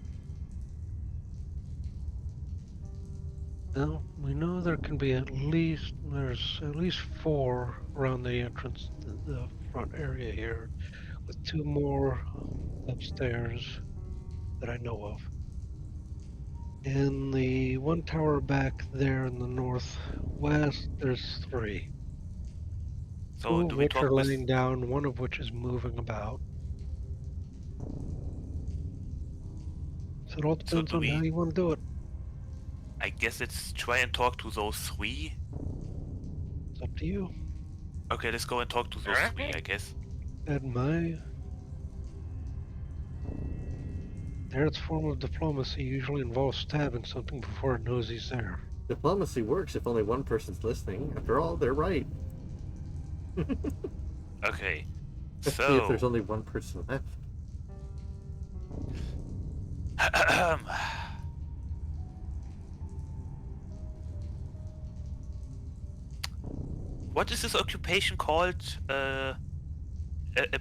Well, we know there's at least 4 around the entrance, the front area here, with 2 more upstairs that I know of. In the one tower back there in the northwest, there's 3. So 2 of do we which are talk with... laying down, 1 of which is moving about. So it all So depends do on how we... you want to do it. I guess let's try and talk to those 3. It's up to you. Okay, let's go and talk to those 3, I guess. And Darrett's form of diplomacy usually involves stabbing something before it knows he's there. Diplomacy works if only one person's listening. After all, they're right. Okay. Especially if there's So... only one person left. What is this occupation called? A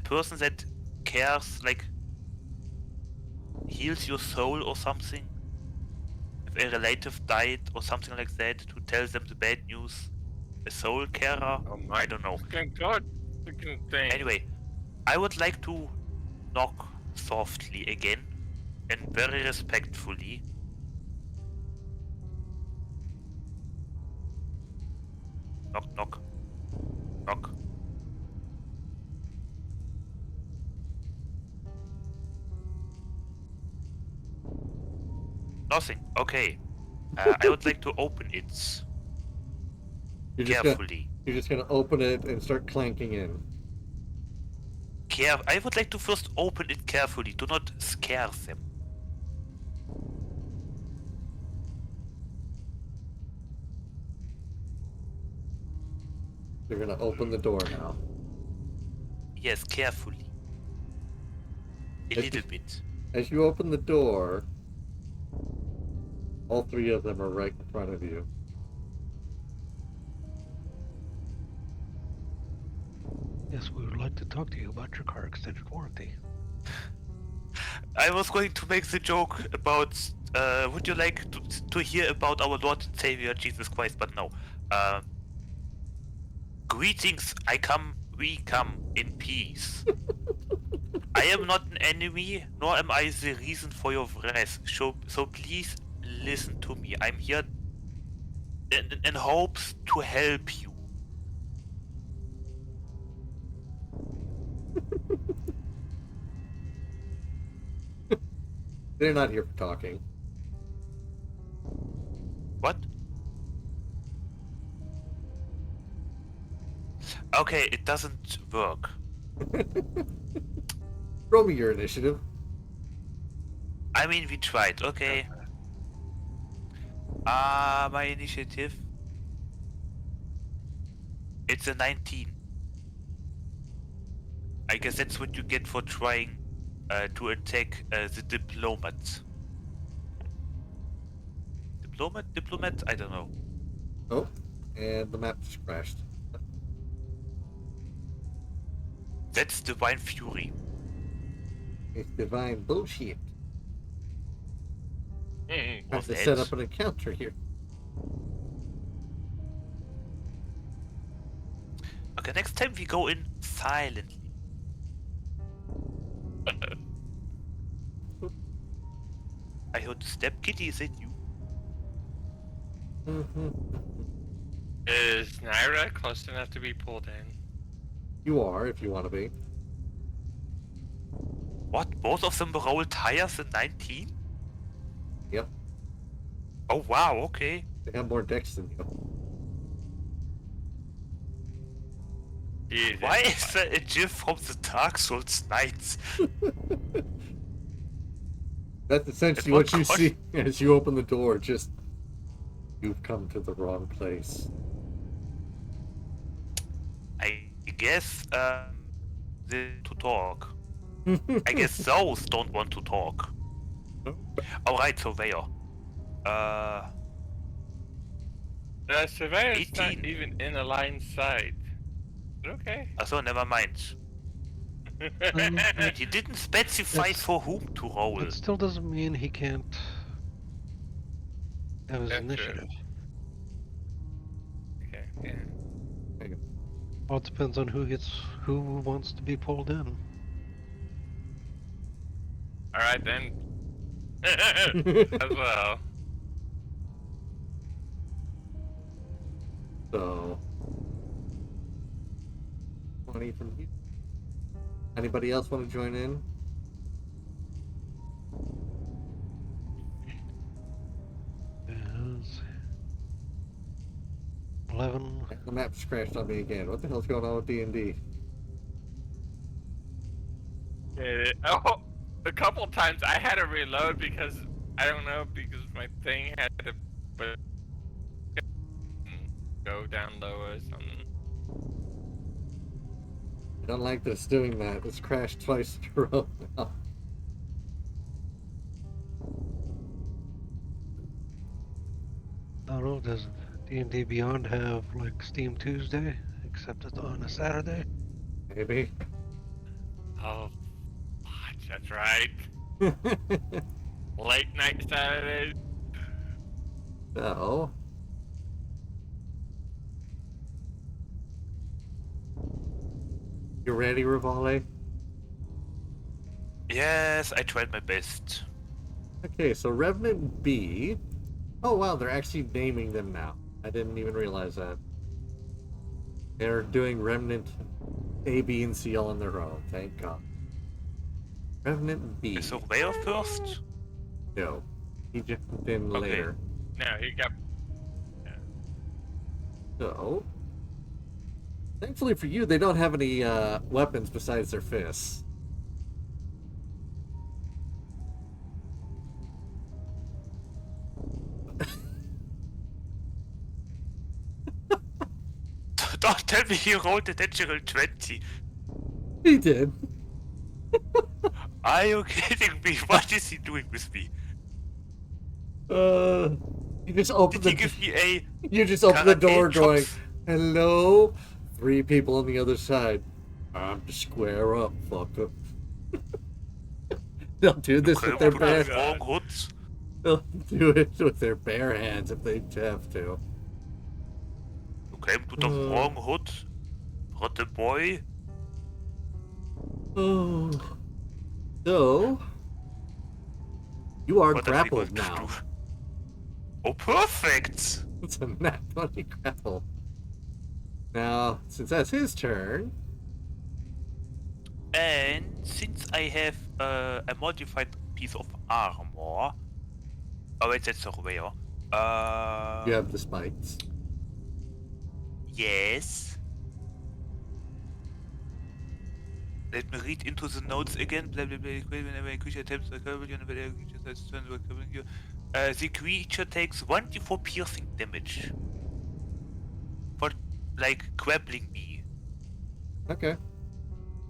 person that cares, like, heals your soul or something? If a relative died or something like that, to tell them the bad news. A soul carer? Oh my I don't know. fucking god, freaking thing. Anyway, I would like to knock softly again and very respectfully. Knock, knock, knock. Nothing. Okay. I would like to open it carefully. You're just gonna open it and start clanking in. I would like to first open it carefully. Do not scare them. You're gonna open the door now. Yes, carefully. A It little just- bit. As you open the door, all three of them are right in front of you. Yes, we would like to talk to you about your car extended warranty. I was going to make the joke about would you like to hear about our Lord and Savior Jesus Christ, but no. Greetings, we come in peace. I am not an enemy, nor am I the reason for your wrath. So please listen to me. I'm here in hopes to help you. They're not here for talking. What? Okay, it doesn't work. Roll me your initiative. I mean, we tried, okay. My initiative. It's a 19. I guess that's what you get for trying to attack the diplomat. Diplomat? I don't know. Oh, and the map just crashed. That's divine fury. It's divine bullshit. Mm. I have to set up an encounter here. Okay, next time we go in silently. I heard step. Kitty, is it you? Is Naira close enough to be pulled in? You are, if you want to be. What? Both of them rolled higher than 19? Yep. Oh wow, okay. They have more decks than you. Jesus. Why is there a gif from the Dark Souls Knights? That's essentially What what you cost- see as you open the door. Just, you've come to the wrong place. I guess they to talk. I guess those don't want to talk. Alright, so where? The surveyor's not 18. even in a line sight. Okay. So never mind. He didn't specify That's- for whom to roll. That still doesn't mean he can't have his That's true. initiative. Okay, yeah. Well, it depends on who wants to be pulled in. Alright then. As well. So, 20 from you. Anybody else want to join in? Yes. 11. The map's crashed on me again. What the hell's going on with D&D? Oh, a couple times I had to reload because I don't know because my thing had to go down low or something. I don't like that it's doing that. It's crashed twice in a row now. I don't know, does D&D Beyond have like Steam Tuesday, except it's on a Saturday? Maybe. Oh, fudge, that's right. Late night Saturdays. So, you ready, Rivale? Yes, I tried my best. Okay, so Revenant B. Oh wow, they're actually naming them now. I didn't even realize that. They're doing Remnant A, B, and C all on their own. Thank God. Revenant B. So where first? No, he jumped in Okay. later. No, he got. So, thankfully for you, they don't have any weapons besides their fists. Don't tell me you rolled a natural 20. He did. Are you kidding me? What is he doing with me? You just open Did he the give me a you just open the karate door going, chops? hello? 3 people on the other side. Time to square up, fucker. They'll do this Okay, with we their put bare the wrong hoods. they'll do it with their bare hands if they have to. Okay, we put the wrong hood. What a boy. Oh. So you are What are we going grappled to now. do? Oh, perfect! It's a nat 20 grapple. Now, since that's his turn, And since I have a modified piece of armor. Oh, wait, that's rare. you have the spikes. Yes. Let me read into the notes again. Blah blah blah. Whenever a creature attempts to cover you, whenever a creature starts to turn to covering you, the creature takes 1d4 piercing damage for like grappling me, Okay.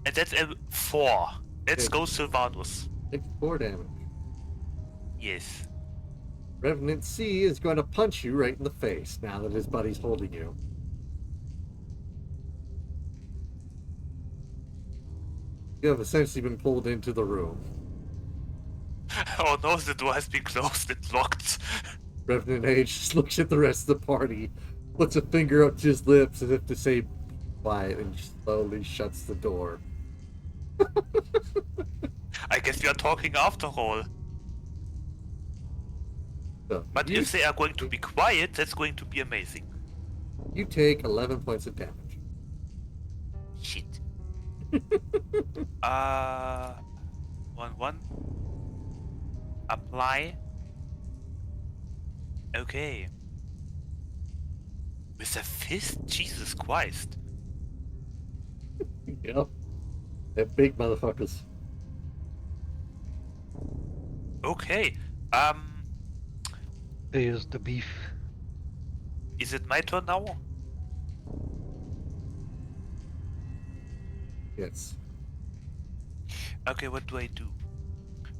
and that's a 4. Let's It go, Sylvanus. takes 4 damage. Yes. Revenant C is going to punch you right in the face now that his buddy's holding you. You have essentially been pulled into the room. Oh no, the door has been closed and locked. Revenant Age just looks at the rest of the party, puts a finger up to his lips as if to say quiet, and slowly shuts the door. I guess we are talking after all. So, But if they are going to be quiet, that's going to be amazing. you take 11 points of damage. Shit. 1-1. Apply. Okay. With a fist? Jesus Christ. Yep. They're big motherfuckers. Okay. There's the beef. Is it my turn now? Yes. Okay, what do I do?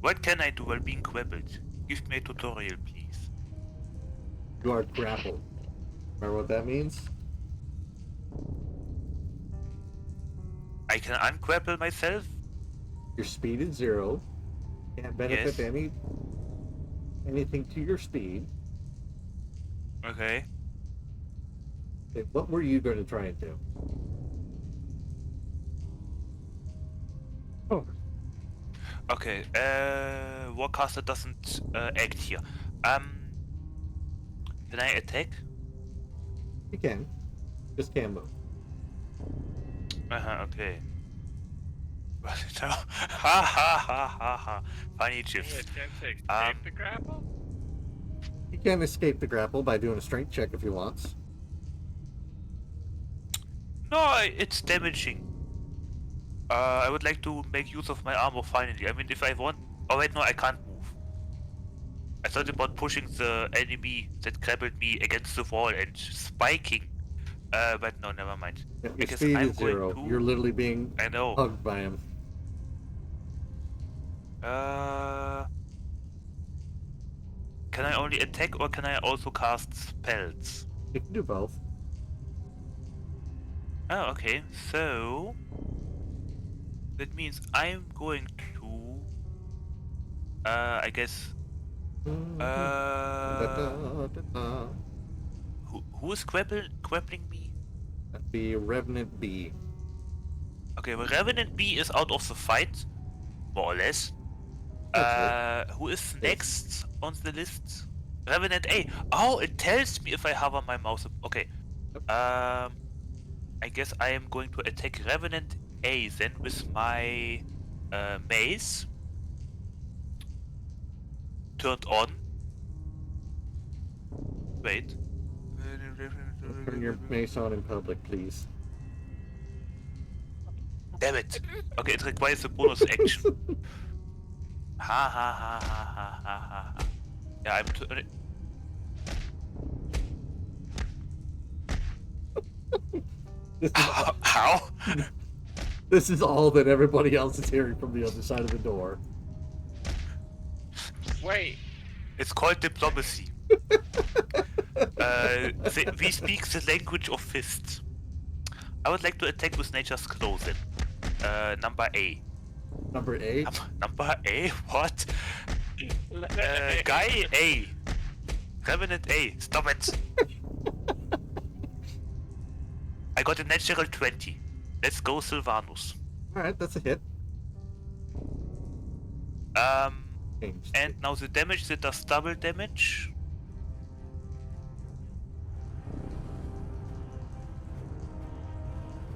What can I do while being grappled? Give me a tutorial, please. You are grappled. Remember what that means? I can ungrapple myself? Your speed is 0. Can't benefit Yes. anything to your speed. Okay. Okay, what were you going to try and do? Oh, Okay, Warcaster doesn't act here. Can I attack? You can. Just can't move. Okay. Ha ha ha ha ha. Funny Any chips. attempt to escape the grapple? You can escape the grapple by doing a strength check if you want. No, it's damaging. I would like to make use of my armor finally. I mean, if I want... Oh wait, no, I can't move. I thought about pushing the enemy that grappled me against the wall and spiking. But no, never mind. Yeah, I your guess speed I'm is going 0. to... You're literally being I know. hugged by him. Can I only attack or can I also cast spells? You can do both. Oh, okay. So... That means I'm going to... I guess... Who is grappling me? That'd be Revenant B. Okay, well, Revenant B is out of the fight, more or less. Who is next on the list? Revenant A. Oh, it tells me if I hover my mouse. Okay. I guess I am going to attack Revenant A then with my mace turned on. Wait. Turn your mace on in public, please. Damn it. Okay, it requires a bonus action. Ha ha ha ha ha ha ha. Yeah, I'm turning. This is How? This is all that everybody else is hearing from the other side of the door. Wait, It's called diplomacy. We speak the language of fists. I would like to attack with nature's clothing. Number A. Number 8. Number A? What? Guy A. Revenant A. Stop it. I got a natural 20. Let's go, Sylvanus. Alright, that's a hit. Changed. And now the damage that does double damage.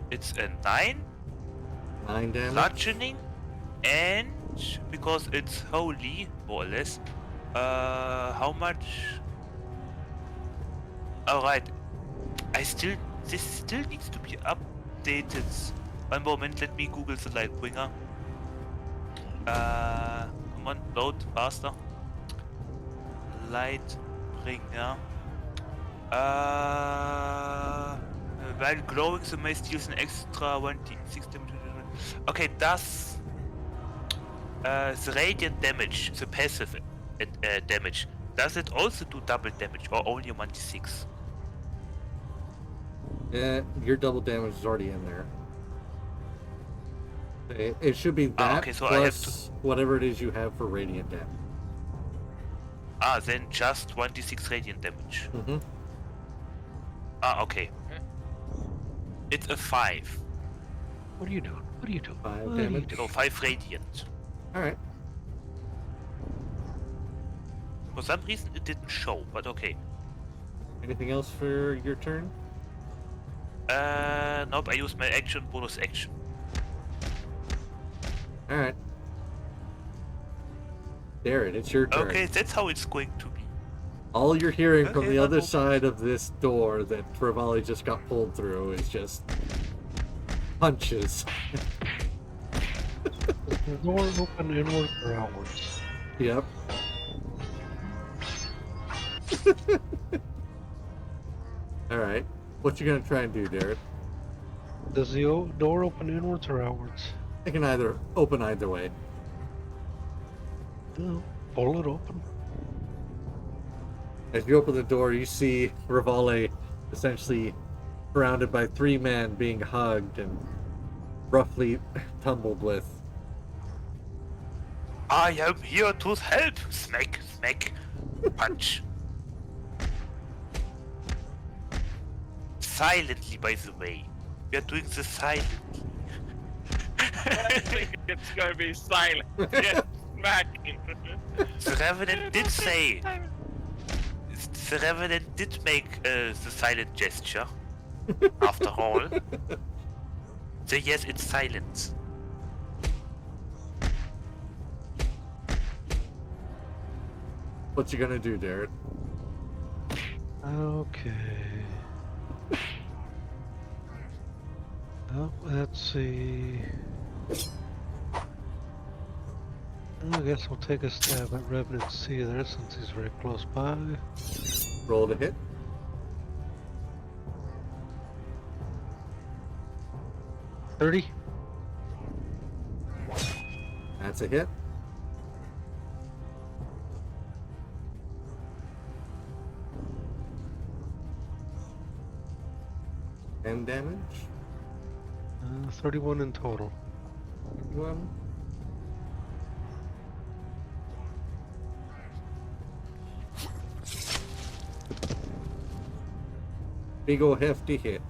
It's a 9. 9 damage. Bludgeoning. And because it's holy, more or less. How much? Alright. This still needs to be updated. One moment, let me Google the Lightbringer. Come on, load faster. Lightbringer. While glowing, the mace deals an extra 1d6 damage. Okay, does the radiant damage, the passive damage, does it also do double damage or only 1d6? Yeah, your double damage is already in there. It should be that okay, so I have plus whatever it is you have for radiant damage. Then just 1d6 radiant damage. Mm-hmm. Okay. It's a 5. What are you doing? What are you doing? 5 What are you damage. doing? No, 5 radiant. Alright. For some reason it didn't show, but okay. Anything else for your turn? Nope, I used my action, bonus action. Alright. Darren, it's your turn. Okay, that's how it's going to be. All you're hearing from Okay, the other okay. side of this door that Trevally just got pulled through is just punches. Is the door open inward or outwards? Yep. Alright. What you gonna try and do, Darren? Does the door open inwards or outwards? It can either open either way. No. Pull it open. As you open the door, you see Rivale essentially surrounded by 3 men being hugged and roughly tumbled with. I am here to help. Smack, smack, punch. Silently, by the way. We are doing this silently. I think it's gonna be silent. Just smacking. The Revenant did say. The Revenant did make the silent gesture. After all. So yes, it's silent. What you gonna do, Darren? Okay. Oh, let's see. I guess we'll take a stab at Revenant C there since he's very close by. Roll to hit. $30. That's a hit. And damage. 31 in total. 1. Big ol' hefty hit.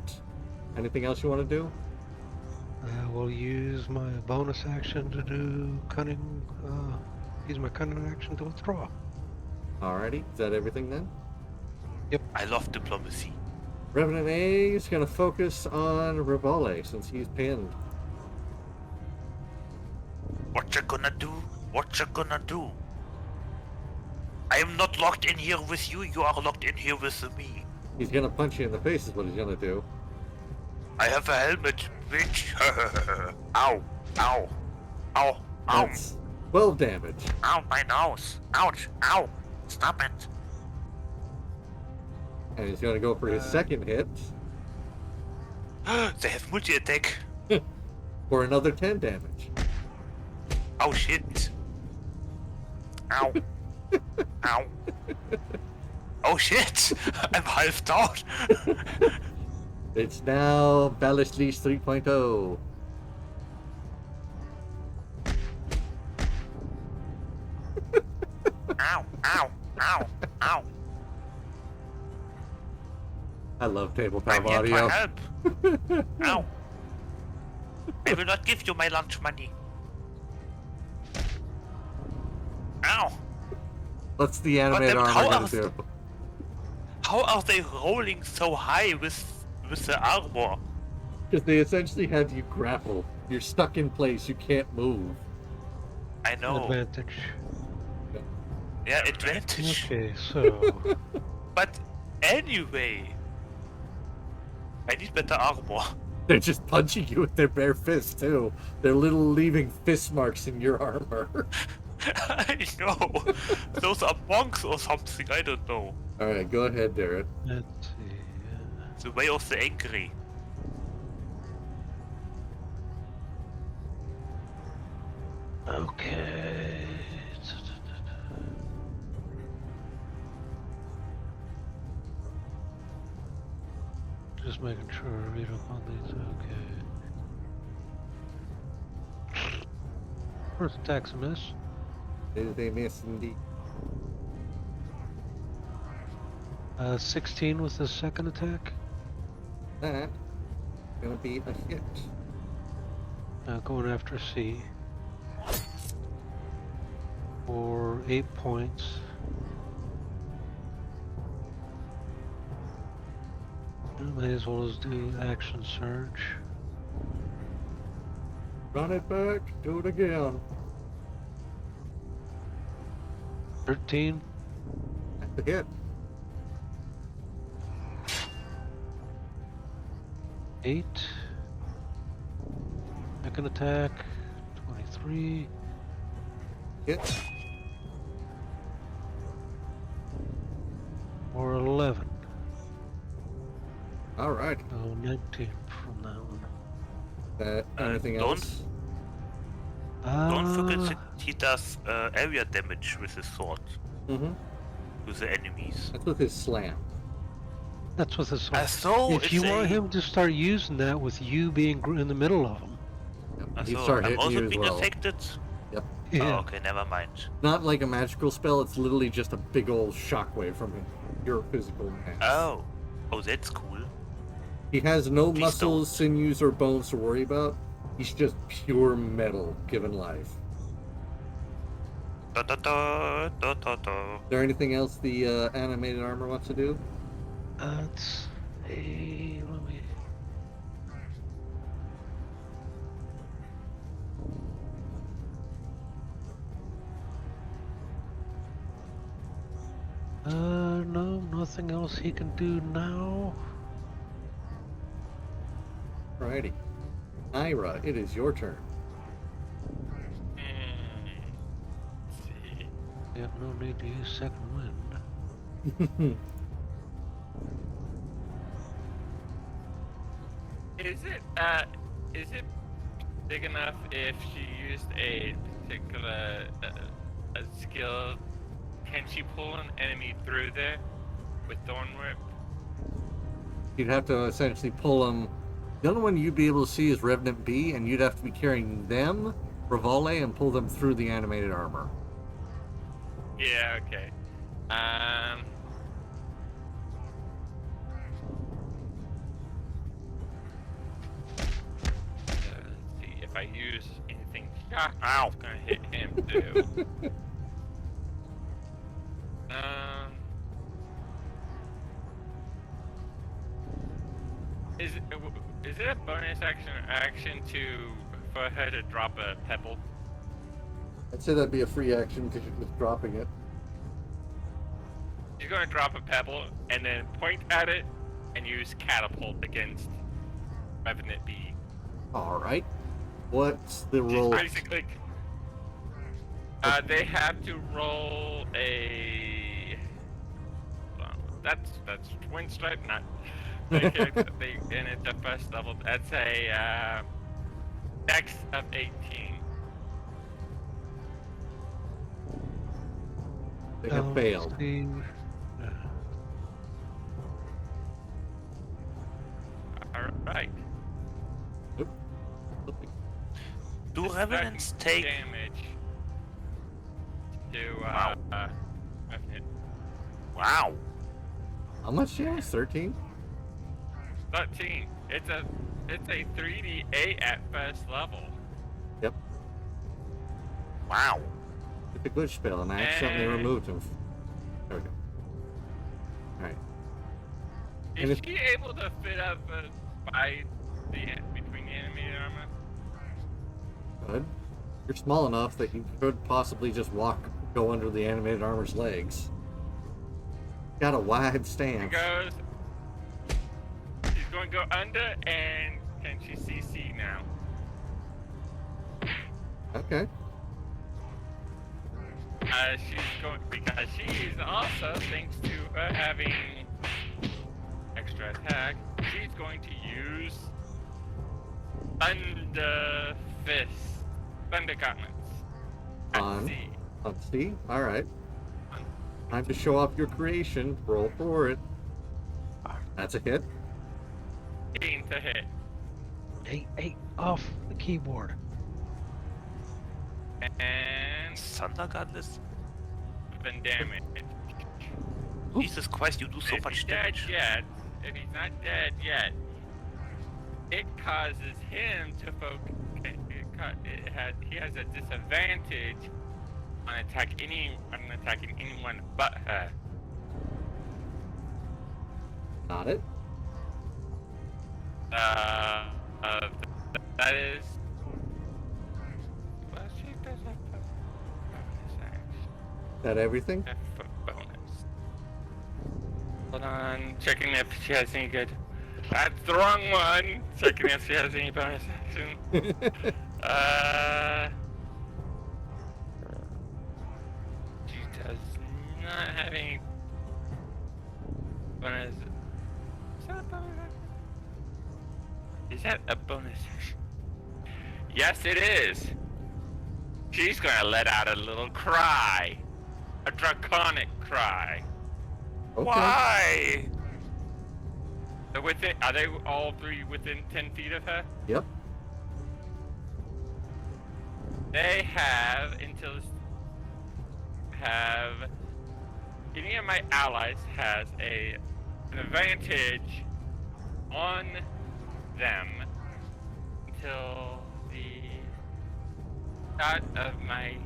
Anything else you want to do? I will use my bonus action to do cunning. Use my cunning action to withdraw. Alrighty, is that everything then? I love diplomacy. Revenant A is going to focus on Rivale since he's pinned. What you gonna do? What you gonna do? I am not locked in here with you, you are locked in here with me. He's going to punch you in the face is what he's going to do. I have a helmet, bitch. Ow, ow, ow, ow, That's 12 damage. ow, my nose. Ouch, ow, stop it. And he's going to go for his second hit. They have multi-attack. for another 10 damage. Oh shit. Ow. Ow. Oh shit! I'm half down. It's now Ballast Leash 3.0. Ow, ow, ow, ow. I love tabletop I'm here audio. to help. Ow. I will not give you my lunch money. Ow. What's the animated Goddammit, armor gonna do? How are they rolling so high with the armor? Because they essentially have you grappled. You're stuck in place. You can't move. I know. Advantage. Yeah, advantage. Okay, so But anyway, I need better armor. They're just punching you with their bare fists too. They're little leaving fist marks in your armor. I know. Those are monks or something. I don't know. All right, go ahead, Darren. let's see. The way of the angry. Okay. Just making sure I read up on these. Okay. First attack's a miss. They miss indeed. 16 with the second attack. That gonna be a hit. Going after C. For 8 points. I may as well as do action surge. Run it back. Do it again. 13. That's a hit. 8. Second attack. 23. Hit. Or 11. All right. Oh, 19 from that one. Anything don't- else? Don't forget that he does area damage with his sword Mm-hmm. to the enemies. That's with his slam. That's what this one. So If you want him to start using that with you being in the middle of them. Yep. He'd So start I'm hitting also you as being well. affected. Yep. Yeah. Oh, okay, never mind. Not like a magical spell. It's literally just a big old shockwave from your physical mass. Oh, that's cool. He has no Please muscles, don't. sinews, or bones to worry about. He's just pure metal given life. Da da da da da da. Is there anything else the animated armor wants to do? Let's see. Let me. No, nothing else he can do now. Alrighty. Ira, it is your turn. Let's see. We have no need to use second wind. Is it big enough if she used a particular a skill? Can she pull an enemy through there with Thorn Whip? You'd have to essentially pull them. The only one you'd be able to see is Revenant B, and you'd have to be carrying them, Revale, and pull them through the animated armor. Yeah. Okay. Let's see if I use anything shocking. Ow. It's gonna hit him too. Is it a bonus action for her to drop a pebble? I'd say that'd be a free action because you're just dropping it. She's gonna drop a pebble and then point at it and use catapult against Revenant B. Alright. What's the She's roll? basically. They have to roll a. Hold on, that's twin stripe, not. And it's a first level. That's a Dex of 18. They have Let's failed. see. Alright. Oop. Do This revenants does take? damage to Wow. Revenant. Wow. How much damage? 13? 13. It's a 3d8 at first level. Yep. Wow. It's a glitch spell, and I accidentally And- removed him. There we go. Alright. And Is it- she able to fit up by between the animated armor? Good. You're small enough that you could possibly just go under the animated armor's legs. Got a wide She stance. goes. She's going to go under, and can she CC now? Okay. She's going because she's also, thanks to her having extra attack, she's going to use Thunder Fist, Thunder Gauntlets. On. C. Let's see. Alright. Time to show off your creation. Roll for it. That's a hit. 15 to hit. Hey, off the keyboard. And Thunder Godless? 7 damage. Jesus Christ, you do so If much he's dead damage. yet, if he's not dead yet, it causes him to focus. He has a disadvantage on attacking anyone but her. Got it. Uh, that is. Well, she does have a bonus action. That everything? F bonus. Hold on, checking if she has any good. That's the wrong one. Checking if she has any bonus action. She does not have any bonus. Is that a bonus action? Is that a bonus action? Yes, it is. She's gonna let out a little cry. A draconic cry. Okay. Why? Are they all three within 10 feet of her? Yep. They have any of my allies has an advantage on them until the start of my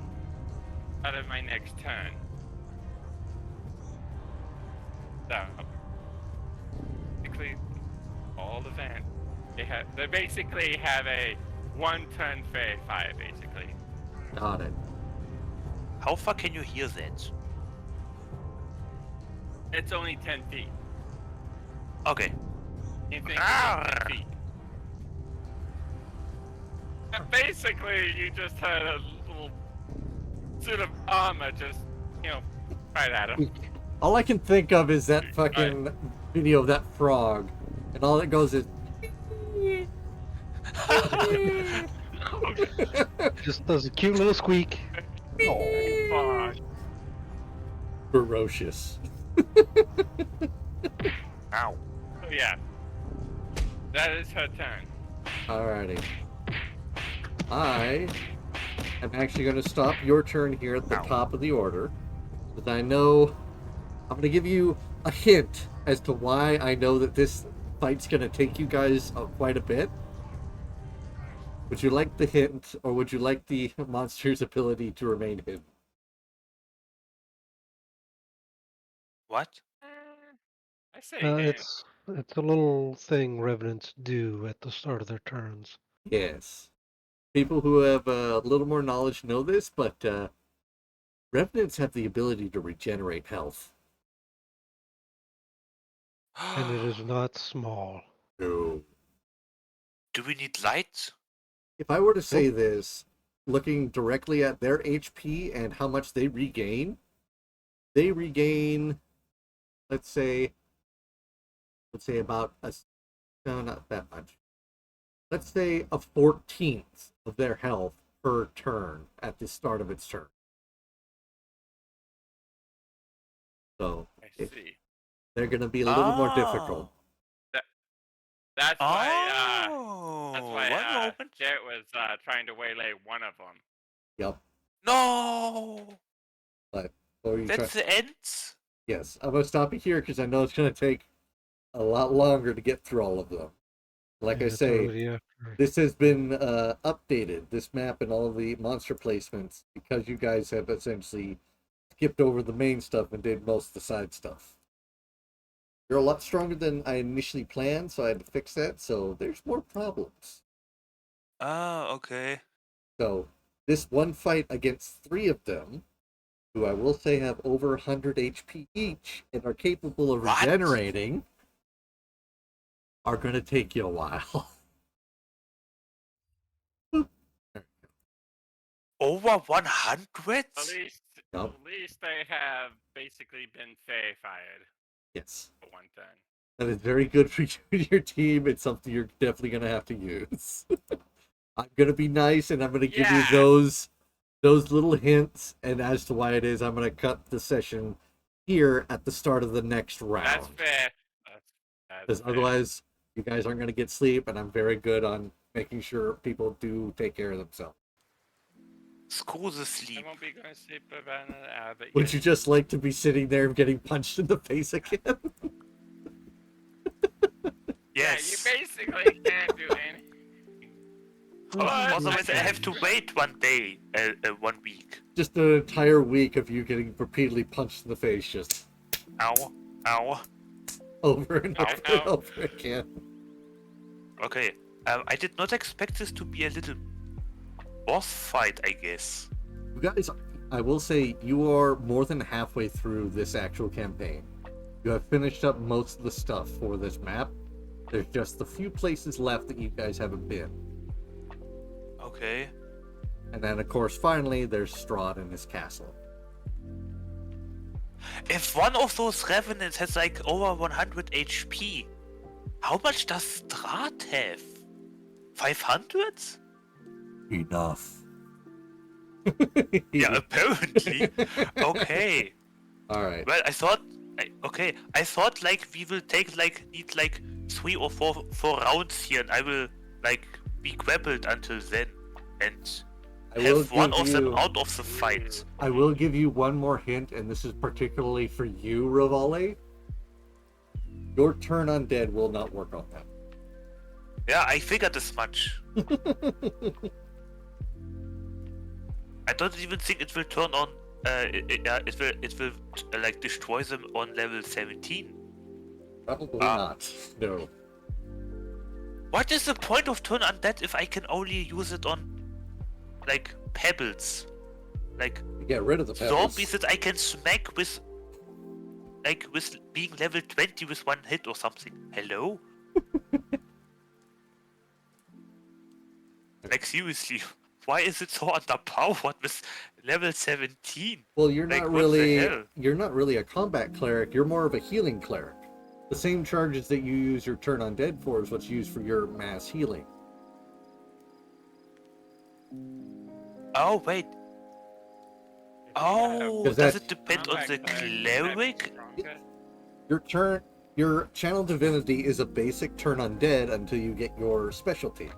next turn. So basically all the they basically have a 1 turn fairy fire basically. Got it. How far can you hear that? It's only 10 feet. Okay. Anything within 10 feet. And basically, you just had a little suit of armor just, right at him. All I can think of is that fucking video of that frog, and all it goes is. Just does a cute little squeak. Oh, Ferocious. Ow. so yeah. That is her turn. Alrighty. I am actually going to stop your turn here at the top of the order. Because I know I'm going to give you a hint as to why I know that this fight's going to take you guys quite a bit. Would you like the hint, or would you like the monster's ability to remain hidden? What? I say hint. It's a little thing revenants do at the start of their turns. Yes. People who have a little more knowledge know this, but revenants have the ability to regenerate health. And it is not small. No. Do we need light? If I were to say this, looking directly at their HP and how much they regain, let's say about no, not that much. let's say, a 14th of their health per turn at the start of its turn. So I if see. they're going to be a little more difficult. That's why. Oh, one moment. Jarrett was trying to waylay one of them. Yep. No, But or you try. that's the end. Yes, I'm gonna stop you here because I know it's gonna take a lot longer to get through all of them. Like I It's say, already after. this has been updated, this map and all of the monster placements, because you guys have essentially skipped over the main stuff and did most of the side stuff. You're a lot stronger than I initially planned, so I had to fix that. So there's more problems. Ah, okay. So this one fight against 3 of them, who I will say have over 100 HP each and are capable of What? regenerating, are going to take you a while. Over 100? At least, Yep. at least they have basically been fey-fired Yes. for one thing. That is very good for you and your team. It's something you're definitely going to have to use. I'm going to be nice and I'm going to give you Yeah. those little hints, and as to why it is, I'm going to cut the session here at the start of the next round. That's fair. That's Because fair. otherwise, you guys aren't going to get sleep, and I'm very good on making sure people do take care of themselves. Screw the I sleep. won't be going to sleep about an hour, but Would you just like to be sitting there and getting punched in the face again? Yes. Yeah, you basically can't do anything. Otherwise, I have to wait 1 day, 1 week. Just an entire week of you getting repeatedly punched in the face, just Ow, ow. over and Ow, over and ow. over again. Okay, I did not expect this to be a little boss fight, I guess. You guys, I will say, you are more than halfway through this actual campaign. You have finished up most of the stuff for this map. There's just a few places left that you guys haven't been. Okay. And then, of course, finally, there's Strahd and his castle. If one of those revenants has like over 100 HP, how much does Strahd have? 500? Enough. Yeah, apparently. Okay. Alright. Well, I thought like we will need like 3 or 4 rounds here, and I will like be grappled until then, and I will have one give of them you- out of the fight. I will give you one more hint, and this is particularly for you, Rivale. Your turn undead will not work on that. Yeah, I figured as much. I don't even think it will turn on. It will like destroy them on level 17. Probably not. No. What is the point of turn undead if I can only use it on like pebbles, like You get rid of the pebbles. zombies that I can smack with, like with being level 20 with 1 hit or something? Hello? Like seriously, why is it so underpowered with level 17? Well, you're Like, not what the really hell? you're not really a combat cleric. You're more of a healing cleric. The same charges that you use your turn undead for is what's used for your mass healing. Oh wait. Oh, 'Cause does that's- it depend on the cleric? Your channel divinity is a basic turn undead until you get your specialty.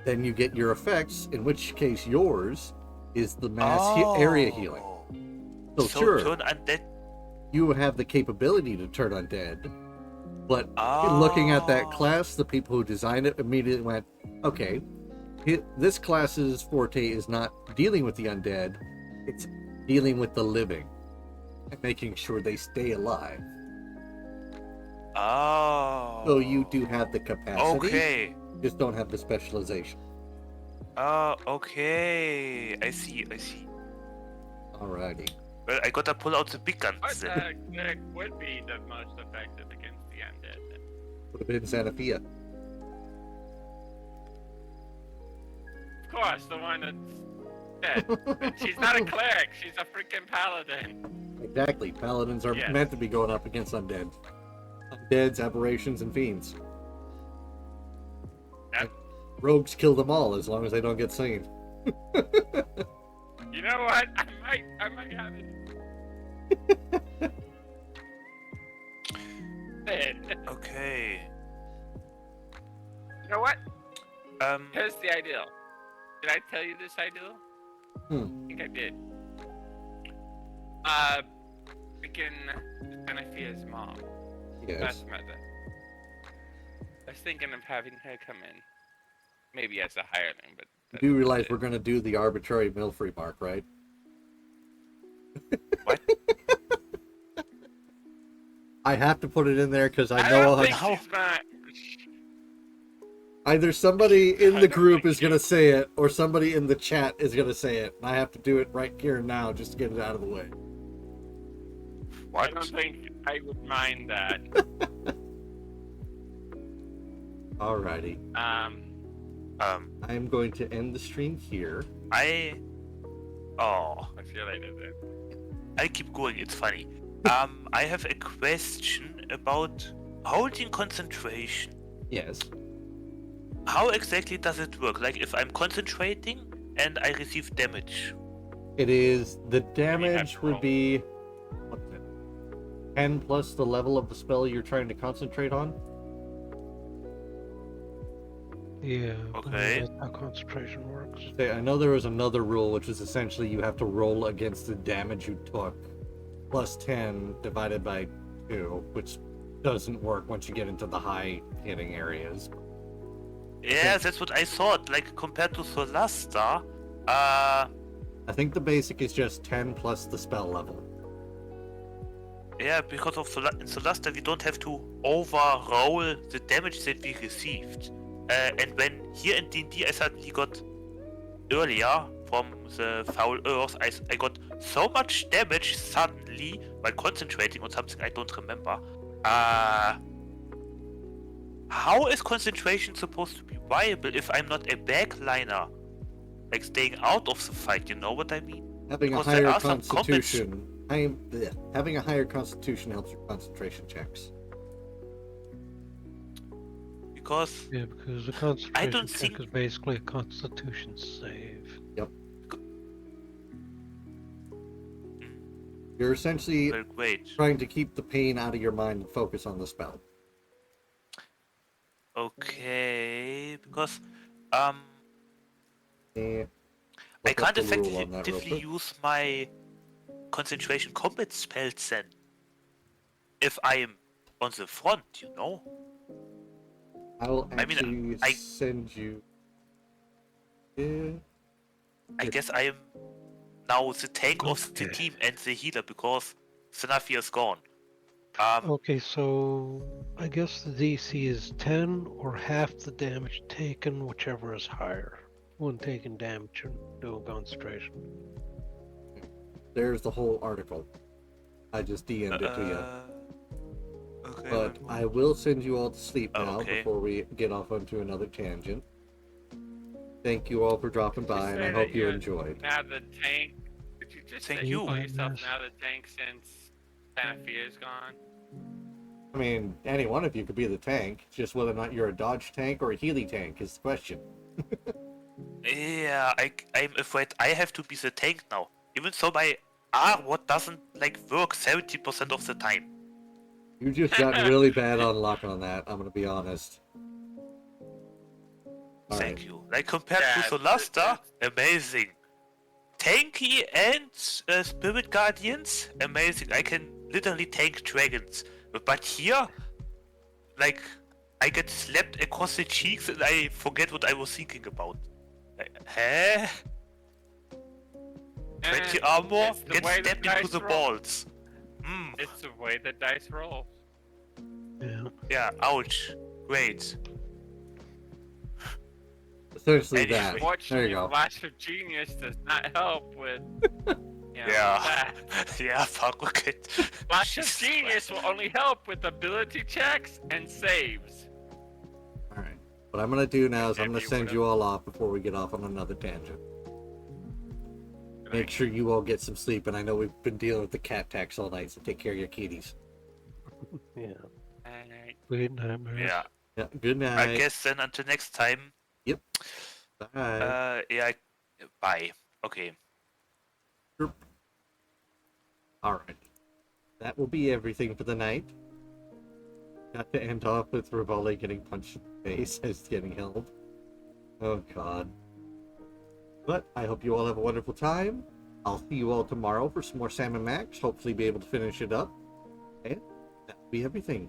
Then you get your effects, in which case yours is the mass area healing. So, sure, turn undead. you have the capability to turn undead, but Oh. looking at that class, the people who designed it immediately went, okay, this class's forte is not dealing with the undead, it's dealing with the living and making sure they stay alive. Oh. So you do have the capacity, Okay. just don't have the specialization. Okay. I see. Alrighty. Well, I gotta pull out the big guns What then. cleric would be the most effective against the undead? Then? Would have been Xanathia. Of course, the one that's dead. But she's not a cleric. She's a freaking paladin. Exactly. Paladins are Yes. meant to be going up against undead. Undeads, aberrations, and fiends. Yep. rogues kill them all as long as they don't get seen. You know what? I might have it. Okay. You know what? Um. Here's the ideal. Did I tell you this ideal? I think I did. Freaking Benefia's mom. Yes. Best mother. I was thinking of having her come in. Maybe as a hireling, but... You do realize we're going to do the arbitrary mill-free mark, right? What? I have to put it in there because I I know don't think she's not... either somebody in I the don't group think is going to say it or somebody in the chat is going to say it. And I have to do it right here and now just to get it out of the way. I don't think I would mind that. Alrighty. I'm going to end the stream here. Oh, I'll see you later then. I keep going. It's funny. I have a question about holding concentration. Yes. How exactly does it work? Like, if I'm concentrating and I receive damage. It is, the damage to would roll. be, what's it, 10 plus the level of the spell you're trying to concentrate on? Yeah. Okay. That's how concentration works. Say, I know there was another rule, which is essentially you have to roll against the damage you took, plus 10 divided by 2, which doesn't work once you get into the high hitting areas. Yeah, that's what I thought. Like, compared to Solasta, I think the basic is just 10 plus the spell level. yeah, because of in Solasta we don't have to overroll the damage that we received. And when here in D&D I suddenly got earlier from the Foul Earth, I got so much damage suddenly by concentrating on something I don't remember. How is concentration supposed to be viable if I'm not a backliner? Like staying out of the fight, you know what I mean? Having Because a there higher are some constitution, having a higher constitution helps your concentration checks. Because Yeah, because the concentration don't check think- is basically a constitution save. You're essentially well, great. trying to keep the pain out of your mind and focus on the spell. Okay, because Eh, I look up can't the rule on that real effectively quick. use my concentration combat spells then if I am on the front, you know? I'll I mean, actually I- send you. Yeah. I guess I am now the tank of the Okay. team and the healer because Sanafia is gone. Okay, so I guess the DC is 10 or half the damage taken, whichever is higher. When taking damage and doing concentration. There's the whole article. I just DM'd it to you. Okay. But I will send you all to sleep now Okay. before we get off onto another tangent. Thank you all for dropping Did you by, and say I that hope you you're enjoyed. Now the tank. Did you just Thank say you. call yourself Yes. now the tank since Panafia gone? I mean, any one of you could be the tank. Just whether or not you're a dodge tank or a healy tank is the question. Yeah, I'm afraid I have to be the tank now. Even though my R doesn't like work 70% of the time. You've just gotten really bad on luck on that, I'm gonna be honest. Thank Alright. you. Like compared Yeah, to Solasta, amazing. Tanky and Spirit Guardians, amazing. I can literally tank dragons. But here, like, I get slapped across the cheeks and I forget what I was thinking about. Like, huh? 20 armor, it's the get way the stabbed into dice the roll. balls. It's the way the dice roll. Yeah. Yeah, ouch. Great. Essentially Anyway. that. There Fortunately, you go. Flash of Genius does not help with. You know, Yeah. that. Yeah, fuck, okay. Flash of Jesus Genius Christ. will only help with ability checks and saves. Alright. What I'm gonna do now is I'm If gonna you send would've- you all off before we get off on another tangent. Make sure you all get some sleep, and I know we've been dealing with the cat tax all night, so take care of your kitties. Yeah. Alright. Sweet nightmares. Yeah. Yeah, good night. I guess then until next time, Yep. Bye. Yeah. Bye. Okay. Alright. That will be everything for the night. Got to end off with Rivale getting punched in the face as getting held. Oh god. But I hope you all have a wonderful time. I'll see you all tomorrow for some more Sam and Max. Hopefully be able to finish it up. And that'll be everything.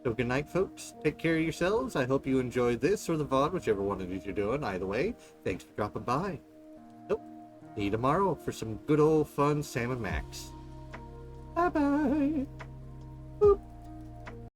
So good night, folks. Take care of yourselves. I hope you enjoyed this or the VOD, whichever one it is you're doing. Either way, thanks for dropping by. So, see you tomorrow for some good old fun Sam and Max. Bye-bye.